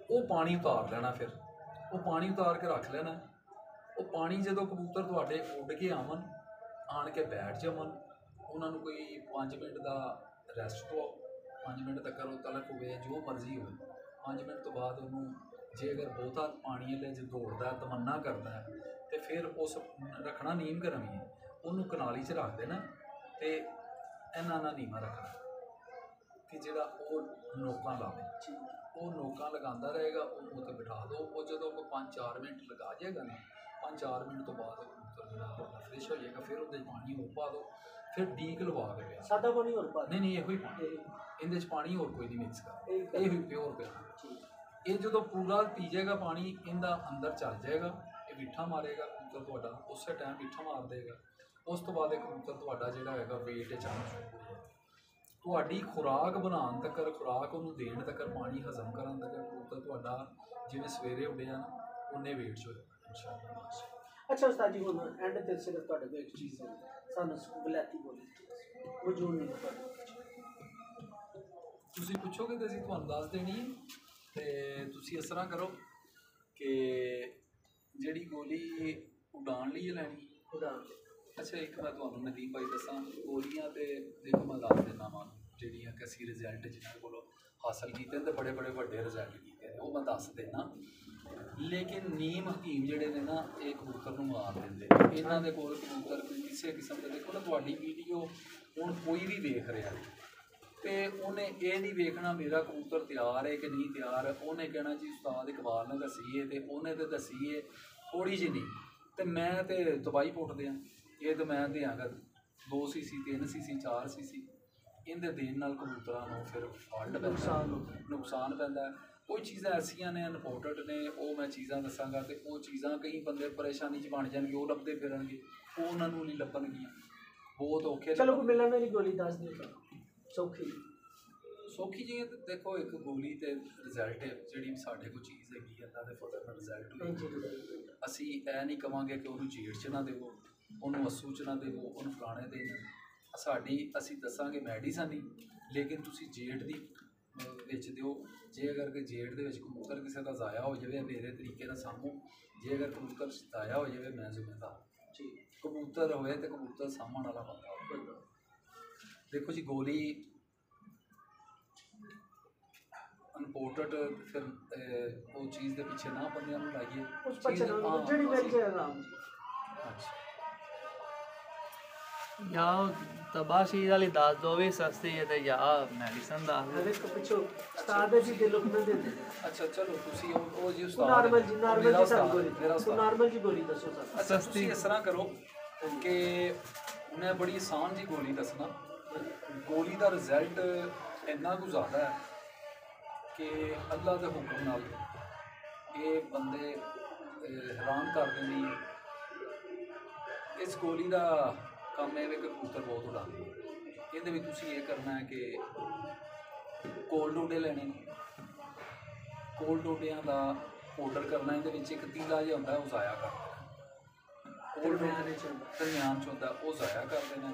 ਉਹ ਪਾਣੀ ਉਤਾਰ ਲੈਣਾ, ਫਿਰ ਉਹ ਪਾਣੀ ਉਤਾਰ ਕੇ ਰੱਖ ਲੈਣਾ। ਉਹ ਪਾਣੀ ਜਦੋਂ ਕਬੂਤਰ ਤੁਹਾਡੇ ਉੱਡ ਕੇ ਆਣ ਕੇ ਬੈਠ ਜਾਵਣ, ਉਹਨਾਂ ਨੂੰ ਕੋਈ 5 ਮਿੰਟ ਦਾ ਰੈਸਟ ਦਿਓ। 5 ਮਿੰਟ ਤੱਕ ਉਹ ਤਲਕ ਹੋਵੇ ਜੋ ਮਰਜ਼ੀ ਹੋਵੇ, 5 ਮਿੰਟ ਤੋਂ ਬਾਅਦ ਉਹਨੂੰ ਜੇ ਅਗਰ ਬਹੁਤਾ ਪਾਣੀ ਵਾਲੇ ਜੇ ਦੌੜਦਾ ਤਮੰਨਾ ਕਰਦਾ ਤੇ ਫਿਰ ਉਸ ਰੱਖਣਾ ਨੀਮ ਗਰਮ ਹੀ, ਉਹਨੂੰ ਕਨਾਲੀ 'ਚ ਰੱਖ ਦੇਣਾ ਤੇ ਇਹਨਾਂ ਨਾਲ ਨੀਮਾ ਰੱਖਣਾ ਕਿ ਜਿਹੜਾ ਉਹ ਨੋਕਾਂ ਲਾਵੇ। ਉਹ ਨੋਕਾਂ ਲਗਾਉਂਦਾ ਰਹੇਗਾ, ਉਹਨੂੰ ਉੱਤੇ ਬਿਠਾ ਦਿਓ। ਉਹ ਜਦੋਂ ਕੋਈ 5-4 ਮਿੰਟ ਲਗਾ ਜਾਏਗਾ ਨਾ, 5-4 ਮਿੰਟ ਤੋਂ ਬਾਅਦ ਕਬੂਤਰ ਜਿਹੜਾ ਫਰੈਸ਼ ਹੋ ਜਾਏਗਾ, ਫਿਰ ਉਹਦੇ 'ਚ ਪਾਣੀ ਹੋਰ ਪਾ ਦਿਓ, ਫਿਰ ਡੀਕ ਲਵਾ ਕੇ ਪਿਆ। ਸਾਦਾ ਪਾਣੀ ਹੋਰ ਪਾ? ਨਹੀਂ, ਇਹੋ ਹੀ ਪਾਣੀ, ਇਹਦੇ 'ਚ ਪਾਣੀ ਹੋਰ ਕੋਈ ਨਹੀਂ ਮਿਕਸ ਕਰ, ਇਹ ਵੀ ਪਿਓਰ ਪਿਆ। ਇਹ ਜਦੋਂ ਪੂਰਾ ਪੀ ਜਾਏਗਾ ਪਾਣੀ, ਇਹਦਾ ਅੰਦਰ ਚੱਲ ਜਾਏਗਾ, ਇਹ ਮਿੱਠਾ ਮਾਰੇਗਾ ਕਬੂਤਰ ਤੁਹਾਡਾ, ਉਸੇ ਟਾਈਮ ਮਿੱਠਾ ਮਾਰ ਦੇਗਾ। ਉਸ ਤੋਂ ਬਾਅਦ ਇਹ ਕਬੂਤਰ ਤੁਹਾਡਾ ਜਿਹੜਾ ਹੈਗਾ ਵੇਟ ਚਾਹਣਾ ਸ਼ੁਰੂ ਹੋ ਜਾਏਗਾ। ਤੁਹਾਡੀ ਖੁਰਾਕ ਬਣਾਉਣ ਤੱਕ, ਖੁਰਾਕ ਉਹਨੂੰ ਦੇਣ ਤੱਕ, ਪਾਣੀ ਹਜ਼ਮ ਕਰਨ ਤੱਕ ਕਬੂਤਰ ਤੁਹਾਡਾ ਜਿਵੇਂ ਸਵੇਰੇ ਉੱਡਿਆ ਨਾ ਉਹਨੇ ਵੇਟ 'ਚ ਹੋਏਗਾ ਇਨਸ਼ਾਅੱਲਾ। ਅੱਛਾ ਉਸਤਾਦ ਜੀ, ਹੁਣ ਐਂਡ ਤੇ ਸਿਰਫ ਤੁਹਾਡੇ ਕੋਲ ਇੱਕ ਚੀਜ਼ ਹੈ, ਸਾਨੂੰ ਵਲੈਤੀ ਬੋਲੀ ਵਜੂਦ ਨਹੀਂ ਪਤਾ। ਤੁਸੀਂ ਪੁੱਛੋਗੇ ਤਾਂ ਅਸੀਂ ਤੁਹਾਨੂੰ ਦੱਸ ਦੇਣੀ ਹੈ। ਤੇ ਤੁਸੀਂ ਇਸ ਤਰ੍ਹਾਂ ਕਰੋ ਕਿ ਜਿਹੜੀ ਗੋਲੀ ਉਡਾਉਣ ਲਈ ਲੈਣੀ ਉਡਾਉਣ। ਅੱਛਾ, ਇੱਕ ਮੈਂ ਤੁਹਾਨੂੰ ਨਦੀਮ ਭਾਈ ਦੱਸਾਂ, ਗੋਲੀਆਂ ਤੇ ਦੇਖੋ ਮੈਂ ਦੱਸ ਦਿੰਦਾ ਵਾਂ ਜਿਹੜੀਆਂ ਕਿ ਅਸੀਂ ਰਿਜ਼ਲਟ ਜਿਹਨਾਂ ਕੋਲੋਂ ਹਾਸਲ ਕੀਤੇ ਨੇ, ਬੜੇ ਵੱਡੇ ਰਿਜ਼ਲਟ ਕੀਤੇ ਨੇ, ਉਹ ਮੈਂ ਦੱਸ ਦੇਣਾ। ਲੇਕਿਨ ਨੀਮ ਹਕੀਮ ਜਿਹੜੇ ਨੇ ਨਾ, ਇਹ ਕਬੂਤਰ ਨੂੰ ਮਾਰ ਦਿੰਦੇ। ਇਹਨਾਂ ਦੇ ਕੋਲ ਕਬੂਤਰ ਕਿਸੇ ਕਿਸਮ ਦੇ, ਦੇਖੋ ਨਾ ਤੁਹਾਡੀ ਵੀਡੀਓ ਹੁਣ ਕੋਈ ਵੀ ਵੇਖ ਰਿਹਾ ਤੇ ਉਹਨੇ ਇਹ ਨਹੀਂ ਵੇਖਣਾ ਮੇਰਾ ਕਬੂਤਰ ਤਿਆਰ ਹੈ ਕਿ ਨਹੀਂ ਤਿਆਰ। ਉਹਨੇ ਕਹਿਣਾ ਜੀ ਉਸਤਾਦ ਇਕਬਾਲ ਨੇ ਦੱਸੀਏ ਤੇ ਉਹਨੇ ਤਾਂ ਦੱਸੀਏ ਥੋੜ੍ਹੀ ਜਿਹੀ ਨਹੀਂ, ਤੇ ਮੈਂ ਤੇ ਦਵਾਈ ਪੁੱਟ ਦਿਆਂ। ਇਹ ਤਾਂ ਮੈਂ ਦਿਆਂਗਾ 2 cc 3 cc 4 cc। ਇਹਦੇ ਦੇਣ ਨਾਲ ਕਬੂਤਰਾਂ ਨੂੰ ਫਿਰ ਫਾਲਟ ਪੈਂਦਾ, ਨੁਕਸਾਨ ਪੈਂਦਾ। ਕੋਈ ਚੀਜ਼ਾਂ ਐਸੀਆਂ ਨੇ ਇੰਪੋਰਟੈਂਟ ਨੇ, ਉਹ ਮੈਂ ਚੀਜ਼ਾਂ ਦੱਸਾਂਗਾ ਤੇ ਉਹ ਚੀਜ਼ਾਂ ਕਈ ਬੰਦੇ ਪਰੇਸ਼ਾਨੀ 'ਚ ਬਣ ਜਾਣਗੇ, ਉਹ ਲੱਭਦੇ ਫਿਰਨਗੇ ਉਹ ਉਹਨਾਂ ਨੂੰ ਨਹੀਂ ਲੱਭਣਗੀਆਂ, ਬਹੁਤ ਔਖੇ। ਚਲੋ ਕੋਈ ਮਿਲਣ ਵਾਲੀ ਗੋਲੀ ਦੱਸ ਦਿਓ ਸਰ, ਸੌਖੀ ਸੌਖੀ ਜੀ ਦੇਖੋ, ਇੱਕ ਗੋਲੀ ਤੇ ਰਿਜ਼ਲਟ ਜਿਹੜੀ ਸਾਡੇ ਕੋਲ ਚੀਜ਼ ਹੈਗੀ ਅੱਲਾ ਦੇ ਫਜ਼ਲ ਨਾਲ ਰਿਜ਼ਲਟ ਹੋਈ। ਅਸੀਂ ਇਹ ਨਹੀਂ ਕਵਾਂਗੇ ਕਿ ਉਹਨੂੰ ਜੇੜ 'ਚ ਨਾ ਦੇਵੋ, ਉਹਨੂੰ ਅਸੂ 'ਚ ਨਾ ਦੇਵੋ, ਉਹਨੂੰ ਫਲਾਣੇ ਦੇ ਅਸੀਂ ਦੱਸਾਂਗੇ ਮੈਡੀਸਨ ਹੀ, ਲੇਕਿਨ ਤੁਸੀਂ ਜੇੜ ਦੀ ਵਿੱਚ ਦਿਓ। ਜੇ ਅਗਰ ਕਿ ਜੇੜ ਦੇ ਵਿੱਚ ਕਬੂਤਰ ਕਿਸੇ ਦਾ ਜ਼ਾਇਆ ਹੋ ਜਾਵੇ ਮੇਰੇ ਤਰੀਕੇ ਨਾਲ ਸਾਂਭੋ, ਜੇ ਅਗਰ ਕਬੂਤਰ ਜ਼ਾਇਆ ਹੋ ਜਾਵੇ ਮੈਂ ਜ਼ਿੰਮੇਦਾਰ ਜੀ। ਕਬੂਤਰ ਹੋਵੇ ਤੇ ਕਬੂਤਰ ਸਾਂਭਣ ਵਾਲਾ ਬੰਦਾ। ਦੇਖੋ ਜੀ ਗੋਲੀ ਇੰਪੋਰਟਡ, ਫਿਰ ਉਹ ਚੀਜ਼ ਦੇ ਪਿੱਛੇ ਨਾ ਬੰਦਿਆਂ ਨੂੰ ਲਾਈਏ, ਉਸ ਪਿੱਛੇ ਜਿਹੜੀ ਮਿਲ ਜਾਏ ਆਰਾਮ ਜੀ। ਅੱਛਾ ਜਾਂ ਤਬਾਸ਼ੀਰ ਵਾਲੀ ਦੱਸ ਦੋ ਵੀ ਸਸਤੀ ਹੈ ਤੇ ਜਾਂ ਮੈਡੀਸਨ ਦੱਸ ਦਿਓ। ਇੱਕ ਪਿੱਛੋਂ ਉਸਤਾਦ ਜੀ ਦੇ ਲੋਕ ਨਾ ਦੇ ਦੇ। ਅੱਛਾ ਚਲੋ ਤੁਸੀਂ ਉਹ ਜੀ ਉਸਤਾਦ ਨਾਰਮਲ ਜੀ ਗੋਲੀ, ਮੇਰਾ ਉਸਤਾਦ ਨਾਰਮਲ ਜੀ ਗੋਲੀ ਦੱਸੋ ਸਰ। ਅੱਛਾ ਤੁਸੀਂ ਇਸ ਤਰ੍ਹਾਂ ਕਰੋ ਕਿ ਮੈਂ ਬੜੀ ਆਸਾਨ ਜੀ ਗੋਲੀ ਦੱਸਣਾ। ਗੋਲੀ ਦਾ ਰਿਜ਼ਲਟ ਇੰਨਾ ਕੁ ਜ਼ਿਆਦਾ ਹੈ ਕਿ ਅੱਲਾ ਦੇ ਹੁਕਮ ਨਾਲ ਇਹ ਬੰਦੇ ਹੈਰਾਨ ਕਰ ਦਿੰਦੀ। ਇਸ ਗੋਲੀ ਦਾ ਕੰਮ ਇਹ ਵੇ ਕਿ ਕਬੂਤਰ ਬਹੁਤ ਉਡਾਉਂਦੇ। ਇਹਦੇ ਵਿੱਚ ਤੁਸੀਂ ਇਹ ਕਰਨਾ ਹੈ ਕਿ ਕੋਲ ਡੋਡੇ ਲੈਣੇ ਨੇ, ਕੋਲ ਡੋਡਿਆਂ ਦਾ ਪਾਊਡਰ ਕਰਨਾ। ਇਹਦੇ ਵਿੱਚ ਇੱਕ ਤੀਲਾ ਜਿਹਾ ਹੁੰਦਾ ਉਹ ਜ਼ਾਇਆ ਕਰ ਦੇਣਾ, ਕੋਲ ਦਰਮਿਆਨ 'ਚ ਹੁੰਦਾ ਉਹ ਜ਼ਾਇਆ ਕਰ ਦੇਣਾ,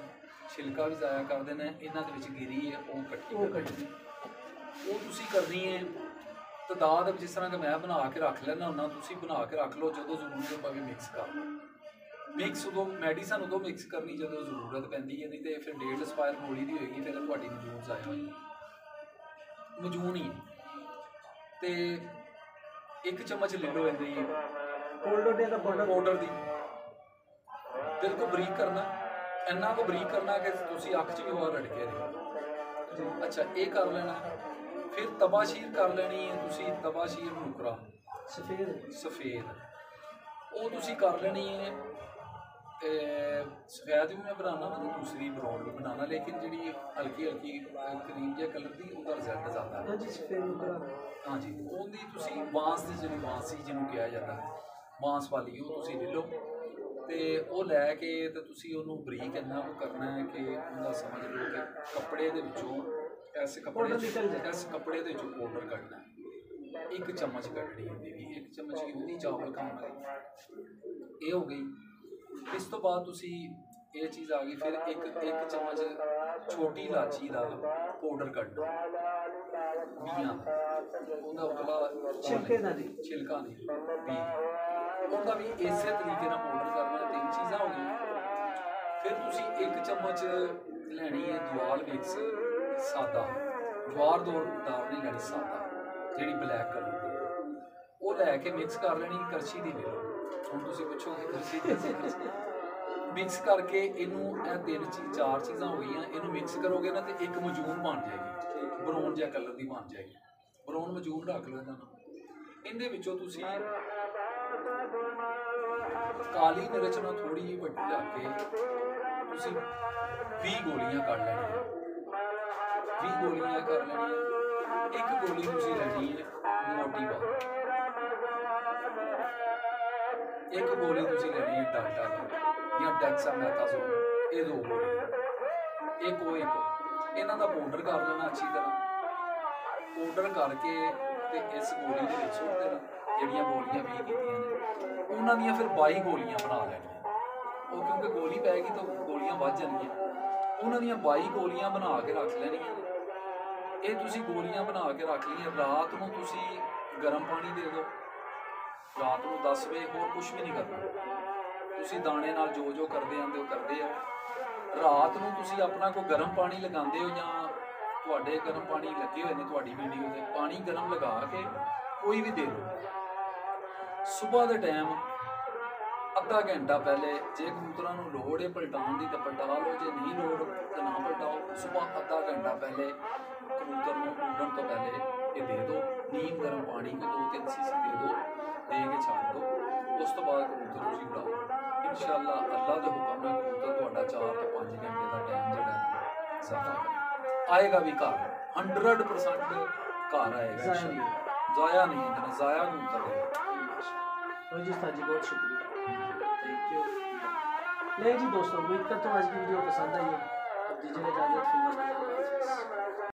ਛਿਲਕਾ ਵੀ ਜ਼ਾਇਆ ਕਰ ਦੇਣਾ। ਇਹਨਾਂ ਦੇ ਵਿੱਚ ਗਿਰੀ ਹੈ ਉਹ ਕੱਟੀ ਉਹ ਤੁਸੀਂ ਕਰਨੀ ਹੈ ਤਦਾਦ ਜਿਸ ਤਰ੍ਹਾਂ ਕਿ ਮੈਂ ਬਣਾ ਕੇ ਰੱਖ ਲੈਣਾ ਹੁੰਦਾ, ਤੁਸੀਂ ਬਣਾ ਕੇ ਰੱਖ ਲਓ। ਜਦੋਂ ਜ਼ਰੂਰਤ ਪਵੇ ਮਿਕਸ ਕਰ ਲਓ। ਮਿਕਸ ਉਦੋਂ ਮੈਡੀਸਨ ਉਦੋਂ ਮਿਕਸ ਕਰਨੀ ਜਦੋਂ ਜ਼ਰੂਰਤ ਪੈਂਦੀ ਹੈ, ਨਹੀਂ ਤਾਂ ਫਿਰ ਡੇਟ ਐਕਸਪਾਇਰ ਗੋਲੀ ਦੀ ਹੋਏਗੀ, ਫਿਰ ਤੁਹਾਡੀ ਮਜੂਨ ਜ਼ਾਇਆ ਹੋਏਗੀ, ਮਜੂਨ ਹੀ। ਅਤੇ 1 ਚਮਚ ਲੈ ਲਓ ਇਹਦੀ ਪਾਊਡਰ ਦੀ, ਬਿਲਕੁਲ ਬਰੀਕ ਕਰਨਾ, ਇੰਨਾ ਕੁ ਬਰੀਕ ਕਰਨਾ ਕਿ ਤੁਸੀਂ ਅੱਖ 'ਚ ਵੀ ਹਵਾ ਰੜਕੇ ਰਹੇ। ਅੱਛਾ ਇਹ ਕਰ ਲੈਣਾ। ਫਿਰ ਤਬਾਸ਼ੀਰ ਕਰ ਲੈਣੀ ਹੈ ਤੁਸੀਂ, ਤਬਾਸ਼ੀਰ ਨੂਕਰਾ ਸਫੇਦ ਉਹ ਤੁਸੀਂ ਕਰ ਲੈਣੀ ਹੈ। ਸਫੈਦ ਵੀ ਮੈਂ ਬਣਾਉਣਾ ਵਾ, ਦੂਸਰੀ ਬਰਾਊਨ ਵੀ ਬਣਾਉਣਾ, ਲੇਕਿਨ ਜਿਹੜੀ ਹਲਕੀ ਕਰੀਮ ਜਿਹਾ ਕਲਰ ਦੀ ਉਹਦਾ ਰਿਜ਼ਲਟ ਜ਼ਿਆਦਾ ਹੈ। ਹਾਂਜੀ ਉਹਦੀ ਤੁਸੀਂ ਬਾਂਸ ਦੀ ਜਿਹੜੀ ਬਾਂਸੀ ਜਿਹਨੂੰ ਕਿਹਾ ਜਾਂਦਾ ਬਾਂਸ ਵਾਲੀ ਉਹ ਤੁਸੀਂ ਲੈ ਲਓ, ਅਤੇ ਉਹ ਲੈ ਕੇ ਤੇ ਤੁਸੀਂ ਉਹਨੂੰ ਬਰੀਕ ਇੰਨਾ ਕੁ ਕਰਨਾ ਹੈ ਕਿ ਉਹਦਾ ਸਮਝ ਲਓ ਕਿ ਕੱਪੜੇ ਦੇ ਵਿੱਚੋਂ ਇਸ ਕੱਪੜੇ ਦੇ ਵਿੱਚੋਂ ਪਾਊਡਰ ਕੱਢਣਾ। 1 ਚਮਚ ਕੱਢਣੀ ਹੁੰਦੀ ਵੀ, 1 ਚਮਚ ਹੀ ਉਹਦੀ ਚਾਵਲ ਖਾਣ ਵਾਲੀ ਇਹ ਹੋ ਗਈ। ਇਸ ਤੋਂ ਬਾਅਦ ਤੁਸੀਂ ਇਹ ਚੀਜ਼ ਆ ਗਈ। ਫਿਰ ਇੱਕ ਚਮਚ ਛੋਟੀ ਇਲਾਚੀ ਦਾ ਪਾਊਡਰ ਕੱਢਣਾ, ਬੀਆਂ ਉਹਦਾ ਉਤਲਾ ਛਿਲਕਾ ਨਹੀਂ ਵੀ, ਉਹਦਾ ਵੀ ਇਸੇ ਤਰੀਕੇ ਨਾਲ ਪਾਊਡਰ ਕਰਨਾ। 3 ਚੀਜ਼ਾਂ ਹੋ ਗਈਆਂ। ਫਿਰ ਤੁਸੀਂ 1 ਚਮਚ ਲੈਣੀ ਹੈ ਦਵਾਲ ਮਿਕਸ ਸਾਦਾ, ਜਵਾਰ ਦਾਲ ਨਹੀਂ ਲੈਣੀ, ਸਾਦਾ ਜਿਹੜੀ ਬਲੈਕ ਕਲਰ ਦੀ, ਉਹ ਲੈ ਕੇ ਮਿਕਸ ਕਰ ਲੈਣੀ। ਕਰਛੀ ਦੀ ਲੈ ਲਓ। ਹੁਣ ਤੁਸੀਂ ਪੁੱਛੋਗੇ ਕਰਛੀ ਦੀ ਮਿਕਸ ਕਰਕੇ ਇਹਨੂੰ ਇਹ 4 ਚੀਜ਼ਾਂ ਹੋ ਗਈਆਂ। ਇਹਨੂੰ ਮਿਕਸ ਕਰੋਗੇ ਨਾ ਤੇ ਇੱਕ ਮਜੂਨ ਬਣ ਜਾਏਗੀ, ਬਰਾਊਨ ਜਿਹਾ ਕਲਰ ਦੀ ਬਣ ਜਾਏਗੀ। ਬਰਾਊਨ ਮਜੂਨ ਰੱਖ ਲਓ ਇਹਨਾਂ ਨੂੰ। ਇਹਦੇ ਵਿੱਚੋਂ ਤੁਸੀਂ ਕਾਲੀ ਮਿਰਚ ਨਾਲ ਥੋੜੀ ਜਿਹੀ ਵੱਡੀ ਰੱਖ ਕੇ ਤੁਸੀਂ 20 ਗੋਲੀਆਂ ਕੱਢ ਲੈਣੀਆਂ। 20 ਗੋਲੀਆਂ ਕਰ ਲੈਣੀਆਂ। ਇੱਕ ਗੋਲੀ ਤੁਸੀਂ ਲੈਣੀ ਹੈ ਮੋਟੀ ਵਾਲੀ, ਇੱਕ ਗੋਲੀ ਤੁਸੀਂ ਲੈਣੀ ਹੈ ਡਾਲਟਾ ਦੀ ਜਾਂ ਡੈਕਸਾਮੈਥਾਸੋਨ। ਇਹ 2 ਗੋਲੀਆਂ, ਇੱਕ ਇਹਨਾਂ ਦਾ ਪਾਊਡਰ ਕਰ ਲੈਣਾ ਅੱਛੀ ਤਰ੍ਹਾਂ। ਪਾਊਡਰ ਕਰਕੇ ਤੇ ਇਸ ਗੋਲੀ ਦੇ ਵਿੱਚ ਸੁੱਟ ਦੇਣਾ। ਜਿਹੜੀਆਂ ਗੋਲੀਆਂ 20 ਕੀਤੀਆਂ ਨੇ ਉਹਨਾਂ ਦੀਆਂ ਫਿਰ 22 ਗੋਲੀਆਂ ਬਣਾ ਲੈਣੀਆਂ। ਉਹ ਕਿਉਂਕਿ ਗੋਲੀ ਪੈ ਗਈ ਤਾਂ ਗੋਲੀਆਂ ਵੱਧ ਜਾਣਗੀਆਂ। ਉਹਨਾਂ ਦੀਆਂ 22 ਗੋਲੀਆਂ ਬਣਾ ਕੇ ਰੱਖ ਲੈਣੀਆਂ। ਇਹ ਤੁਸੀਂ ਗੋਲੀਆਂ ਬਣਾ ਕੇ ਰੱਖ ਲਈਆਂ। ਰਾਤ ਨੂੰ ਤੁਸੀਂ ਗਰਮ ਪਾਣੀ ਦੇ ਦਿਓ। ਰਾਤ ਨੂੰ 10 ਵਜੇ ਹੋਰ ਕੁਛ ਵੀ ਨਹੀਂ ਕਰਨਾ। ਤੁਸੀਂ ਦਾਣੇ ਨਾਲ ਜੋ ਕਰਦੇ ਆਂਦੇ ਹੋ ਕਰਦੇ ਆ। ਰਾਤ ਨੂੰ ਤੁਸੀਂ ਆਪਣਾ ਕੋਈ ਗਰਮ ਪਾਣੀ ਲਗਾਉਂਦੇ ਹੋ ਜਾਂ ਤੁਹਾਡੇ ਗਰਮ ਪਾਣੀ ਲੱਗੇ ਹੋਏ ਨੇ ਤੁਹਾਡੀ ਵੀਡੀਓ ਦੇ, ਪਾਣੀ ਗਰਮ ਲਗਾ ਕੇ ਕੋਈ ਵੀ ਦੇ ਦਿਓ। ਸੁਬਾਹ ਦੇ ਟਾਈਮ ਅੱਧਾ ਘੰਟਾ ਪਹਿਲੇ ਜੇ ਕਬੂਤਰਾਂ ਨੂੰ ਲੋੜ ਹੈ ਪਲਟਾਉਣ ਦੀ ਤਾਂ ਪਲਟਾ ਲਓ, ਜੇ ਨਹੀਂ ਲੋੜ ਤਾਂ ਨਾ ਪਲਟਾਓ। ਸੁਬਾਹ ਅੱਧਾ ਘੰਟਾ ਪਹਿਲੇ ਕਬੂਤਰ ਨੂੰ ਉੱਡਣ ਤੋਂ ਪਹਿਲੇ ਇਹ ਦੇ ਦਿਓ। ਨੀਮ ਗਰਮ ਪਾਣੀ ਕੋਈ 2-3 ਸੀਸੀ ਦੇ ਦਿਓ, ਦੇ ਕੇ ਛੱਡ ਦਿਓ। ਉਸ ਤੋਂ ਬਾਅਦ ਕਬੂਤਰ ਤੁਸੀਂ ਉਡਾਓ। ਇਨਸ਼ਾਅੱਲਾ ਅੱਲਾ ਦੇ ਹੁਕਮ ਨਾਲ ਕਬੂਤਰ ਤੁਹਾਡਾ 4 ਤੋਂ 5 ਘੰਟੇ ਦਾ ਟਾਈਮ ਜਿਹੜਾ ਜ਼ਿਆਦਾ ਆਏਗਾ ਵੀ ਘਰ 100% ਘਰ ਆਏਗਾ। ਜ਼ਾਇਆ ਨਹੀਂ ਹੁੰਦਾ, ਜ਼ਾਇਆ ਕਬੂਤਰ ਹੈ। जी उस्ताद जी बहुत शुक्रिया, थैंक यू। नहीं जी दोस्तों, उम्मीद करता हूँ आज की वीडियो पसंद आई है। अब दीजिएगा इजाज़त।